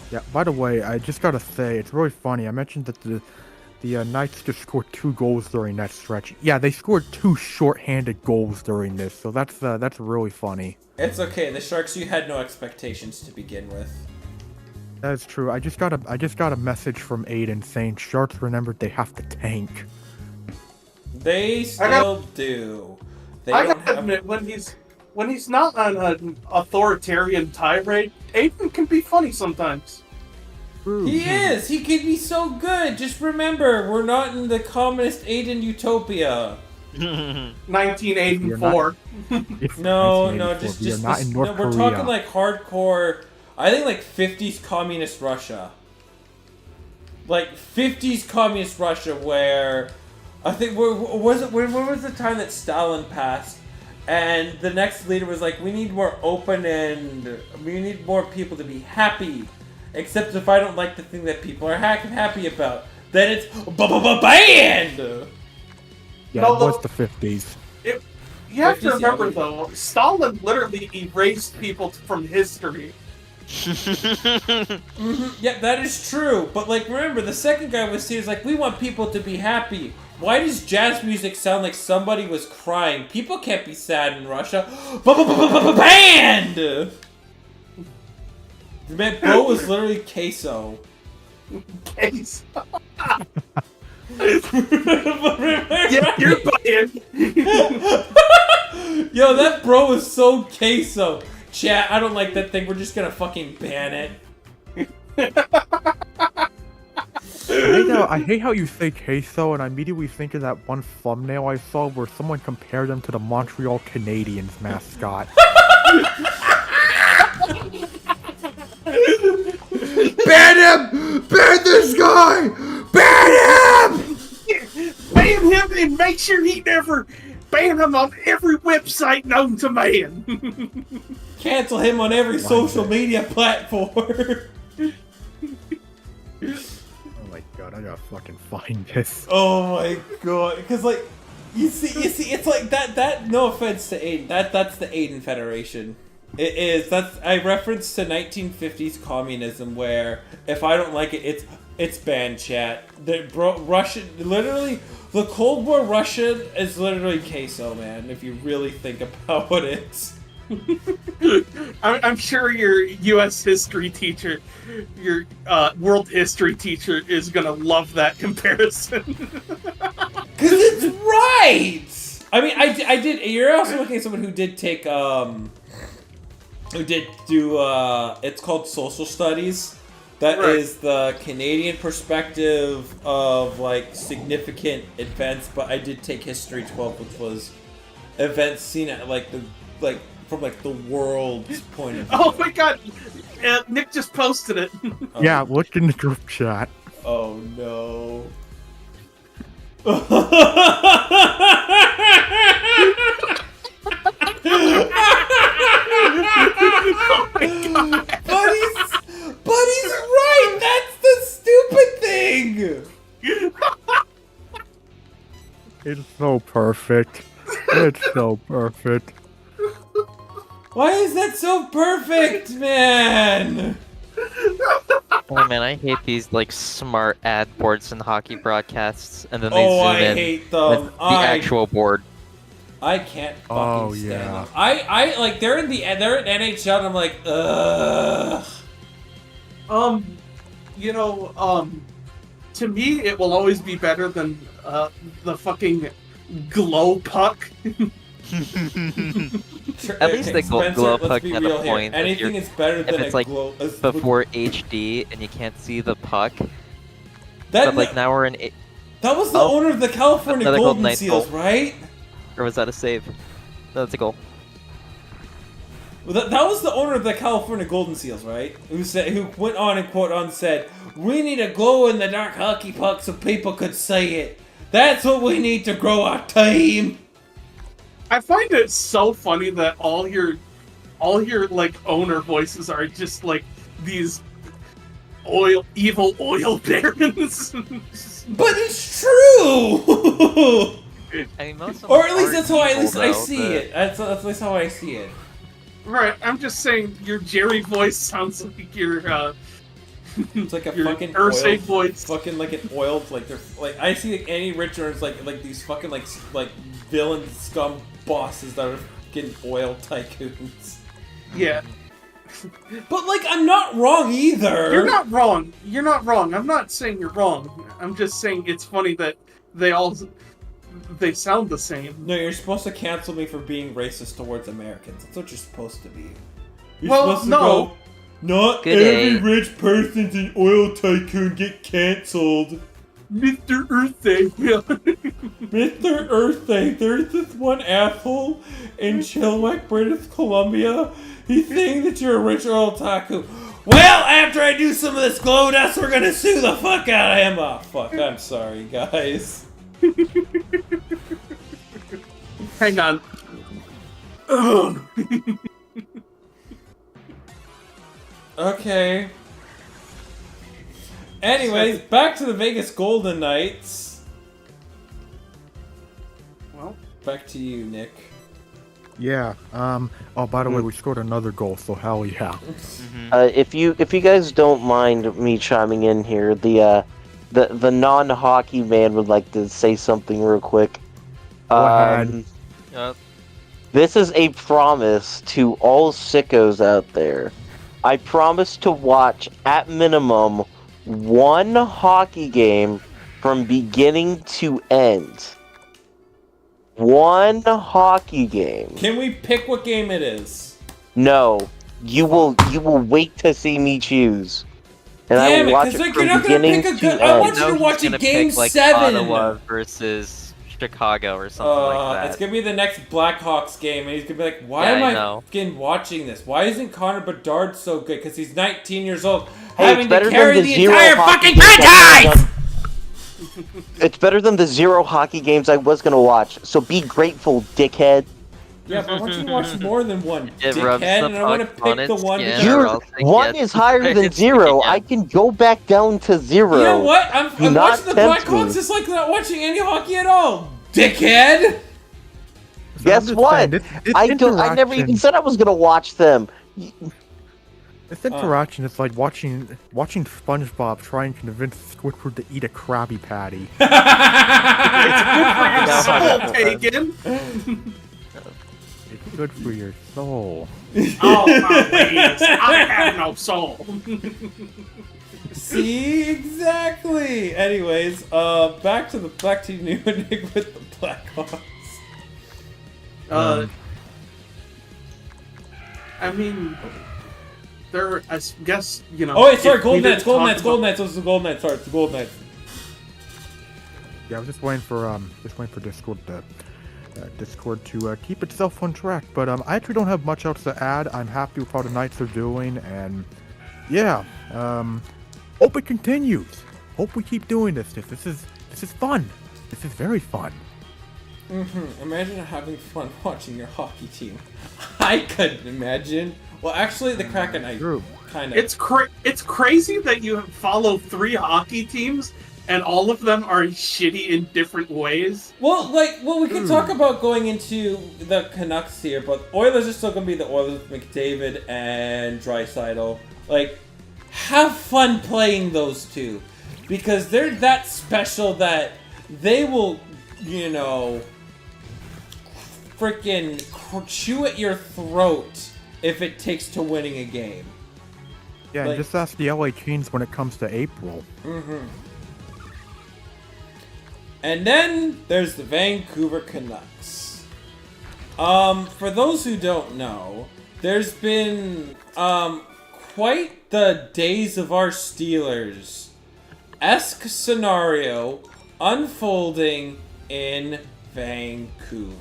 S3: Yeah, by the way, I just gotta say, it's really funny. I mentioned that the Knights just scored 2 goals during that stretch. Yeah, they scored 2 short-handed goals during this, so that's really funny.
S2: It's okay. The Sharks, you had no expectations to begin with.
S3: That's true. I just got a message from Adain saying Sharks remembered they have to tank.
S2: They still do. They
S4: I
S2: don't
S4: gotta
S2: have.
S4: admit, when he's not on an authoritarian tirade, Aiden can be funny sometimes.
S3: True.
S2: He is. He could be so good. Just remember, we're not in the communist Aiden utopia.
S4: 1984.
S2: No, just
S3: we are not in North
S2: no.
S3: Korea.
S2: We're talking like hardcore. I think like 50s communist Russia. Like 50s communist Russia, where I think where was the time that Stalin passed, and the next leader was like, we need more open and we need more people to be happy. Except if I don't like the thing that people are happy about, then it's banned.
S3: Yeah,
S4: No,
S3: it was the 50s.
S4: You have to
S2: 50s,
S4: remember,
S2: yeah.
S4: though, Stalin literally erased people from history.
S2: Yeah, that is true. But like, remember, the second guy was here. Like, we want people to be happy. Why does jazz music sound like somebody was crying? People can't be sad in Russia. Banned. Man, bro was literally queso.
S4: Case.
S2: Yeah,
S4: You're buying.
S2: Yo, that bro was so queso. Chat, I don't like that thing. We're just gonna fucking ban it.
S3: I hate how you say queso, and I immediately think of that one thumbnail I saw where someone compared them to the Montreal Canadiens mascot. Ban him! Ban this guy! Ban him!
S4: Ban him and make sure he never ban him on every website known to man.
S2: Cancel him on every social media platform.
S3: Oh my god, I gotta fucking find this.
S2: Oh my god, because like, you see, it's like that. No offense to Aiden, that's the Aiden Federation. It is. I reference to 1950s communism, where if I don't like it, it's banned. Chat. Russian, literally, the Cold War Russia is literally queso, man. If you really think about it.
S4: I'm sure your U.S. history teacher, your world history teacher, is gonna love that comparison.
S2: Cause it's right. I mean, I did. You're also looking at someone who did take who did do it's called social studies. That
S4: Right.
S2: is the Canadian perspective of like significant events. But I did take History 12, which was events seen at from the world's point of view.
S4: Oh my god, Nick just posted it.
S3: Yeah, look in the group chat.
S2: Oh no.
S4: Oh my god.
S2: But he's right. That's the stupid thing.
S3: It's so perfect. It's so perfect.
S2: Why is that so perfect, man?
S5: Oh man, I hate these like smart ad boards and hockey broadcasts, and then they
S2: Oh,
S5: zoom
S2: I
S5: in
S2: hate
S5: with
S2: them.
S5: the actual board.
S2: I can't fucking
S3: Oh,
S2: stand
S3: yeah.
S2: them. I like they're in NHL and I'm like, ugh.
S4: You know, to me, it will always be better than the fucking glow puck.
S5: At least the glow
S2: Spencer, let's
S5: puck
S2: be
S5: had
S2: real
S5: a
S2: here.
S5: point.
S2: Anything is better than
S5: it's
S2: a
S5: like
S2: glow.
S5: before HD and you can't see the puck.
S2: That,
S5: But like now we're in.
S2: that was the
S5: Oh,
S2: owner of the California
S5: another
S2: Golden
S5: Golden Knights
S2: Seals,
S5: goal.
S2: right?
S5: Or was that a save? No, that's a goal.
S2: That was the owner of the California Golden Seals, right? Who went on and quote on said, "We need a glow in the dark hockey puck so people could say it. That's what we need to grow our team."
S4: I find it so funny that all your like owner voices are just like these evil oil barons.
S2: But it's true.
S5: I mean, most of
S2: Or
S5: them
S2: at least
S5: are
S2: that's how I
S5: evil,
S2: see
S5: though,
S2: it. That's at least how I see it.
S4: Right, I'm just saying your Jerry voice sounds like your
S2: It's like a
S4: your
S2: fucking
S4: Ursay
S2: oiled,
S4: voice.
S2: fucking like an oiled like they're like I see like Annie Richards like these fucking like villain scum bosses that are getting oil tycoons.
S4: Yeah.
S2: But like I'm not wrong either.
S4: You're not wrong. You're not wrong. I'm not saying you're wrong. I'm just saying it's funny that they sound the same.
S2: No, you're supposed to cancel me for being racist towards Americans. That's what you're supposed to be. You're
S4: Well,
S2: supposed to
S4: no.
S2: go, not
S5: Good
S2: every
S5: day.
S2: rich person's an oil tycoon get canceled.
S4: Mr. Earthday.
S2: Mr. Earthday, there's this one asshole in Chilliwack, British Columbia. He's saying that you're a rich oil tycoon. Well, after I do some of this glow dust, we're gonna sue the fuck out of him. Oh, fuck, I'm sorry, guys.
S4: Hang on. Ugh.
S2: Okay. Anyways, back to the Vegas Golden Knights.
S4: Well,
S2: Back to you, Nick.
S3: Yeah. Oh, by the way, we scored another goal, so hell yeah.
S1: If you guys don't mind me chiming in here, the non-hockey man would like to say something real quick.
S3: Go ahead.
S1: This is a promise to all sickos out there. I promise to watch, at minimum, one hockey game from beginning to end. One hockey game.
S2: Can we pick what game it is?
S1: No, you will wait to see me choose, and I
S2: Damn
S1: will
S2: it,
S1: watch
S2: 'cause,
S1: it
S2: like,
S1: from
S2: you're not gonna
S1: beginning
S2: pick a
S1: to
S2: good-
S1: end.
S2: I want you to
S5: he's
S2: watch
S5: gonna
S2: a Game
S5: pick, like,
S2: 7.
S5: Ottawa versus Chicago or something like that.
S2: It's gonna be the next Blackhawks game, and he's gonna be like, "Why
S5: Yeah,
S2: am
S5: I
S2: I
S5: know.
S2: fucking watching this? Why isn't Connor Bedard so good? Because he's 19 years old,
S1: Hey,
S2: having
S1: it's
S2: to
S1: better than
S2: carry
S1: the
S2: the
S1: zero
S2: entire
S1: hockey
S2: fucking
S1: games I was
S2: franchise."
S1: It's better than the 0 hockey games I was gonna watch. So be grateful, dickhead.
S2: Yeah, but I want you to watch more than one,
S5: It rubs
S2: dickhead,
S5: the
S2: and I want to
S5: puck on
S2: pick the
S5: its
S2: one.
S5: skin.
S2: because-
S5: You're-
S1: You're,
S5: else it
S1: one
S5: gets
S1: is higher than
S5: it's
S1: 0.
S5: again.
S1: I can go back down to 0.
S2: You know what? I'm
S1: Do not
S2: watching the
S1: tempt
S2: Blackhawks
S1: me.
S2: just like not watching any hockey at all, dickhead.
S3: So
S1: Guess
S3: I'm just
S1: what?
S3: saying, this
S1: I never even
S3: interaction-
S1: said I was gonna watch them.
S3: This interaction is like watching SpongeBob try and convince Squidward to eat a Krabby Patty.
S4: it's soul, Taegan.
S3: It's good for your soul.
S4: Oh, please. I have no soul.
S2: See, exactly. Anyways, back to you, Nick, with the Blackhawks.
S4: I mean, there. I guess you know.
S2: Oh wait, sorry,
S4: if we
S2: Golden
S4: didn't
S2: Knights, Golden
S4: talk
S2: Knights, Golden Knights. This is the Golden Knights. Sorry, it's the Golden Knights.
S3: Yeah, I was just waiting for Discord to keep itself on track. But I actually don't have much else to add. I'm happy with how the Knights are doing, and yeah, hope it continues. Hope we keep doing this. This is fun. This is very fun.
S2: Imagine having fun watching your hockey team. I couldn't imagine. Well, actually, the Kraken, I
S3: True.
S2: kind of.
S4: It's crazy that you follow 3 hockey teams and all of them are shitty in different ways.
S2: Well, we can talk about going into the Canucks here, but Oilers are still going to be the Oilers with McDavid and Draisaitl. Like, have fun playing those two, because they're that special that they will, you know, freaking chew at your throat if it takes to winning a game.
S3: Yeah,
S2: Like,
S3: and just ask the LA Kings when it comes to April.
S2: And then there's the Vancouver Canucks. For those who don't know, there's been quite the Days of Our Steelers-esque scenario unfolding in Vancouver.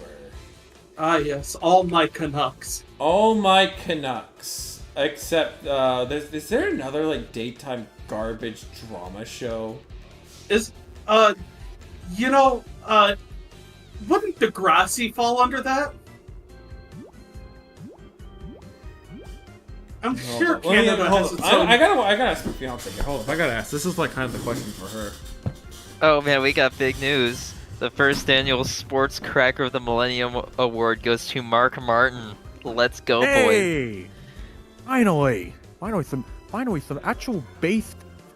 S4: Ah, yes, all my Canucks.
S2: All my Canucks. Except, is there another, like, daytime garbage drama show?
S4: You know, wouldn't Degrassi fall under that? I'm sure Canada has its own...
S2: I gotta ask my fiance. Hold up, I gotta ask. This is like kind of the question for her.
S5: Oh man, we got big news. The first annual Sports Cracker of the Millennium Award goes to Mark Martin. Let's go, boys.
S3: Hey! Finally some actual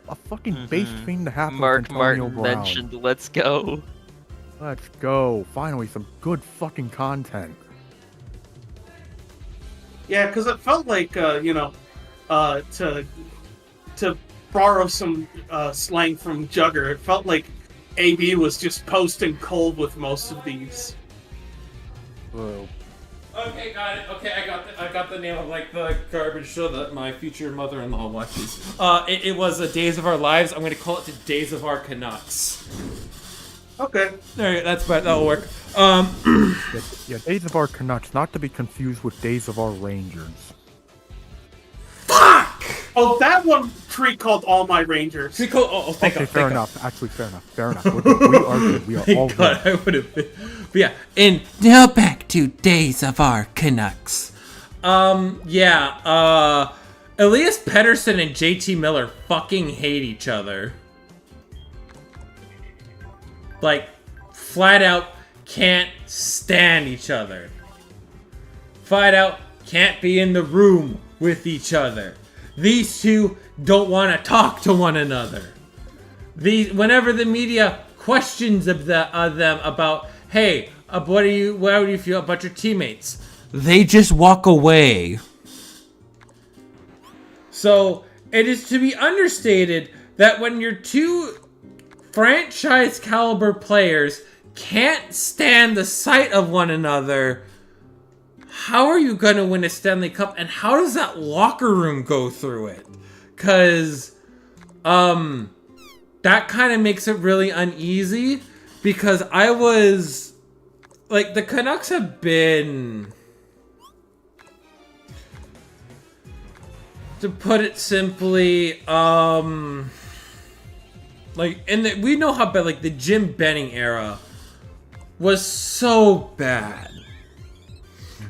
S3: a fucking base thing to happen.
S5: Mark
S3: with Antonio
S5: Martin
S3: Brown.
S5: mentioned, let's go.
S3: Let's go. Finally, some good fucking content.
S4: Yeah, because it felt like, to borrow some slang from Jugger, it felt like AB was just posting cold with most of these.
S3: Whoa.
S2: Okay, got it. Okay, I got the name of like the garbage show that my future mother-in-law watches. It was Days of Our Lives. I'm gonna call it the Days of Our Canucks.
S4: Okay.
S2: Alright, that'll work.
S3: Yeah, Days of Our Canucks, not to be confused with Days of Our Rangers.
S2: Fuck!
S4: Oh, that one tree called All My Rangers.
S2: Thank God.
S3: Fair enough. Actually, fair enough. We are good. We are all
S2: Thank
S3: good.
S2: God, I would have been. But yeah, and now back to Days of Our Canucks. Elias Pettersson and JT Miller fucking hate each other. Like, flat out can't stand each other. Flat out can't be in the room with each other. These two don't want to talk to one another. Whenever the media questions of them about, hey, how do you feel about your teammates? They just walk away. So, it is to be understated that when your two franchise caliber players can't stand the sight of one another, how are you going to win a Stanley Cup, and how does that locker room go through it? Because, that kind of makes it really uneasy, because I was, like, the Canucks have been, to put it simply, we know how bad, like, the Jim Benning era was so bad.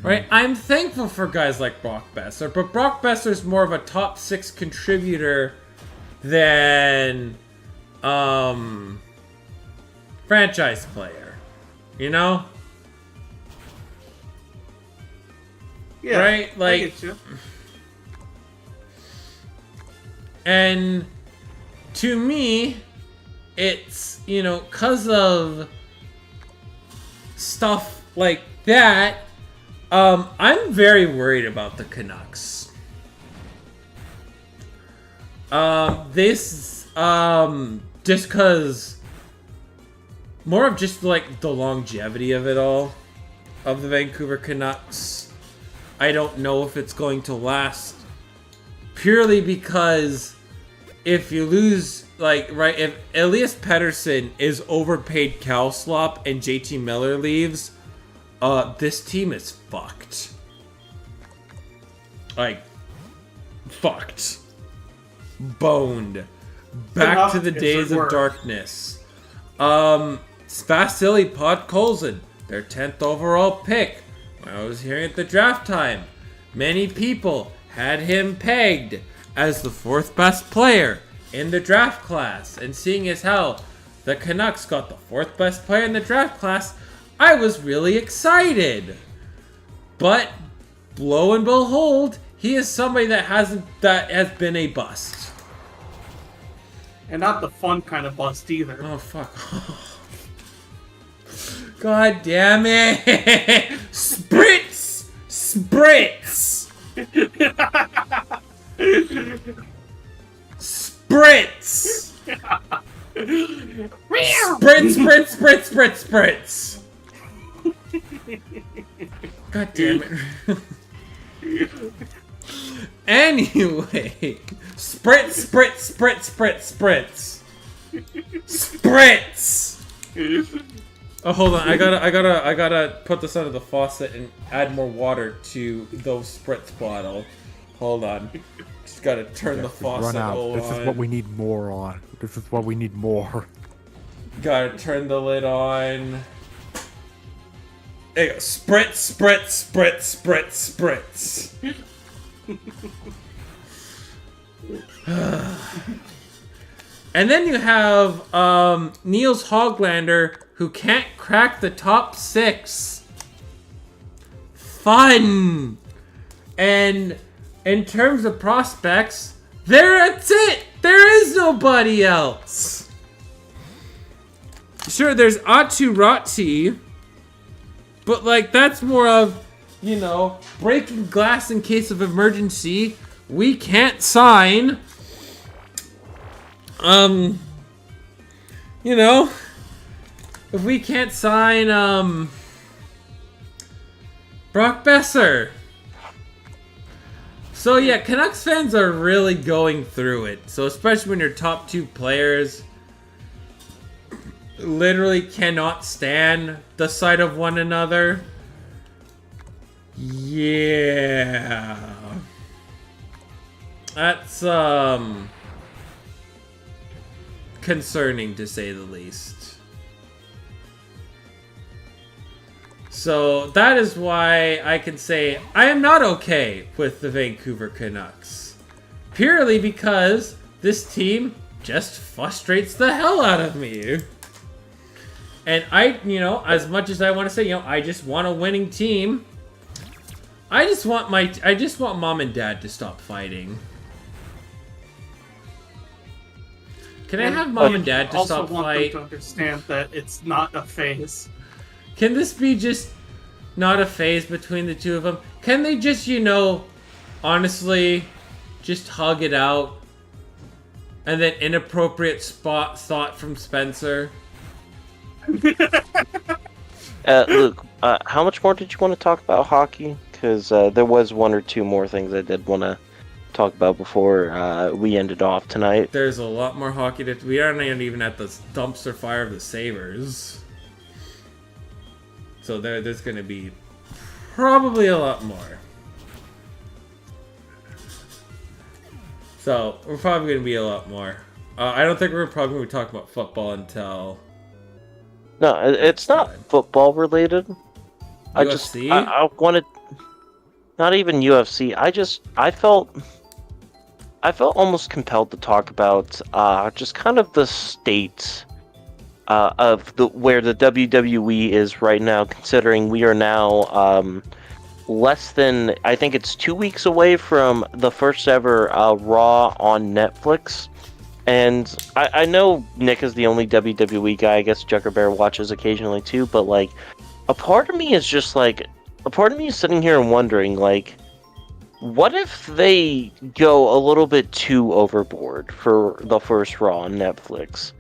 S2: Right? I'm thankful for guys like Brock Besser, but Brock Besser's more of a top 6 contributor than franchise player. You know?
S4: Yeah,
S2: right? Like,
S4: I get you.
S2: And to me, it's, you know, 'cause of stuff like that, I'm very worried about the Canucks. Just 'cause more of just like the longevity of it all, of the Vancouver Canucks. I don't know if it's going to last, purely because if you lose, if Elias Pettersson is overpaid cow slop and JT Miller leaves, this team is fucked. Like, fucked. Boned. Back to the days of darkness. Vasily Podkolzin, their 10th overall pick. When I was hearing at the draft time, many people had him pegged as the 4th best player in the draft class, and seeing as how the Canucks got the 4th best player in the draft class, I was really excited. But lo and behold, he is somebody that has been a bust.
S4: And not the fun kind of bust either.
S2: Oh fuck. God damn it! Spritz! Spritz! Spritz! Spritz, spritz, spritz, spritz, spritz! God damn it. Anyway, spritz, spritz, spritz, spritz, spritz! Spritz! Oh, hold on. I gotta put this under the faucet and add more water to the spritz bottle. Hold on. Just gotta turn the faucet on.
S3: This is what we need more on. This is what we need more.
S2: Gotta turn the lid on. There you go. Spritz, spritz, spritz, spritz, spritz. And then you have Niels Hoglander, who can't crack the top 6. Fun! And in terms of prospects, that's it! There is nobody else! Sure, there's Atu Ratti, but like, that's more of, you know, breaking glass in case of emergency. We can't sign. You know, if we can't sign, Brock Besser. So yeah, Canucks fans are really going through it. So especially when your top 2 players literally cannot stand the sight of one another. Yeah. That's, concerning to say the least. So that is why I can say I am not okay with the Vancouver Canucks. Purely because this team just frustrates the hell out of me. And I, you know, as much as I want to say, you know, I just want a winning team. I just want mom and dad to stop fighting. Can I have mom and dad to stop fighting?
S4: Also want them to understand that it's not a phase.
S2: Can this be just not a phase between the two of them? Can they just, you know, honestly, just hug it out? And then inappropriate thought from Spencer.
S1: Luke, how much more did you want to talk about hockey? Because there was 1 or 2 more things I did want to talk about before we ended off tonight.
S2: There's a lot more hockey that we aren't even at the dumpster fire of the Sabres. So there's going to be probably a lot more. So we're probably going to be a lot more. I don't think we're probably going to talk about football until...
S1: No, it's not football related.
S2: UFC?
S1: I wanted... Not even UFC. I felt almost compelled to talk about just kind of the state of where the WWE is right now, considering we are now less than, I think it's 2 weeks away from the first ever Raw on Netflix. And I know Nick is the only WWE guy. I guess Juggerbear watches occasionally too, but like, a part of me is sitting here and wondering, like, what if they go a little bit too overboard for the first Raw on Netflix?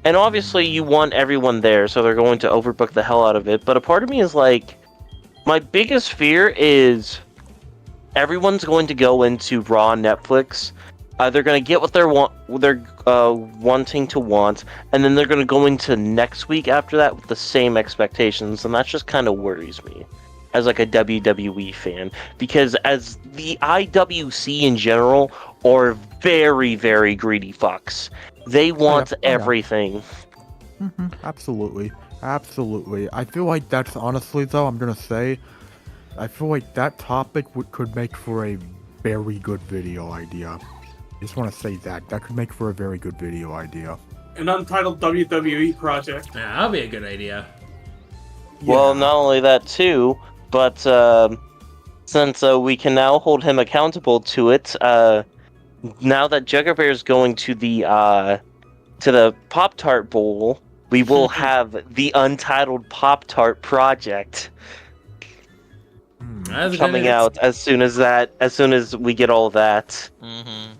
S1: And obviously you want everyone there, so they're going to overbook the hell out of it, but a part of me is like, my biggest fear is everyone's going to go into Raw on Netflix. They're going to get what they're wanting to want, and then they're going to go into next week after that with the same expectations, and that just kind of worries me as like a WWE fan, because as the IWC in general are very, very greedy fucks. They want everything.
S3: Mm-hmm. Absolutely. I feel like that's honestly, though, I'm gonna say, I feel like that topic could make for a very good video idea. Just want to say that could make for a very good video idea.
S4: an untitled WWE project.
S2: Yeah, that'll be a good idea.
S1: Well,
S3: Yeah.
S1: not only that too, but since we can now hold him accountable to it, now that Juggerbear is going to the Pop-Tart Bowl, we will have the Untitled Pop-Tart Project
S2: That's a good
S1: coming
S2: idea.
S1: out as soon as we get all that.
S5: Mm-hmm.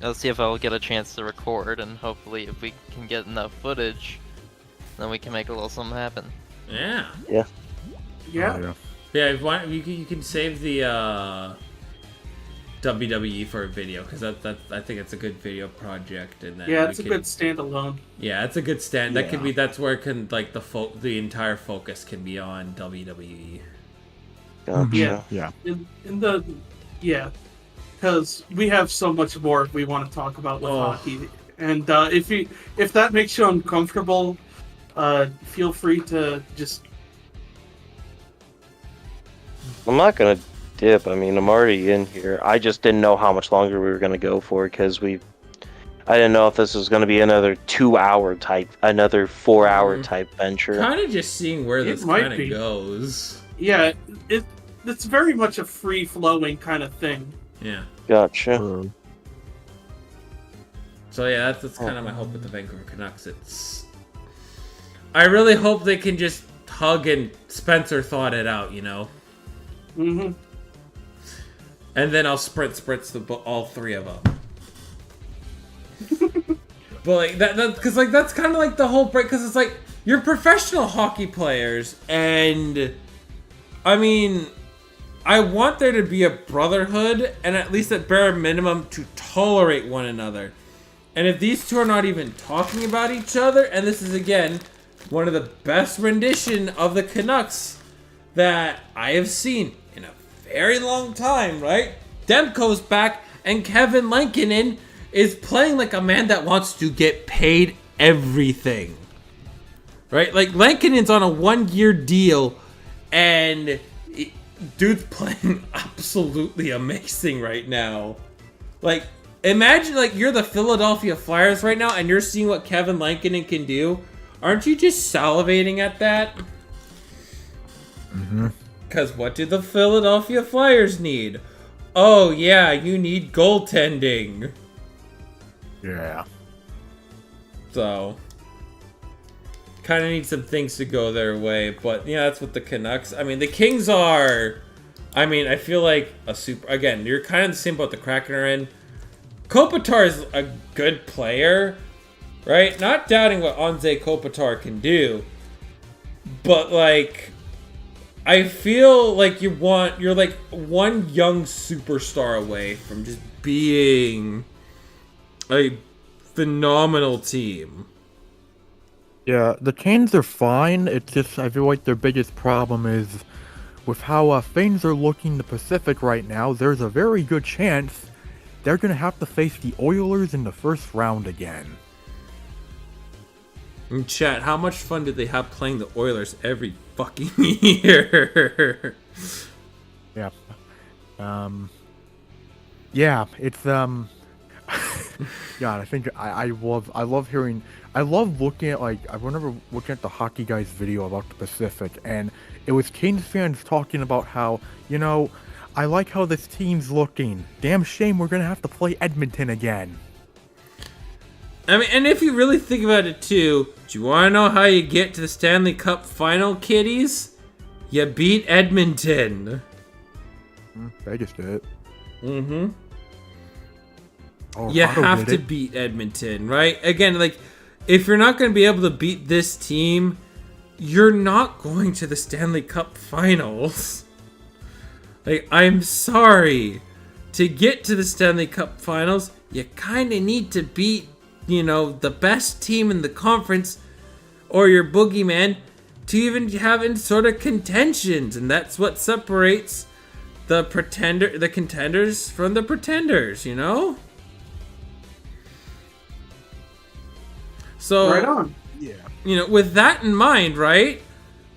S5: Let's see if I'll get a chance to record, and hopefully if we can get enough footage, then we can make a little something happen.
S2: Yeah.
S4: Yeah.
S3: Oh, yeah.
S2: Yeah, if you can save the WWE for a video, because I think it's a good video project, and then
S4: Yeah, it's a good standalone.
S2: Yeah, it's a good stand. That could
S3: Yeah.
S2: be. That's where it can the entire focus can be on WWE.
S1: Gotcha.
S4: Yeah.
S3: Yeah.
S4: Yeah, because we have so much more we want to talk about with hockey, and if that makes you uncomfortable, feel free to just.
S1: I'm not gonna dip. I mean, I'm already in here. I just didn't know how much longer we were gonna go for because I didn't know if this was gonna be another 2-hour type, another 4-hour type venture.
S2: Kind of just seeing where
S4: It
S2: this
S4: might
S2: kind of
S4: be.
S2: goes.
S4: Yeah, it's very much a free flowing kind of thing.
S2: Yeah.
S1: Gotcha.
S2: So yeah, that's kind of my hope with the Vancouver Canucks. I really hope they can just hug and Spencer thought it out, you know.
S4: Mm-hmm.
S2: And then I'll spritz all three of them. But like that because like that's kind of like the whole break, because it's like you're professional hockey players, and I mean, I want there to be a brotherhood, and at least at bare minimum to tolerate one another. And if these two are not even talking about each other, and this is again one of the best rendition of the Canucks that I have seen in a very long time, right? Demko's back, and Kevin Lankinen is playing like a man that wants to get paid everything. Right? Like, Lankinen's on a 1-year deal, and dude's playing absolutely amazing right now. Like, imagine, like, you're the Philadelphia Flyers right now, and you're seeing what Kevin Lankinen can do. Aren't you just salivating at that?
S3: Mm-hmm.
S2: Because what do the Philadelphia Flyers need? Oh, yeah, you need goaltending.
S3: Yeah.
S2: So, kind of need some things to go their way. But, yeah, that's what the Canucks... I mean, the Kings are... I mean, I feel like a super... Again, you're kind of the same boat the Kraken are in. Kopitar is a good player, right? Not doubting what Anze Kopitar can do. But, like... I feel like you're like one young superstar away from just being a phenomenal team.
S3: Yeah, the Canes are fine. It's just, I feel like their biggest problem is with how things are looking in the Pacific right now. There's a very good chance they're going to have to face the Oilers in the first round again.
S2: And chat, how much fun did they have playing the Oilers every fucking year?
S3: Yeah. Yeah, it's God, I think I love looking at, like, I remember looking at the Hockey Guys video about the Pacific, and it was Canes fans talking about how, you know, I like how this team's looking. Damn shame we're gonna have to play Edmonton again.
S2: I mean, and if you really think about it too, do you want to know how you get to the Stanley Cup final, kiddies? You beat Edmonton.
S3: They just did it.
S2: Mm-hmm.
S3: Oh,
S2: You
S3: Otto
S2: have
S3: did
S2: to
S3: it.
S2: beat Edmonton, right? Again, like, if you're not going to be able to beat this team, you're not going to the Stanley Cup finals. Like, I'm sorry. To get to the Stanley Cup finals, you kind of need to beat, you know, the best team in the conference or your boogeyman to even have any sort of contentions. And that's what separates the contenders from the pretenders, you know? So,
S4: Right on.
S3: Yeah.
S2: you know, with that in mind, right?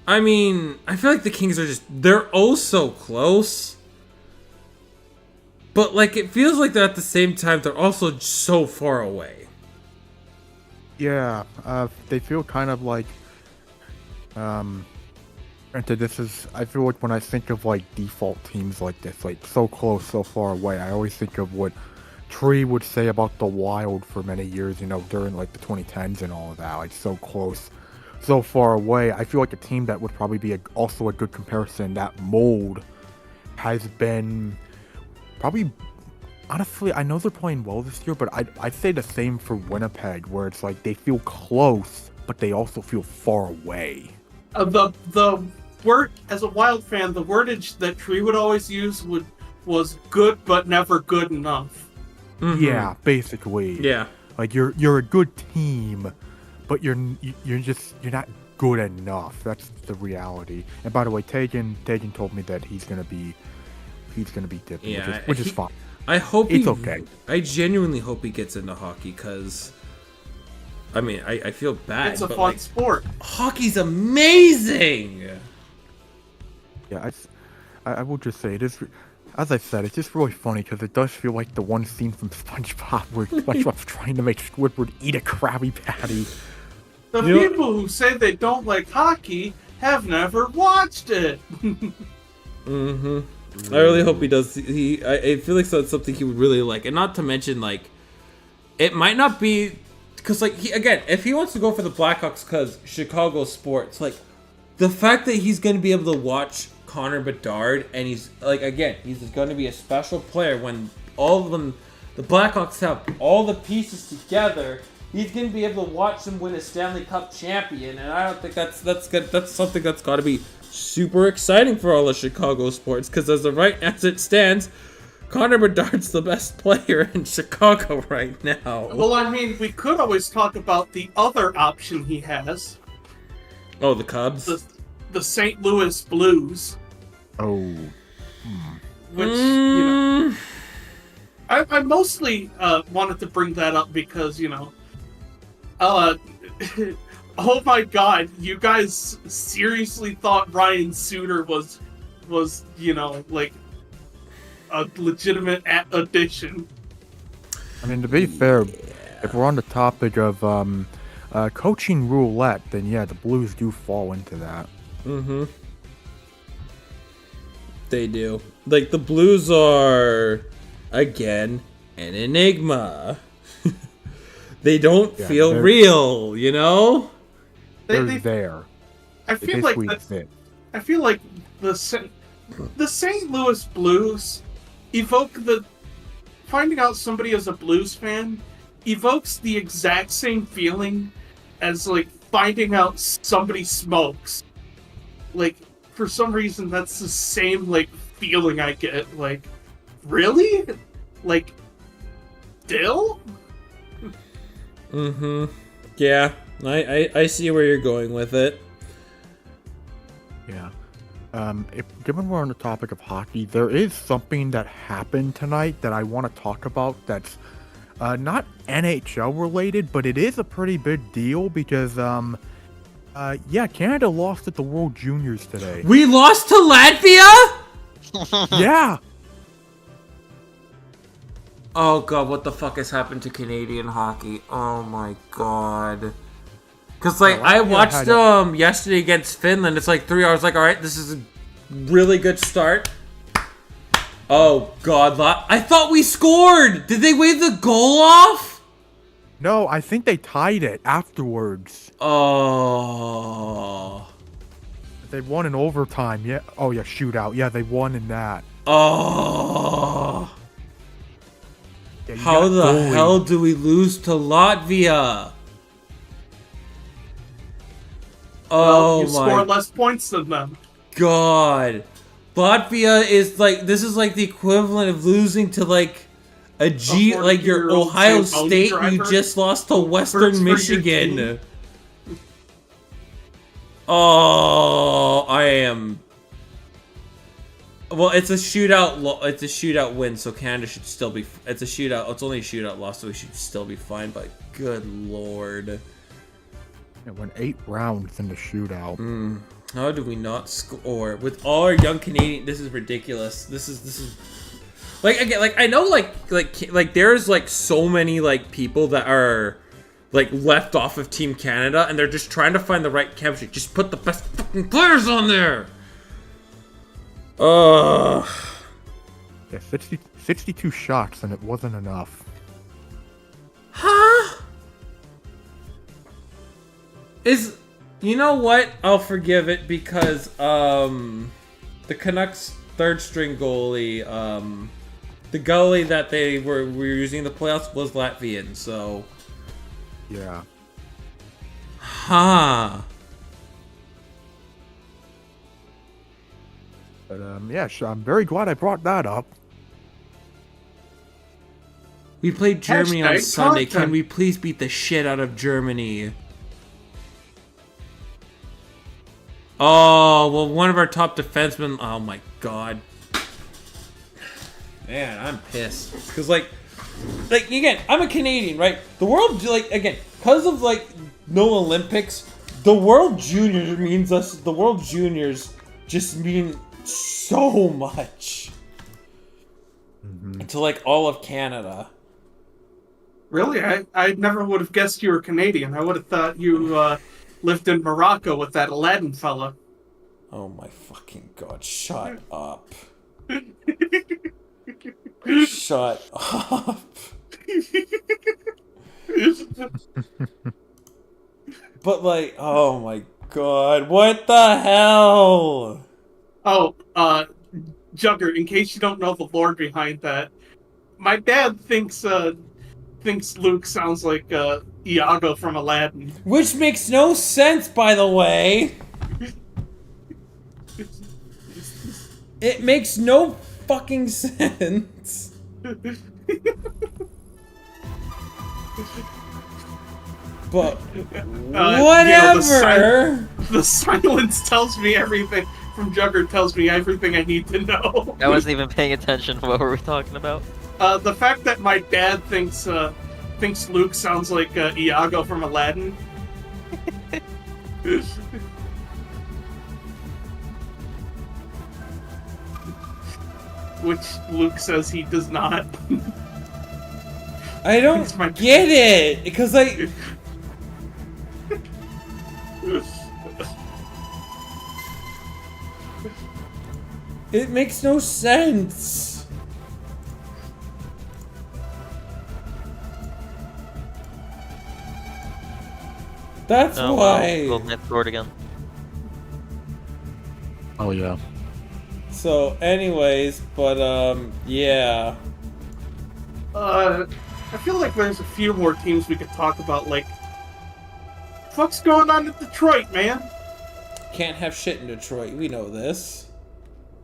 S2: I mean, I feel like the Kings are they're oh so close. But, like, it feels like they're at the same time, they're also so far away.
S3: Yeah, they feel kind of like, granted, I feel like when I think of like default teams like this, like so close, so far away, I always think of what Tree would say about the Wild for many years, you know, during like the 2010s and all of that, like so close, so far away. I feel like a team that would probably be also a good comparison, that mold has been probably, honestly, I know they're playing well this year, but I'd say the same for Winnipeg, where it's like they feel close, but they also feel far away.
S4: The word, as a Wild fan, the wordage that Tree would always use was good but never good enough.
S2: Mm-hmm.
S3: Yeah, basically.
S2: Yeah.
S3: Like you're a good team, but you're not good enough. That's the reality. And by the way, Taegan told me that he's gonna be dipping,
S2: Yeah,
S3: which is fine.
S2: I hope
S3: it's okay.
S2: I genuinely hope he gets into hockey because, I mean, I feel bad.
S4: It's a
S2: but
S4: fun
S2: like,
S4: sport.
S2: Hockey's amazing.
S3: Yeah, I will just say it is. As I said, it's just really funny because it does feel like the one scene from SpongeBob where SpongeBob's trying to make Squidward eat a Krabby Patty.
S4: The people who say they don't like hockey have never watched it.
S2: Mm-hmm. I really hope he does. I feel like that's something he would really like, and not to mention like, it might not be because like if he wants to go for the Blackhawks because Chicago sports, like the fact that he's going to be able to watch Connor Bedard and he's going to be a special player when all of them, the Blackhawks have all the pieces together. He's going to be able to watch them win a Stanley Cup champion, and I don't think that's good. That's something that's got to be super exciting for all of Chicago sports, because as it stands, Connor Bedard's the best player in Chicago right now.
S4: Well, I mean, we could always talk about the other option he has.
S2: Oh, the Cubs?
S4: The St. Louis Blues.
S3: Oh.
S4: Which, you know... I mostly wanted to bring that up because, you know... oh my god, you guys seriously thought Ryan Suter was, you know, like, a legitimate addition.
S3: I mean, to be fair, if we're on the topic of coaching roulette, then yeah, the Blues do fall into that.
S2: Mm-hmm. They do. Like, the Blues are, again, an enigma. They don't feel real, you know?
S3: They're there.
S4: I feel like the St. Louis Blues finding out somebody is a Blues fan evokes the exact same feeling as like finding out somebody smokes. Like, for some reason that's the same like feeling I get. Like, really? Like, still?
S2: Mm-hmm. Yeah, I see where you're going with it.
S3: Yeah. Given we're on the topic of hockey, there is something that happened tonight that I want to talk about that's not NHL related, but it is a pretty big deal because, Canada lost at the World Juniors today.
S2: We lost to Latvia?
S3: Yeah!
S2: Oh god, what the fuck has happened to Canadian hockey? Oh my god. Cause like, I watched yesterday against Finland, it's like 3 hours, like, alright, this is a really good start. Oh god, I thought we scored! Did they wave the goal off?
S3: No, I think they tied it afterwards.
S2: Oh.
S3: They won in overtime, yeah. Oh yeah, shootout. Yeah, they won in that.
S2: Oh.
S3: Yeah,
S2: how the hell do we lose to Latvia?
S4: Well, you score less points than them.
S2: God. Latvia is like, this is like the equivalent of losing to like like your Ohio State, you just lost to Western Michigan. Oh, I am. Well, it's a shootout. It's a shootout win, so Canada should still be. It's a shootout. It's only a shootout loss, so we should still be fine. But good lord,
S3: it went 8 rounds in the shootout.
S2: How do we not score with all our young Canadian? This is ridiculous. This is like, again, like I know like there's like so many like people that are like left off of Team Canada, and they're just trying to find the right chemistry. Just put the best fucking players on there. Ugh.
S3: Yeah, 62 shots, and it wasn't enough.
S2: Huh? You know what? I'll forgive it because the Canucks third string goalie, the goalie that they were using in the playoffs was Latvian, so
S3: Yeah.
S2: huh.
S3: But yeah, I'm very glad I brought that up.
S2: We played Germany on
S4: Hashtag
S2: Sunday. Can
S4: content.
S2: we please beat the shit out of Germany? Oh, well, one of our top defensemen. Oh my god. Man, I'm pissed. Because, like, again, I'm a Canadian, right? The world, like, again, because of, like, no Olympics, the World Juniors means us, the World Juniors just mean so much to, like, all of Canada.
S4: Really? I never would have guessed you were Canadian. I would have thought you lived in Morocco with that Aladdin fella.
S2: Oh my fucking god, shut up. Shut up. But like, oh my god, what the hell?
S4: Oh, Jugger, in case you don't know the lore behind that, my dad thinks Luke sounds like Iago from Aladdin.
S2: Which makes no sense, by the way. It makes no fucking sense. But whatever.
S4: The silence tells me everything. From Jugger tells me everything I need to know.
S5: I wasn't even paying attention. What were we talking about?
S4: The fact that my dad thinks Luke sounds like Iago from Aladdin. Which Luke says he does not.
S2: I don't get it because like. It makes no sense. That's
S5: Oh,
S2: why.
S5: well, Golden Knight scored again.
S3: Oh yeah.
S2: So, anyways, but yeah.
S4: I feel like there's a few more teams we could talk about. Like, fuck's going on in Detroit, man?
S2: Can't have shit in Detroit. We know this.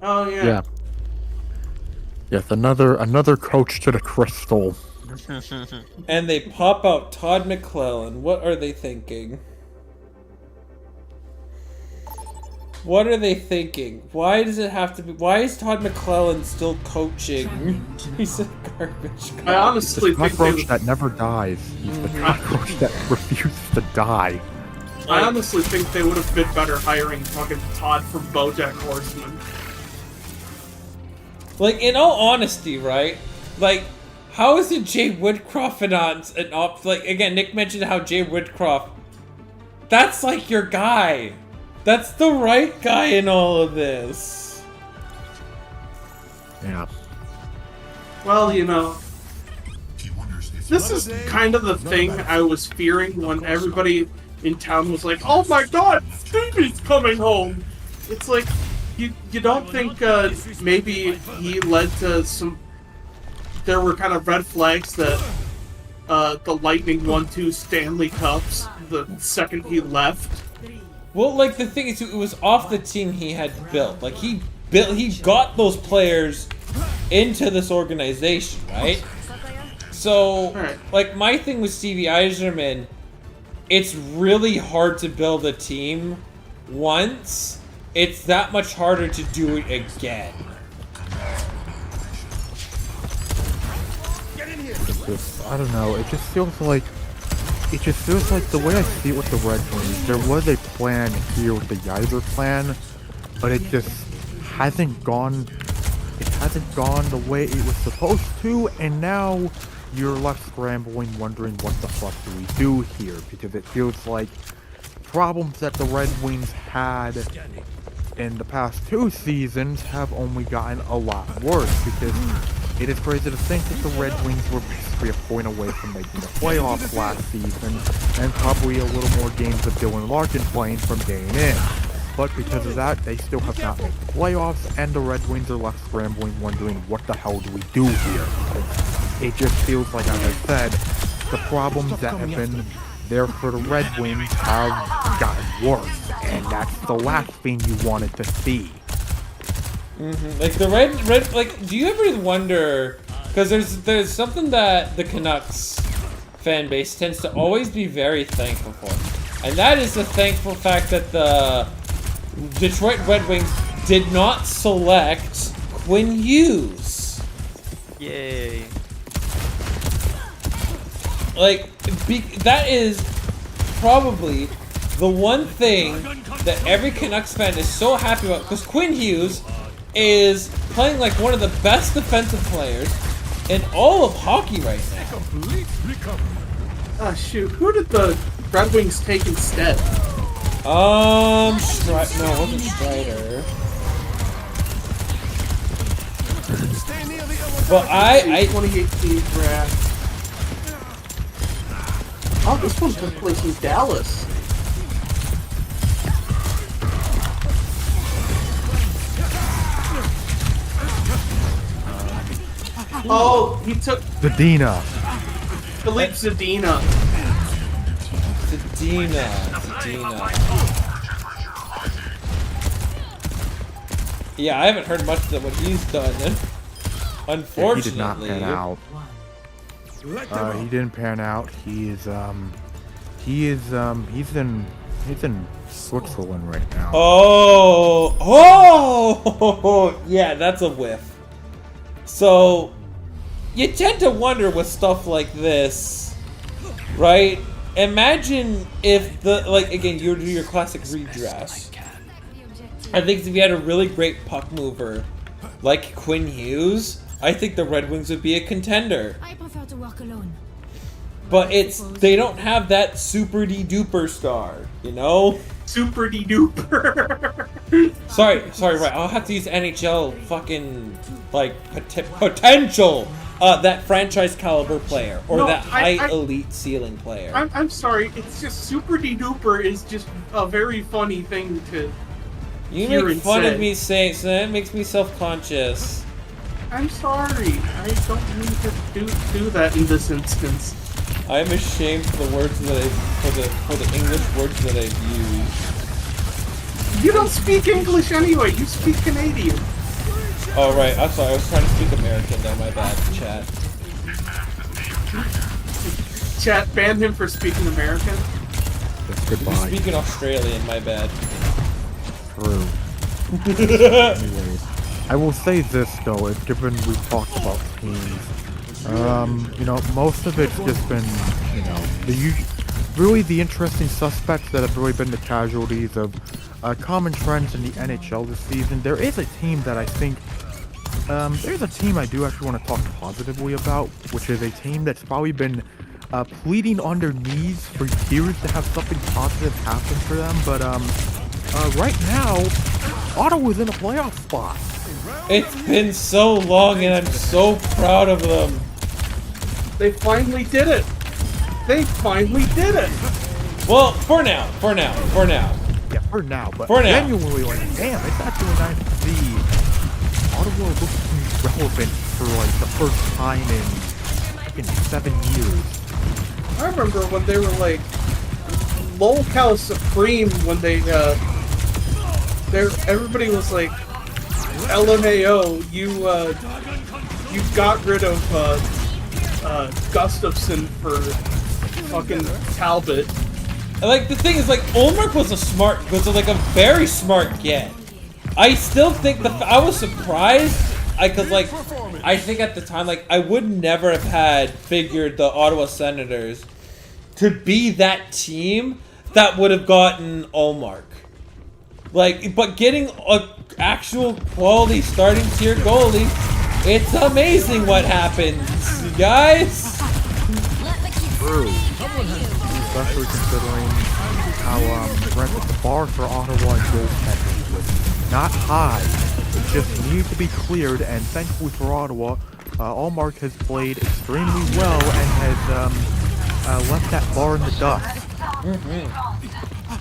S4: Oh yeah.
S3: Yeah. Yes, another coach to the crystal.
S2: And they pop out Todd McClellan. What are they thinking? What are they thinking? Why does it have to be? Why is Todd McClellan still coaching? He's a garbage
S4: I
S2: guy.
S4: honestly
S3: The
S4: think
S3: cockroach that never dies. He's the cockroach that refuses to die.
S4: I honestly think they would have been better hiring fucking Todd from BoJack Horseman.
S2: Like, in all honesty, right? Like, how is it Jay Woodcroft an op? Like, again, Nick mentioned how Jay Woodcroft. That's like your guy. That's the right guy in all of this.
S3: Yeah.
S4: Well, you know, this is kind of the thing I was fearing when everybody in town was like, "Oh my God, Stevie's coming home." It's like you don't think maybe he led to some. There were kind of red flags that the Lightning won 2 Stanley Cups the second he left.
S2: Well, like, the thing is, it was off the team he had built. Like, he got those players into this organization, right? So,
S4: Right.
S2: like, my thing with Stevie Yzerman, it's really hard to build a team once. It's that much harder to do it again.
S3: I don't know. It just feels like the way I see it with the Red Wings. There was a plan here with the Yzer plan, but it just hasn't gone. It hasn't gone the way it was supposed to, and now you're left scrambling, wondering what the fuck do we do here, because it feels like problems that the Red Wings had in the past 2 seasons have only gotten a lot worse, because it is crazy to think that the Red Wings were basically a point away from making the playoffs last season, and probably a little more games of Dylan Larkin playing from getting in. But because of that, they still have not made the playoffs, and the Red Wings are left scrambling, wondering what the hell do we do here? It just feels like, as I said, the problems that have been there for the Red Wings have gotten worse, and that's the last thing you wanted to see.
S2: Like the red, like, do you ever wonder? Because there's something that the Canucks fan base tends to always be very thankful for, and that is the thankful fact that the Detroit Red Wings did not select Quinn Hughes.
S5: Yay.
S2: Like, that is probably the one thing that every Canucks fan is so happy about, because Quinn Hughes is playing like one of the best defensive players in all of hockey right now.
S4: Ah, shoot. Who did the Red Wings take instead?
S2: No, it wasn't Strider. But I
S4: 2018 draft. Oh, this one took place in Dallas. Oh, he took
S3: Zadina.
S4: Philippe Zadina.
S2: Zadina. Yeah, I haven't heard much of what he's done. Unfortunately,
S3: He did not pan out. He didn't pan out. He's in Switzerland right now.
S2: Oh, yeah, that's a whiff. So, you tend to wonder with stuff like this, right? Imagine if again, you do your classic redress. I think if you had a really great puck mover like Quinn Hughes, I think the Red Wings would be a contender.
S6: I prefer to work alone.
S2: But they don't have that super duper star, you know?
S4: Super duper.
S2: Sorry, right. I'll have to use NHL fucking potential that franchise caliber player or
S4: No,
S2: that high
S4: I-
S2: elite ceiling player.
S4: I'm sorry. It's just super duper is just a very funny thing to.
S2: You
S4: hear
S2: make
S4: and
S2: fun
S4: say.
S2: of me saying so that makes me self-conscious.
S4: I'm sorry. I don't mean to do that in this instance.
S2: I am ashamed for the words that for the English words that I've used.
S4: You don't speak English anyway. You speak Canadian.
S2: Oh right, I'm sorry. I was trying to speak American there. My bad, chat.
S4: Chat, ban him for speaking American.
S3: That's
S2: You're
S3: goodbye.
S2: speaking Australian. My bad.
S3: True. Anyways, I will say this though, given we talked about teams, most of it's just been, really the interesting suspects that have really been the casualties of common trends in the NHL this season. There is a team that I think, there's a team I do actually want to talk positively about, which is a team that's probably been pleading on their knees for years to have something positive happen for them, but right now, Ottawa's in a playoff spot.
S2: It's been so long, and I'm so proud of them.
S4: They finally did it.
S2: Well, for now.
S3: Yeah, for now, but
S2: For now.
S3: genuinely, damn, it's actually nice to see Ottawa looking relevant for, the first time in fucking 7 years.
S4: I remember when they were like lolcow supreme when they everybody was like, LMAO, you got rid of Gustafson for fucking Talbot.
S2: Like, the thing is, Olmark was a very smart get. I still think I was surprised, I think at the time, I would never have had figured the Ottawa Senators to be that team that would have gotten Olmark. But getting a actual quality starting tier goalie, it's amazing what happens, you guys.
S3: True. Especially considering how granted the bar for Ottawa and goaltending was not high. It just needed to be cleared, and thankfully for Ottawa, Allmark has played extremely well and has left that bar in the dust.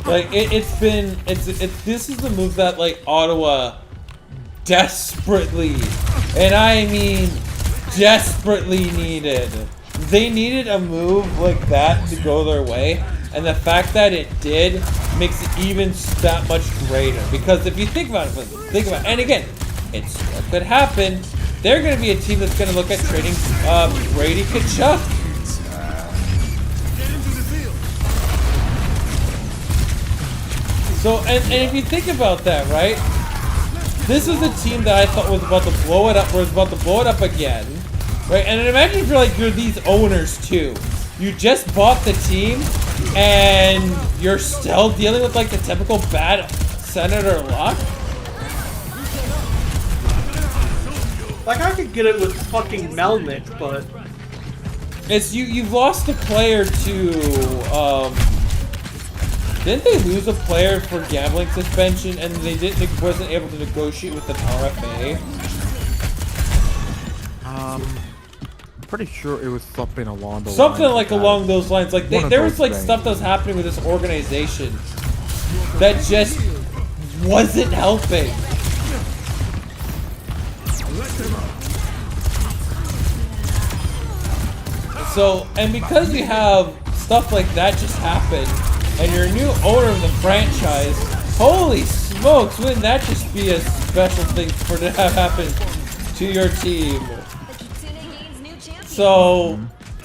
S2: Like this is the move that like Ottawa desperately, and I mean desperately needed. They needed a move like that to go their way, and the fact that it did makes it even that much greater. Because if you think about it, and again, it's what could happen. They're going to be a team that's going to look at trading Brady Tkachuk. So, and if you think about that, right? This is a team that I thought was about to blow it up, again. Right? And imagine if you're these owners too. You just bought the team and you're still dealing with like the typical bad Senator luck.
S4: Like, I could get it with fucking Melnick, but
S2: It's you've lost a player to didn't they lose a player for gambling suspension and they wasn't able to negotiate with an RFA?
S3: Pretty sure it was something along those
S2: Something
S3: lines.
S2: like along those lines. Like there was like stuff that was happening with this organization that just wasn't helping. So, and because you have stuff like that just happen, and you're a new owner of the franchise, holy smokes, wouldn't that just be a special thing for to have happen to your team? So,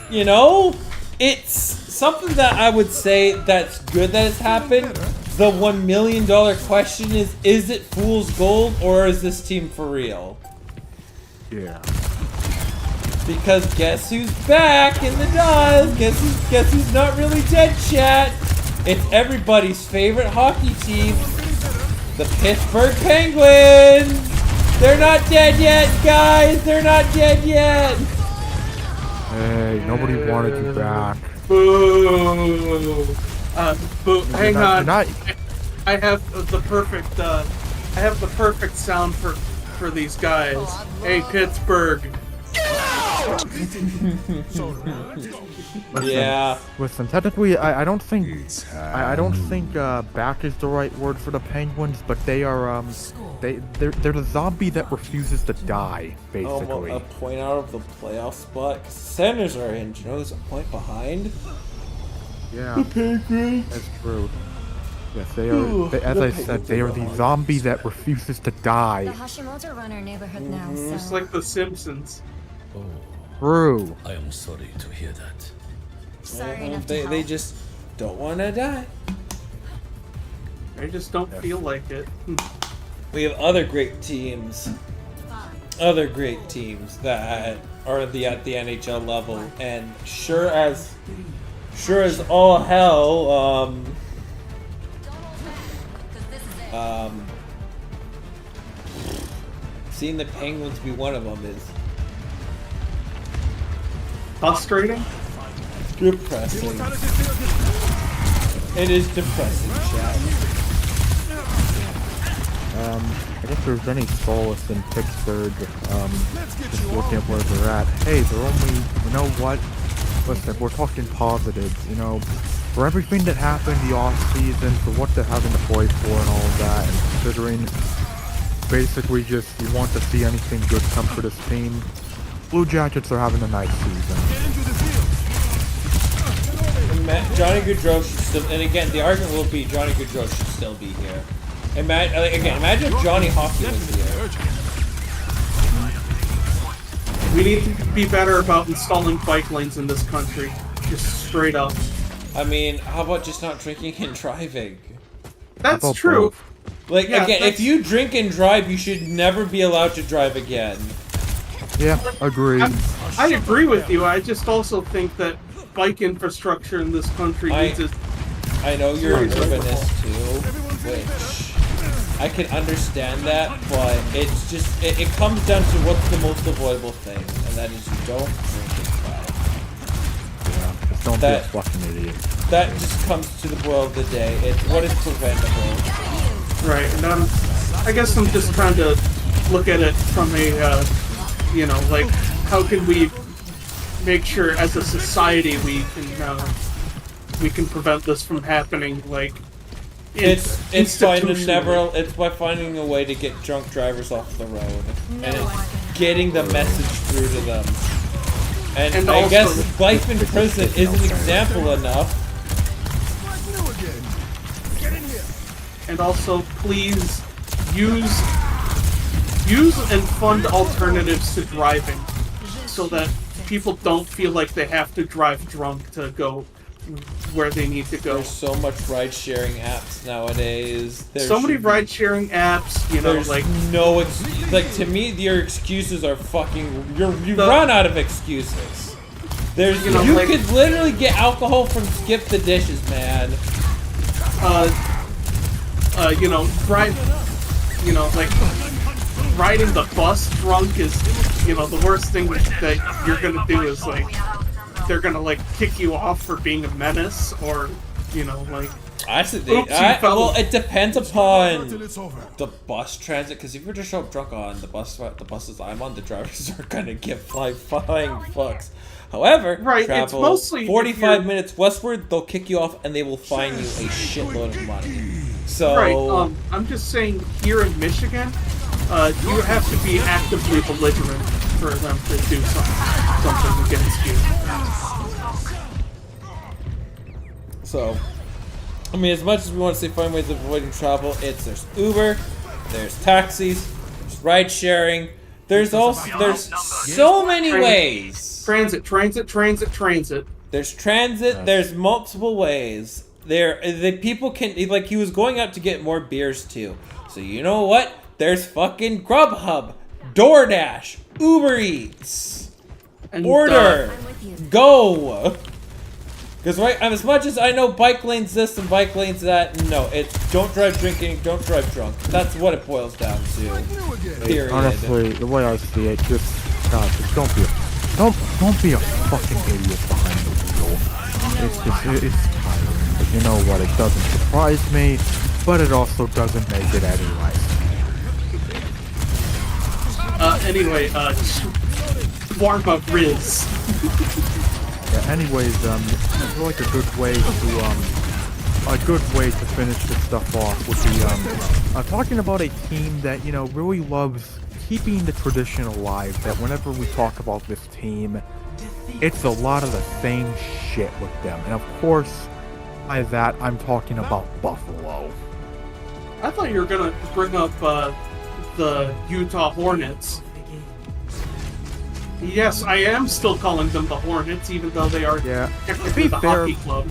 S2: you know, it's something that I would say that's good that has happened. The $1 million question is it fool's gold or is this team for real?
S3: Yeah.
S2: Because guess who's back in the dials? Guess who's not really dead, chat? It's everybody's favorite hockey team, the Pittsburgh Penguins. They're not dead yet, guys. They're not dead yet.
S3: Hey, nobody wanted you back.
S4: boo. Boo. Hang on.
S3: Not...
S4: I have the perfect sound for these guys. Hey, Pittsburgh.
S2: Yeah.
S3: Listen, technically, I don't think back is the right word for the Penguins, but they are they're the zombie that refuses to die, basically.
S2: A point out of the playoff spot. 'Cause the Senators are in. Do you know there's a point behind?
S3: Yeah, that's true. Yes, they are. As I said, they are the zombie that refuses to die.
S6: The Hashimoto run our neighborhood now, so...
S4: It's like The Simpsons.
S3: True.
S7: I am sorry to hear that.
S6: Sorry enough to
S2: They
S6: help.
S2: just don't want to die.
S4: I just don't feel like it.
S2: We have other great teams. Other great teams that are at the NHL level, and sure as all hell, seeing the Penguins be one of them is
S4: Frustrating?
S2: depressing. It is depressing, Chad.
S3: I guess there's any solace in Pittsburgh, just looking at where they're at. Hey, they're only, you know what? Listen, we're talking positives, you know, for everything that happened the off-season, for what they're having to play for and all of that, and considering basically just you want to see anything good come for this team, Blue Jackets are having a nice season.
S2: Johnny Gaudreau should still, and again, the argument will be Johnny Gaudreau should still be here. Imagine if Johnny Hockey was here.
S4: We need to be better about installing bike lanes in this country. Just straight up.
S2: I mean, how about just not drinking and driving?
S4: That's
S3: about
S4: true.
S3: both?
S2: Like,
S4: Yeah,
S2: again,
S4: that's-
S2: if you drink and drive, you should never be allowed to drive again.
S3: Yeah, agreed.
S4: I agree with you. I just also think that bike infrastructure in this country needs to...
S2: I know you're a urbanist too, which I can understand that, but it's just it comes down to what's the most avoidable thing, and that is you don't drink and drive.
S3: Yeah, Don't
S2: That-
S3: be a fucking idiot.
S2: That just comes to the boil of the day. It's what is preventable.
S4: Right, and I guess I'm just trying to look at it from a, like, how can we make sure as a society we can prevent this from happening, like,
S2: It's by
S4: institutionally.
S2: it's by finding a way to get drunk drivers off the road, and it's getting the message through to them. And I
S4: also-
S2: guess life in prison is an example enough.
S4: And also, please use and fund alternatives to driving, so that people don't feel like they have to drive drunk to go where they need to go.
S2: There's so much ride-sharing apps nowadays. There's
S4: So many ride-sharing apps,
S2: There's
S4: like
S2: no like to me, your excuses are fucking. You
S4: The-
S2: run out of excuses. There's
S4: You know,
S2: you
S4: like-
S2: could literally get alcohol from Skip the Dishes, man.
S4: riding the bus drunk is, the worst thing that you're gonna do is, like, they're gonna, like, kick you off for being a menace, or, like...
S2: Actually,
S4: Oops, you fell.
S2: well, it depends upon the bus transit. Because if you just show up drunk on the buses I'm on, the drivers are gonna give flying fucks. However,
S4: Right, it's
S2: travel
S4: mostly if
S2: 45
S4: you're-
S2: minutes westward, they'll kick you off and they will fine you a shitload of money. So,
S4: Right, I'm just saying, here in Michigan, you have to be actively belligerent for them to do something against you.
S2: So, I mean, as much as we want to say find ways of avoiding travel, there's Uber, there's taxis, there's ride sharing, there's so many ways.
S4: Transit.
S2: There's transit. There's multiple ways. The people can, like, he was going out to get more beers too. So you know what? There's fucking Grubhub, DoorDash, Uber Eats,
S4: And,
S2: order,
S6: I'm with you.
S2: go. Because as much as I know bike lanes this and bike lanes that, no, it's don't drive drinking, don't drive drunk. That's what it boils down to. Period.
S3: Honestly, the way I see it, just don't be a fucking idiot behind the wheel. It's tiring. But you know what? It doesn't surprise me, but it also doesn't make it any less.
S4: Anyway, warm up Riz.
S3: Yeah, anyways, I feel like a good way to finish this stuff off would be, talking about a team that, really loves keeping the tradition alive, that whenever we talk about this team, it's a lot of the same shit with them. And of course, by that, I'm talking about Buffalo.
S4: I thought you were gonna bring up, the Utah Hornets. Yes, I am still calling them the Hornets, even though they are
S3: Yeah, to
S4: technically
S3: be
S4: the
S3: fair,
S4: hockey club.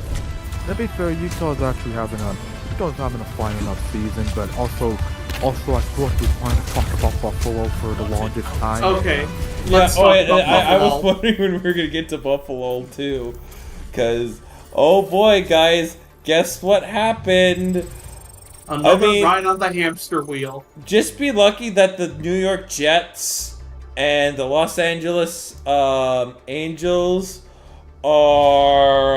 S3: to be fair, Utah's actually having a fine enough season, but also I feel like we're trying to talk about Buffalo for the longest time.
S4: Okay,
S2: Yeah,
S4: let's talk about
S2: I was
S4: Buffalo.
S2: wondering when we were gonna get to Buffalo too, because oh boy, guys, guess what happened?
S4: Another
S2: I mean-
S4: ride on the hamster wheel.
S2: Just be lucky that the New York Jets and the Los Angeles Angels are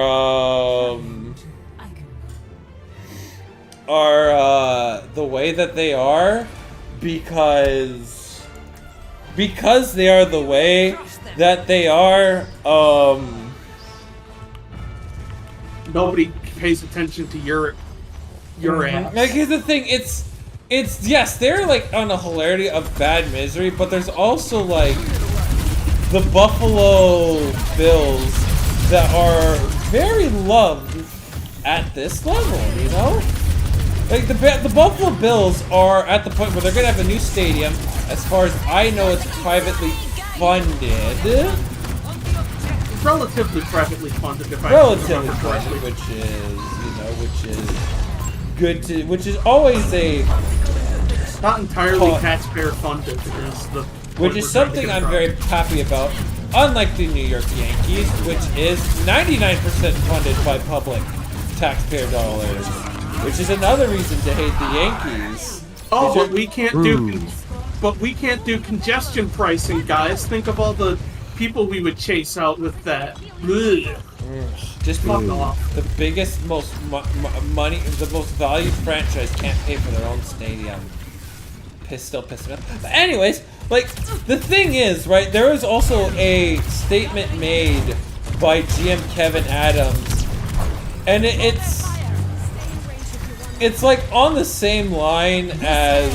S2: the way that they are because they are the way that they are.
S4: Nobody pays attention to your ass.
S2: Like, here's the thing, it's yes, they're like on a hilarity of bad misery, but there's also like the Buffalo Bills that are very loved at this level, you know? Like the Buffalo Bills are at the point where they're gonna have a new stadium. As far as I know, it's privately funded.
S4: Relatively privately funded, if I
S2: Relatively
S4: remember correctly.
S2: funded, which is always a
S4: Not entirely
S2: Huh.
S4: taxpayer funded is the
S2: which is something I'm very happy about. Unlike the New York Yankees, which is 99% funded by public taxpayer dollars, which is another reason to hate the Yankees.
S4: Oh,
S2: Is
S4: but
S2: your-
S4: we can't do congestion pricing, guys. Think of all the people we would chase out with that. Ugh.
S2: Just
S4: Fuck off.
S2: the biggest, most money, the most valued franchise can't pay for their own stadium. Still pissing me off. But anyways, like, the thing is, right, there was also a statement made by GM Kevin Adams, and it's like on the same line as,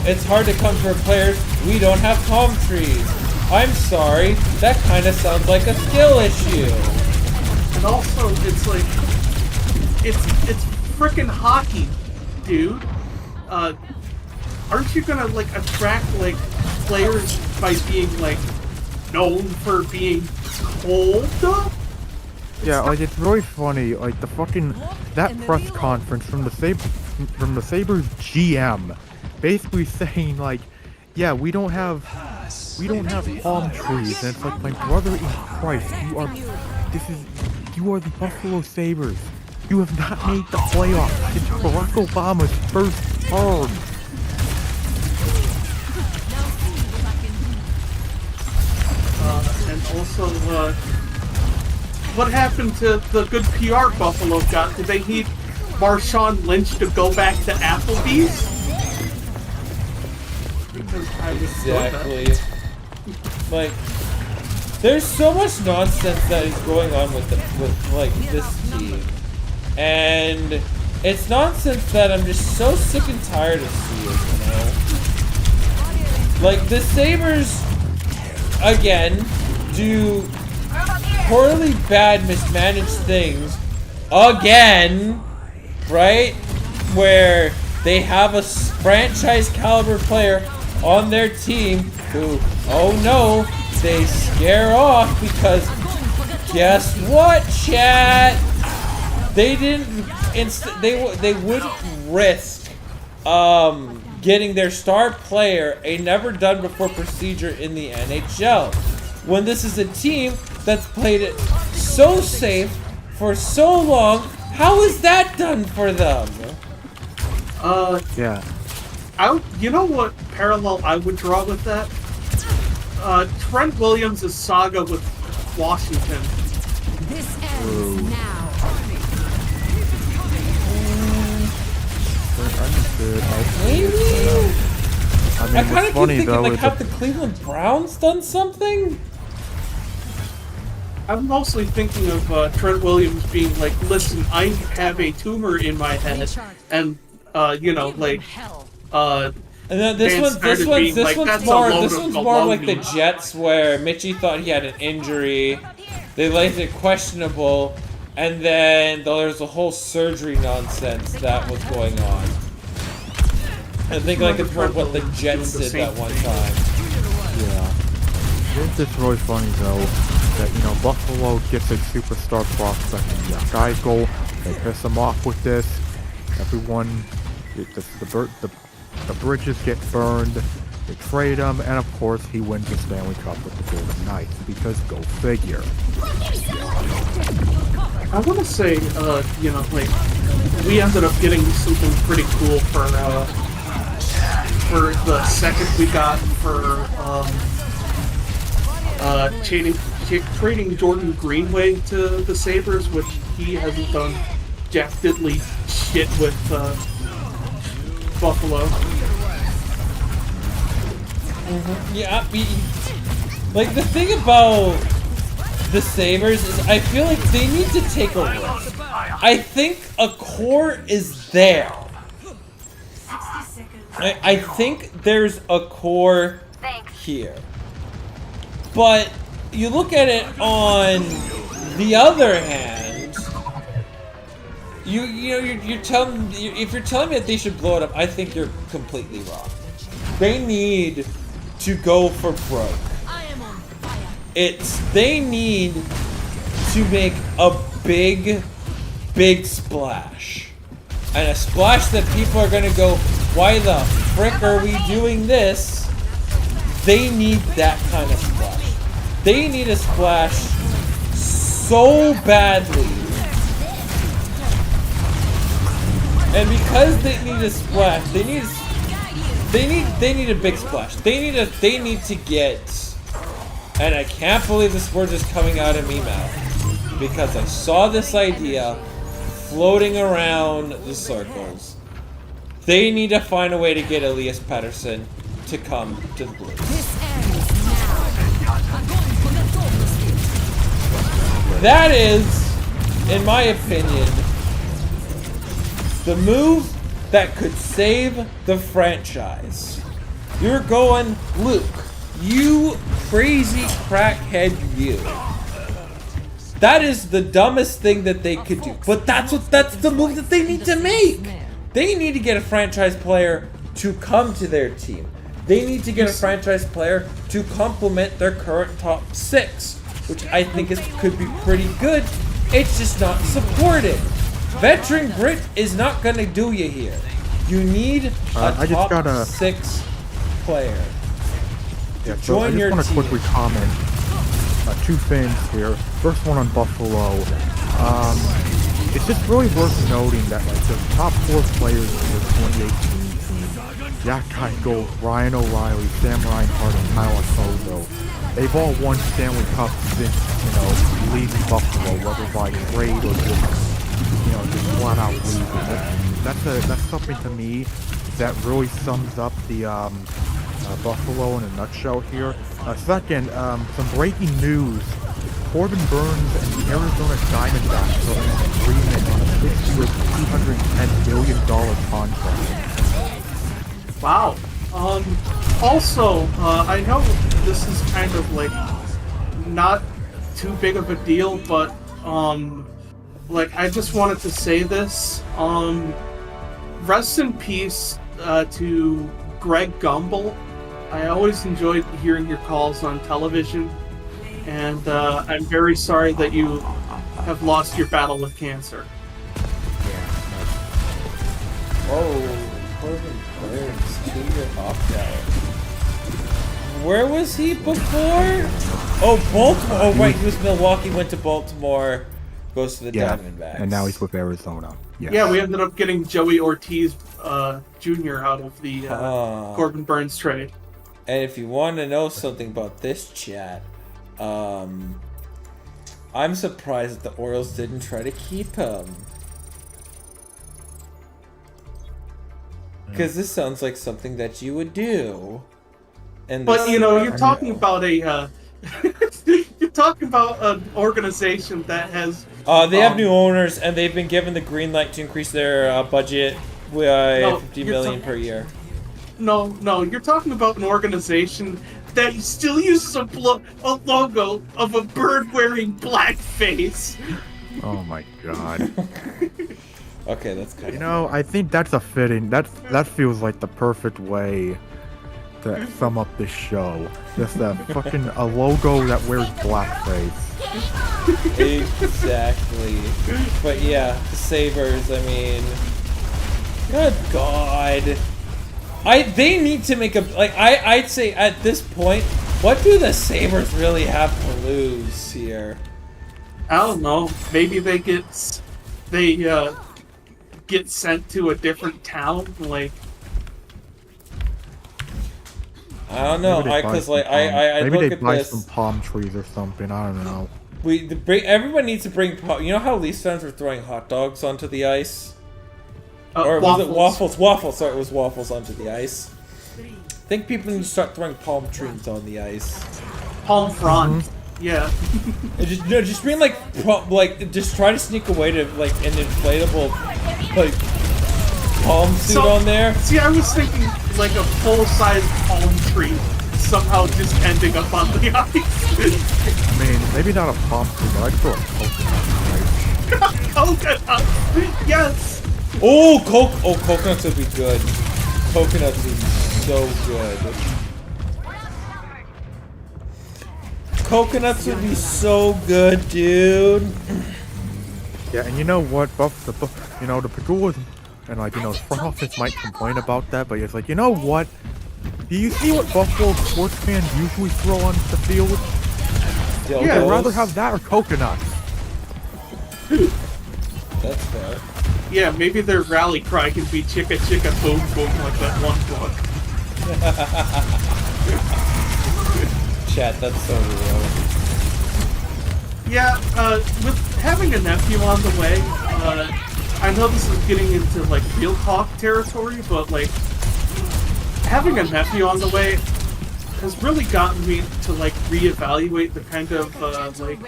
S2: it's hard to come for players. We don't have palm trees. I'm sorry, that kind of sounds like a skill issue.
S4: And also, it's like, it's frickin' hockey, dude. Aren't you gonna like attract like players by being like known for being cold?
S3: Yeah, like it's really funny. Like the fucking that press conference from the Sabres GM, basically saying like, yeah, we don't have palm trees, and it's like, my brother in Christ, you are the Buffalo Sabres. You have not made the playoffs. It's Barack Obama's first term.
S4: And also, what happened to the good PR Buffalo got? Did they need Marshawn Lynch to go back to Applebee's? Because I was
S2: Exactly. Like, there's so much nonsense that is going on with this team. And it's nonsense that I'm just so sick and tired of seeing, you know? Like, the Sabres, again, do poorly bad, mismanaged things, again, right? Where they have a franchise caliber player on their team who, oh no, they scare off because guess what, chat? They didn't. They wouldn't risk getting their star player a never done before procedure in the NHL when this is a team that's played it so safe for so long. How is that done for them?
S3: Yeah.
S4: You know what parallel I would draw with that? Trent Williams' saga with Washington.
S6: This ends now.
S2: Maybe.
S3: I mean,
S2: I kind of
S3: what's
S2: keep
S3: funny
S2: thinking,
S3: though
S2: like,
S3: is
S2: have the Cleveland Browns done something?
S4: I'm mostly thinking of Trent Williams being like, listen, I have a tumor in my head, and,
S2: And then this one's more like the Jets, where Mitchie thought he had an injury. They laid it questionable, and then there's a whole surgery nonsense that was going on. I think like it's more what the Jets did that one time.
S3: Yeah. It's just really funny though that, you know, Buffalo gets a superstar prospect and the guys go, they piss them off with this. Everyone, the bridges get burned, they trade him, and of course he wins the Stanley Cup with the Golden Knights, because go figure.
S4: I want to say, we ended up getting something pretty cool for the second we got for trading Jordan Greenway to the Sabres, which he hasn't done jack diddly shit with Buffalo.
S2: Mm-hmm. Yeah, like the thing about the Sabres is I feel like they need to take a risk. I think a core is there. I think there's a core here. But you look at it on the other hand, you're telling if you're telling me that they should blow it up, I think you're completely wrong. They need to go for broke. They need to make a big splash. And a splash that people are gonna go, why the frick are we doing this? They need that kind of splash. They need a splash so badly. And because they need a splash, they need a big splash. They need to get And I can't believe this word is coming out of me mouth. Because I saw this idea floating around the circles. They need to find a way to get Elias Pettersson to come to the Blues.
S6: This ends now.
S2: That is, in my opinion, the move that could save the franchise. You're going, Luke, you crazy crackhead, you. That is the dumbest thing that they could do. But that's the move that they need to make. They need to get a franchise player to come to their team. They need to get a franchise player to complement their current top 6, which I think could be pretty good. It's just not supported. Veteran grit is not going to do you here. You need a top 6 player.
S3: Yeah, so
S2: Join
S3: I
S2: your
S3: just want to
S2: team.
S3: quickly comment 2 things here. First one on Buffalo. It's just really worth noting that like the top 4 players in the 2018 team, Jack Eichel, Ryan O'Reilly, Sam Reinhart, and Kyle Sozo, they've all won Stanley Cups since, leaving Buffalo, whether by trade or just, just flat out leaving. That's something to me that really sums up the Buffalo in a nutshell here. Second, some breaking news. Corbin Burns and the Arizona Diamondbacks are in an agreement on a 6-year, $210 million contract.
S4: Wow. Also, I know this is kind of like not too big of a deal, but I just wanted to say this. Rest in peace to Greg Gumbel. I always enjoyed hearing your calls on television, and I'm very sorry that you have lost your battle with cancer.
S2: Oh, Corbin Burns, 2-year opt-out. Where was he before? Oh, Baltimore. Oh, right, he was Milwaukee, went to Baltimore, goes to the Diamondbacks.
S3: And now he's with Arizona. Yes.
S4: Yeah, we ended up getting Joey Ortiz Jr. out of the Corbin Burns trade.
S2: And if you want to know something about this chat, I'm surprised that the Orioles didn't try to keep him. Because this sounds like something that you would do. And
S4: but you're talking about a you're talking about an organization that has
S2: they have new owners, and they've been given the green light to increase their budget by $50 million per year.
S4: No, you're talking about an organization that still uses a logo of a bird wearing blackface.
S3: Oh my god.
S2: Okay, that's kind of...
S3: I think that's a fitting... That feels like the perfect way to sum up this show. Just a logo that wears blackface.
S2: Exactly. But yeah, the Sabres, I mean... Good God. They need to make a... I'd say at this point, what do the Sabres really have to lose here?
S4: I don't know. Maybe they get sent to a different town,
S2: I don't know.
S3: Maybe
S2: look
S3: they
S2: at
S3: buy
S2: this.
S3: some palm trees or something. I don't know.
S2: Everyone needs to bring... You know how Leafs fans were throwing hot dogs onto the ice? Or was
S4: waffles.
S2: it waffles? Waffles. Sorry, it was waffles onto the ice. I think people need to start throwing palm trees on the ice.
S4: Palm frond. Yeah.
S2: And just bring just try to sneak away to an inflatable palm suit on there.
S4: See, I was thinking like a full-size palm tree somehow just ending up on the ice.
S3: I mean, maybe not a palm tree, but I'd throw a coconut.
S4: Coconut. Yes.
S2: Oh, coconuts would be good. Coconuts would be so good. Coconuts would be so good, dude.
S3: Yeah, and you know what? The Pagulas and the front office might complain about that, but it's you know what? Do you see what Buffalo sports fans usually throw on the field?
S2: Dildos.
S3: Yeah, I'd rather have that or coconuts.
S2: That's fair.
S4: Yeah, maybe their rally cry can be "Chicka Chicka Boom Boom" like that one book.
S2: chat. That's so real.
S4: Yeah, with having a nephew on the way, I know this is getting into like real talk territory, but like having a nephew on the way has really gotten me to like reevaluate the kind of like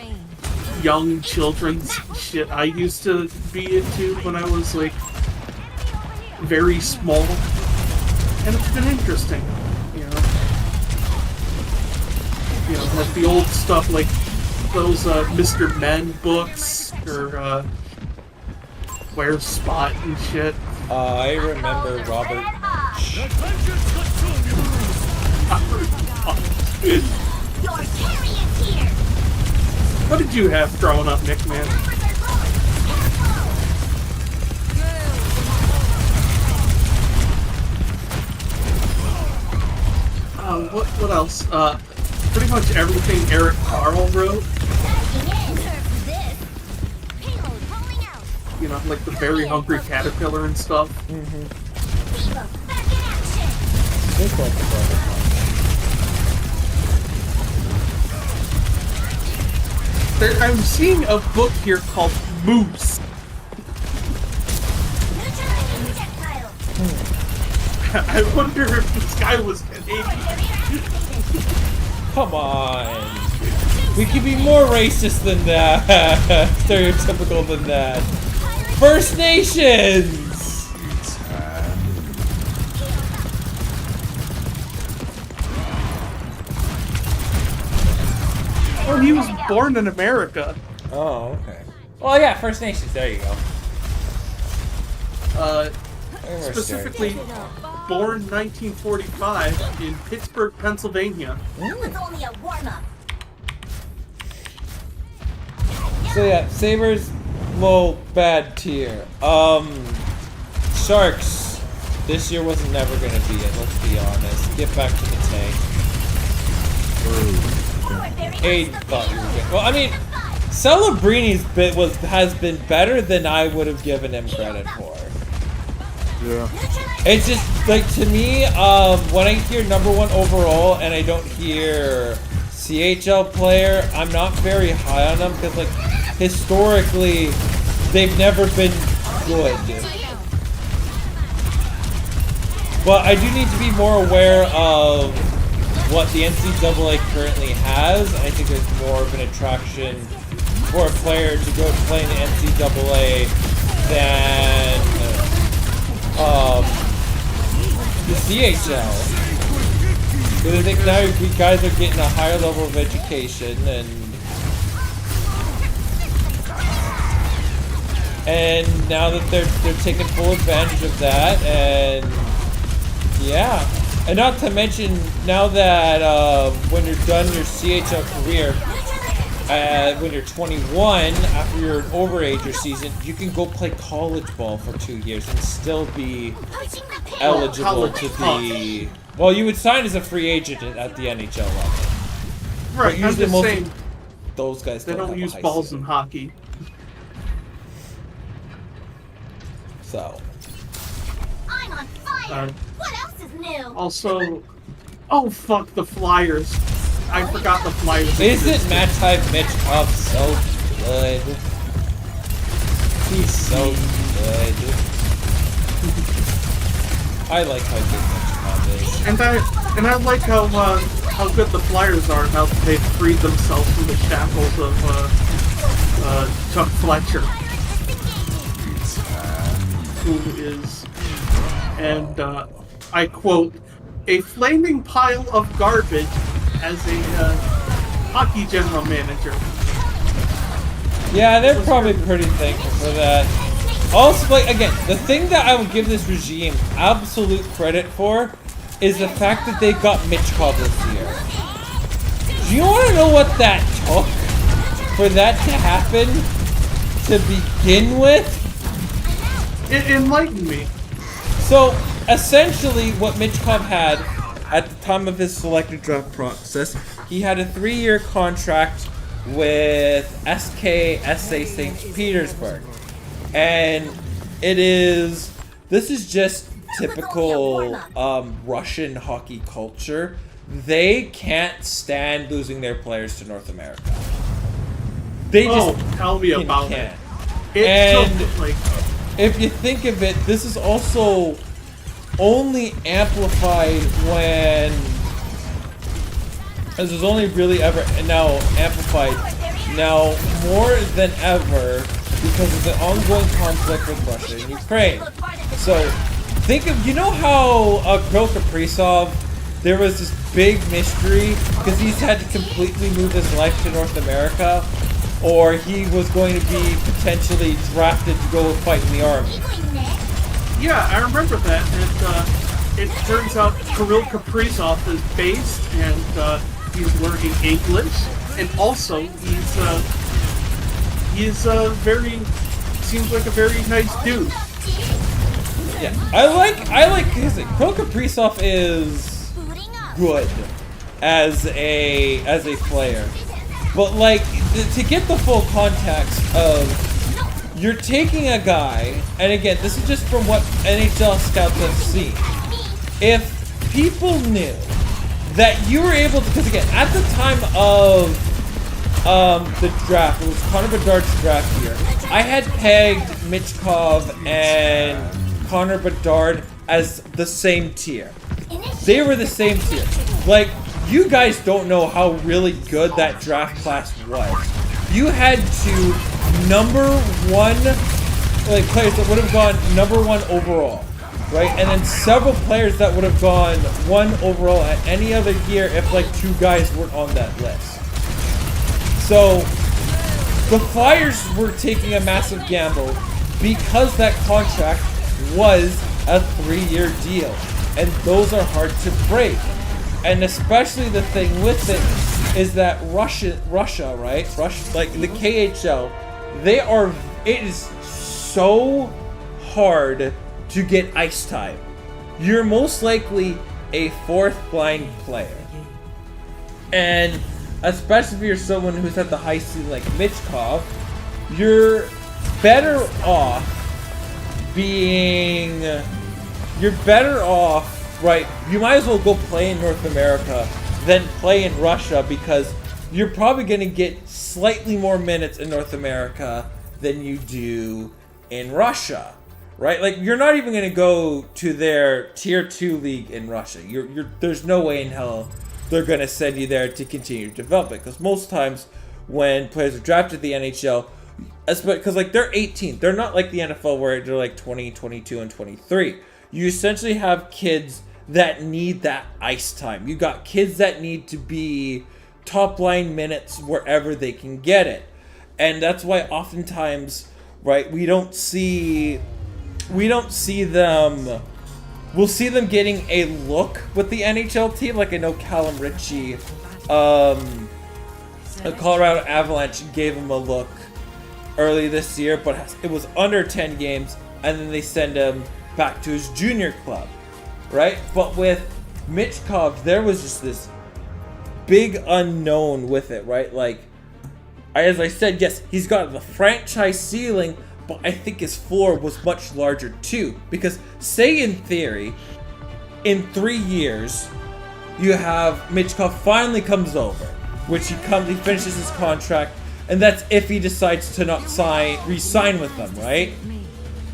S4: young children's shit I used to be into when I was like very small, and it's been interesting, you know. You know, like the old stuff like those Mr. Men books or Where's Spot and shit.
S2: I remember Robert.
S4: What did you have growing up, Nickman? What else? Pretty much everything Eric Carl wrote. You know, like the Very Hungry Caterpillar and stuff. I'm seeing a book here called Moose. I wonder if this guy was Canadian.
S2: Come on. We can be more racist than that. Stereotypical than that. First Nations!
S4: Oh, he was born in America.
S2: Oh, okay. Well, yeah, First Nations. There you go.
S4: Specifically born 1945 in Pittsburgh, Pennsylvania.
S6: Only a warm-up.
S2: So yeah, Saber's low bad tier. Sharks. This year was never gonna be it. Let's be honest. Get back to the tank. Aiden thought you were good. Well, I mean, Celebrini's bit has been better than I would have given him credit for.
S3: Yeah.
S2: It's just like, to me, when I hear #1 overall and I don't hear CHL player, I'm not very high on them because, like, historically, they've never been good. But I do need to be more aware of what the NCAA currently has. I think there's more of an attraction for a player to go play in the NCAA than the CHL. Because I think now you guys are getting a higher level of education, and now that they're taking full advantage of that, and yeah. And not to mention, now that when you're done your CHL career, when you're 21, after your overager season, you can go play college ball for 2 years and still be eligible to be... Well, you would sign as a free agent at the NHL level.
S4: Right,
S2: But usually
S4: I'm just
S2: most
S4: saying,
S2: those guys
S4: they don't
S2: have a
S4: use
S2: high
S4: balls
S2: ceiling.
S4: in hockey.
S2: So...
S6: I'm on fire. What else is new?
S4: Also, oh fuck the Flyers. I forgot the Flyers.
S2: Isn't Matai Mitchkov so good? He's so good. I like how good Mitchkov is.
S4: And I like how good the Flyers are now that they've freed themselves from the shackles of Chuck Fletcher, who is, and I quote, a flaming pile of garbage as a hockey general manager.
S2: Yeah, they're probably pretty thankful for that. Also, like, again, the thing that I would give this regime absolute credit for is the fact that they got Mitchkov this year. Do you want to know what that took for that to happen to begin with?
S4: It enlightened me.
S2: So, essentially, what Mitchkov had at the time of his selected draft process, he had a 3-year contract with SKSA St. Petersburg. And this is just typical Russian hockey culture, they can't stand losing their players to North America. They just
S4: tell me about
S2: can't.
S4: it.
S2: And
S4: like,
S2: if you think of it, this is also only amplified when... This is only really ever now amplified now more than ever because of the ongoing conflict with Russia and Ukraine. So think of, you know how Kirill Kaprizov, there was this big mystery because he's had to completely move his life to North America, or he was going to be potentially drafted to go fight in the army.
S4: Yeah, I remember that, and it turns out Kirill Kaprizov is based, and he's learning English, and also he's very, seems like a very nice dude.
S2: Yeah, I like his Kirill Kaprizov is good as a player, but like to get the full context of, you're taking a guy, and again, this is just from what NHL scouts have seen. If people knew that you were able to, because again, at the time of the draft, it was Connor Bedard's draft year, I had pegged Michkov and Connor Bedard as the same tier. They were the same tier. Like, you guys don't know how really good that draft class was. You had to number one, like players that would have gone number one overall, right? And then several players that would have gone one overall at any other year if like two guys weren't on that list. So the Flyers were taking a massive gamble because that contract was a 3-year deal, and those are hard to break. And especially the thing with it is that Russia, right? Russia, like the KHL, it is so hard to get ice time. You're most likely a fourth line player. And especially if you're someone who's at the high ceiling like Michkov, you're better off right? You might as well go play in North America than play in Russia, because you're probably going to get slightly more minutes in North America than you do in Russia, right? Like, you're not even going to go to their tier 2 league in Russia. There's no way in hell they're going to send you there to continue to develop it, because most times when players are drafted the NHL, because like they're 18, they're not like the NFL where they're like 20, 22, and 23. You essentially have kids that need that ice time. You got kids that need to be top line minutes wherever they can get it. And that's why oftentimes, right, we don't see them, we'll see them getting a look with the NHL team. Like I know Callum Ritchie, the Colorado Avalanche gave him a look early this year, but it was under 10 games, and then they send him back to his junior club, right? But with Michkov, there was just this big unknown with it, right? Like, as I said, yes, he's got the franchise ceiling, but I think his floor was much larger too. Because say in theory, in 3 years, you have Michkov finally comes over, which he finishes his contract, and that's if he decides to not re-sign with them, right?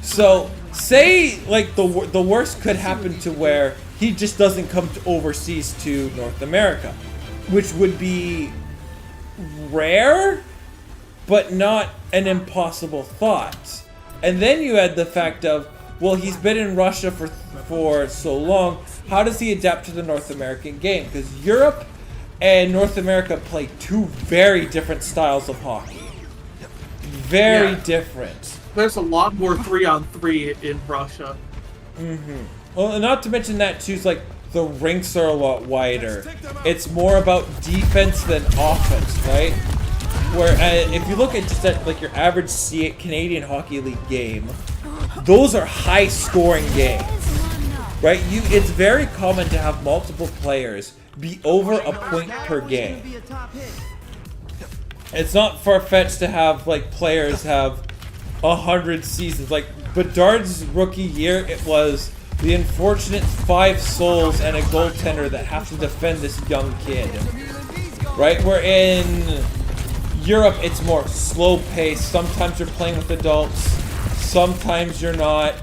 S2: So say like the worst could happen to where he just doesn't come overseas to North America, which would be rare, but not an impossible thought. And then you add the fact of, well, he's been in Russia for so long, how does he adapt to the North American game? Because Europe and North America play two very different styles of hockey. Very different.
S4: There's a lot more 3-on-3 in Russia.
S2: Mm-hmm. Well, not to mention that too, it's like the rinks are a lot wider. It's more about defense than offense, right? Where if you look at just like your average Canadian Hockey League game, those are high-scoring games, right? It's very common to have multiple players be over a point per game. It's not far-fetched to have like players have 100 seasons. Like Bedard's rookie year, it was the unfortunate 5 souls and a goaltender that have to defend this young kid. Right? Where in Europe, it's more slow paced. Sometimes you're playing with adults, sometimes you're not.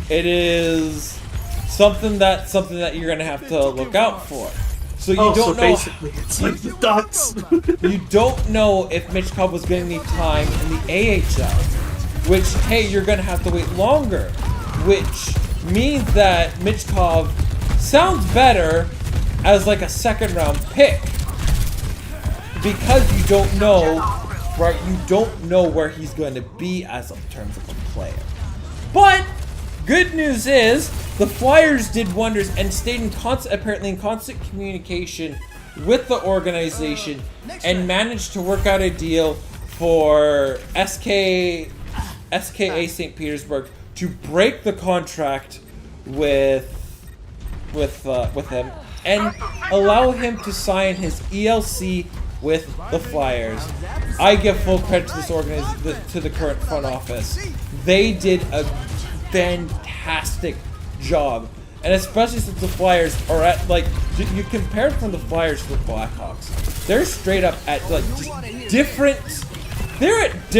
S2: It is something that you're gonna have to look out for. So you don't know.
S4: Basically, it's like the Ducks.
S2: You don't know if Michkov was gonna need time in the AHL, which hey, you're gonna have to wait longer, which means that Michkov sounds better as like a second round pick. Because you don't know, right? You don't know where he's going to be as in terms of a player. But good news is the Flyers did wonders and stayed apparently in constant communication with the organization and managed to work out a deal for SKA St. Petersburg to break the contract with him and allow him to sign his ELC with the Flyers. I give full credit to this to the current front office. They did a fantastic job, and especially since the Flyers are at like you compare from the Flyers to the Blackhawks, they're straight up at like just different. They're at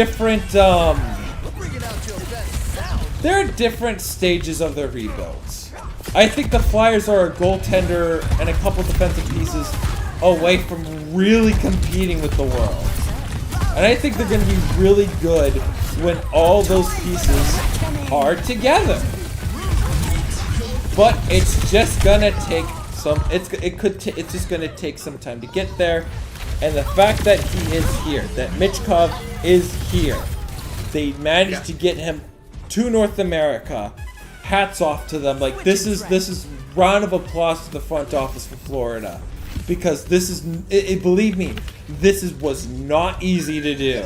S2: different stages of their rebuilds. I think the Flyers are a goaltender and a couple defensive pieces away from really competing with the world. And I think they're going to be really good when all those pieces are together. But it's just going to take some it's just going to take some time to get there. And the fact that he is here, that Michkov is here. They managed to get him to North America. Hats off to them. Like this is round of applause to the front office for Florida. Because this is, believe me, was not easy to do.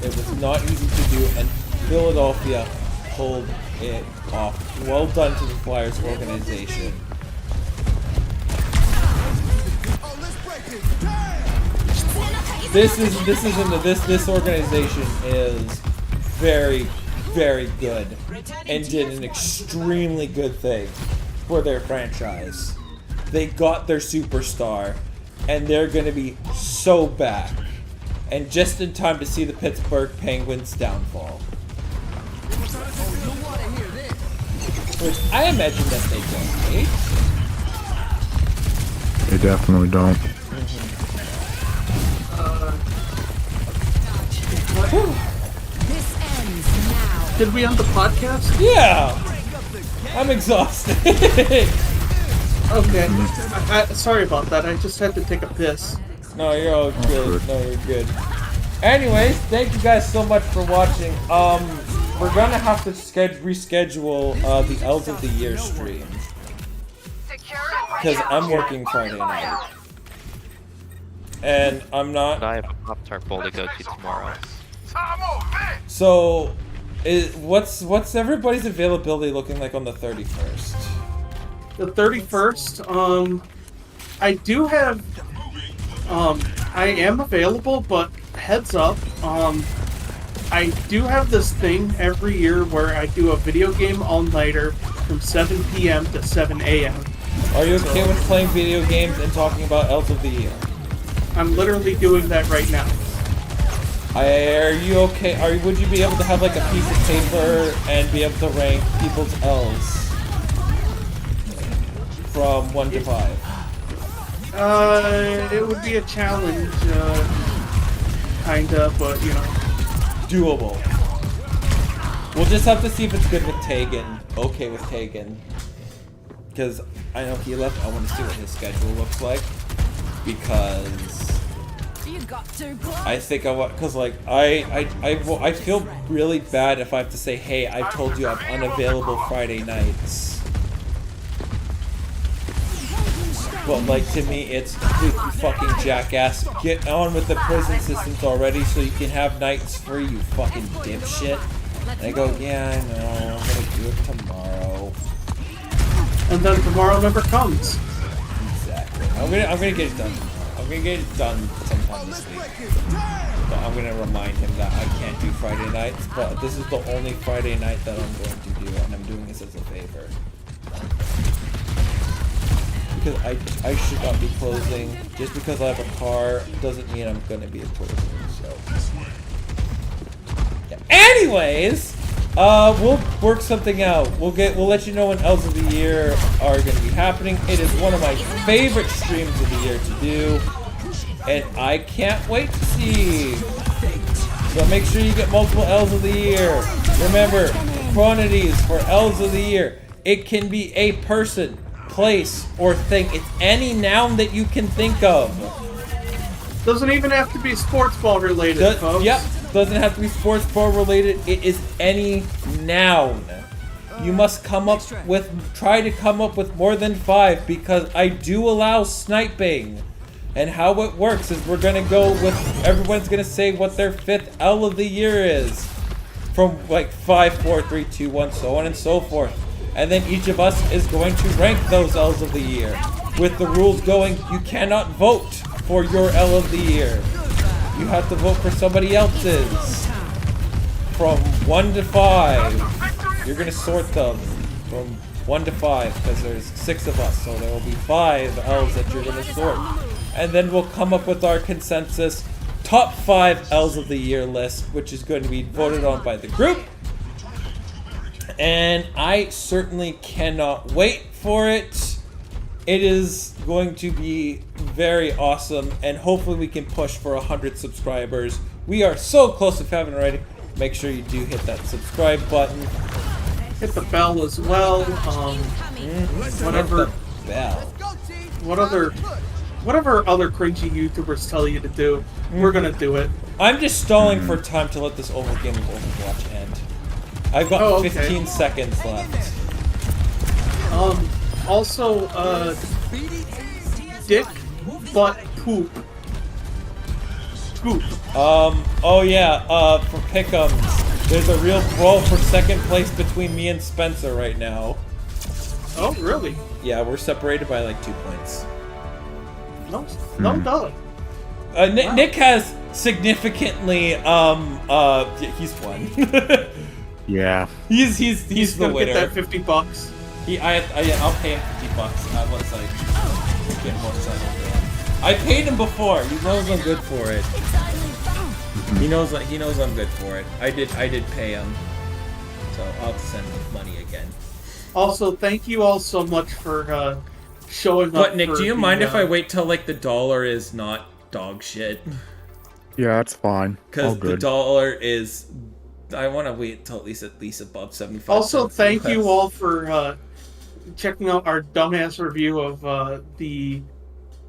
S2: It was not easy to do, and Philadelphia pulled it off. Well done to the Flyers organization. This organization is very, very good and did an extremely good thing for their franchise. They got their superstar, and they're going to be so back, and just in time to see the Pittsburgh Penguins downfall. Which I imagine that they don't hate.
S3: They definitely don't.
S6: This ends now.
S4: Did we end the podcast?
S2: Yeah! I'm exhausted.
S4: Okay. Sorry about that. I just had to take a piss.
S2: No, you're all good. No, you're good. Anyways, thank you guys so much for watching. We're gonna have to reschedule the Elves of the Year stream. Because I'm working Friday night. And I'm not...
S5: I have a Pop-Tart bowl to go to tomorrow.
S2: So, what's everybody's availability looking like on the 31st?
S4: The 31st, I do have, I am available, but heads up, I do have this thing every year where I do a video game all-nighter from 7 p.m. to 7 a.m.
S2: Are you okay with playing video games and talking about Elves of the Year?
S4: I'm literally doing that right now.
S2: Are you okay? Would you be able to have like a piece of paper and be able to rank people's elves from 1 to 5?
S4: It would be a challenge, kinda, but you know.
S2: Doable. We'll just have to see if it's good with Taegan. Okay with Taegan. Because I know he left. I want to see what his schedule looks like. Because I think I want, because like I feel really bad if I have to say, hey, I told you I'm unavailable Friday nights. But like to me, it's you fucking jackass. Get on with the prison systems already, so you can have nights free. You fucking dipshit. And I go, yeah, I know. I'm gonna do it tomorrow. And
S4: then tomorrow never comes.
S2: Exactly. I'm gonna get it done tomorrow. I'm gonna get it done sometime this week. But I'm gonna remind him that I can't do Friday nights, but this is the only Friday night that I'm going to do, and I'm doing this as a favor. Because I should not be closing. Just because I have a car doesn't mean I'm gonna be a closer, so. Yeah. Anyways, we'll work something out. We'll let you know when Elves of the Year are gonna be happening. It is one of my favorite streams of the year to do. And I can't wait to see. So make sure you get multiple Elves of the Year. Remember, quantities for Elves of the Year. It can be a person, place, or thing. It's any noun that you can think of.
S4: Doesn't even have to be sports ball related, folks.
S2: Yep, doesn't have to be sports ball related. It is any noun. You must try to come up with more than 5 because I do allow sniping. And how it works is we're gonna go with, everyone's gonna say what their 5th L of the year is. From like 5, 4, 3, 2, 1, so on and so forth. And then each of us is going to rank those L's of the year. With the rules going, you cannot vote for your L of the year. You have to vote for somebody else's. From 1 to 5. You're gonna sort them from 1 to 5 because there's 6 of us, so there will be 5 L's that you're gonna sort. And then we'll come up with our consensus top 5 L's of the year list, which is going to be voted on by the group. And I certainly cannot wait for it. It is going to be very awesome, and hopefully we can push for 100 subscribers. We are so close if you haven't already. Make sure you do hit that subscribe button.
S4: Hit the bell as well. Whatever.
S2: Hit the bell.
S4: Whatever other cringy YouTubers tell you to do, we're gonna do it.
S2: I'm just stalling for time to let this game of Overwatch end. I've got 15 seconds left.
S4: Also, dick, butt, poop. Poop.
S2: Oh yeah, for pick'ems, there's a real brawl for second place between me and Spencer right now.
S4: Oh, really?
S2: Yeah, we're separated by like 2 points.
S4: No doubt.
S2: Nick has significantly, he's won.
S3: Yeah.
S2: He's the
S4: gonna
S2: winner.
S4: get that $50.
S2: I'll pay him $50 once I get more settled in. I paid him before. He knows I'm good for it. He knows I'm good for it. I did pay him, so I'll send him money again.
S4: Also, thank you all so much for showing up.
S2: But Nick,
S4: for
S2: do you
S4: the,
S2: mind if I wait till like the dollar is not dog shit?
S3: Yeah, that's fine.
S2: Because the dollar is. I want to wait till at least above 75.
S4: Also,
S2: cents
S4: thank
S2: US.
S4: you all for checking out our dumbass review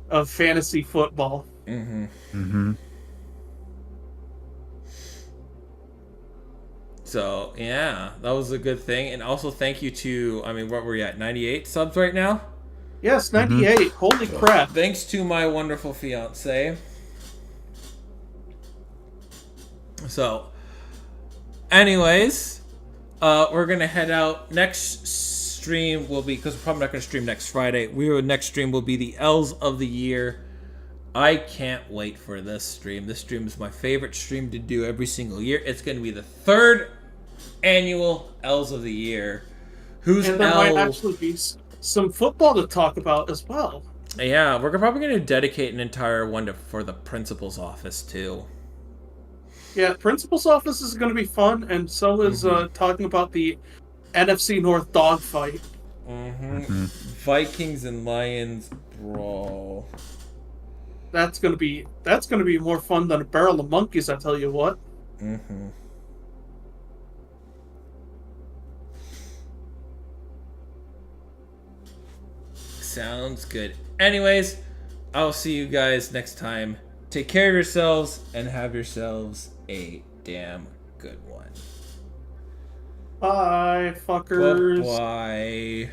S4: of fantasy football.
S2: Mm-hmm.
S3: Mm-hmm.
S2: So yeah, that was a good thing, and also thank you to. I mean, what were we at? 98 subs right now.
S4: Yes, 98. Holy crap!
S2: Thanks to my wonderful fiance. So, anyways, we're gonna head out. Next stream will be, because we're probably not gonna stream next Friday. Next stream will be the L's of the Year. I can't wait for this stream. This stream is my favorite stream to do every single year. It's gonna be the 3rd annual L's of the Year. Who's
S4: and there
S2: L?
S4: might actually be some football to talk about as well.
S2: Yeah, we're probably gonna dedicate an entire one for the principal's office too.
S4: Yeah, principal's office is going to be fun, and so is talking about the NFC North dogfight.
S2: Vikings and Lions brawl.
S4: That's gonna be more fun than a barrel of monkeys, I tell you what.
S2: Sounds good. Anyways, I'll see you guys next time. Take care of yourselves and have yourselves a damn good one.
S4: Bye, fuckers.
S2: Bye.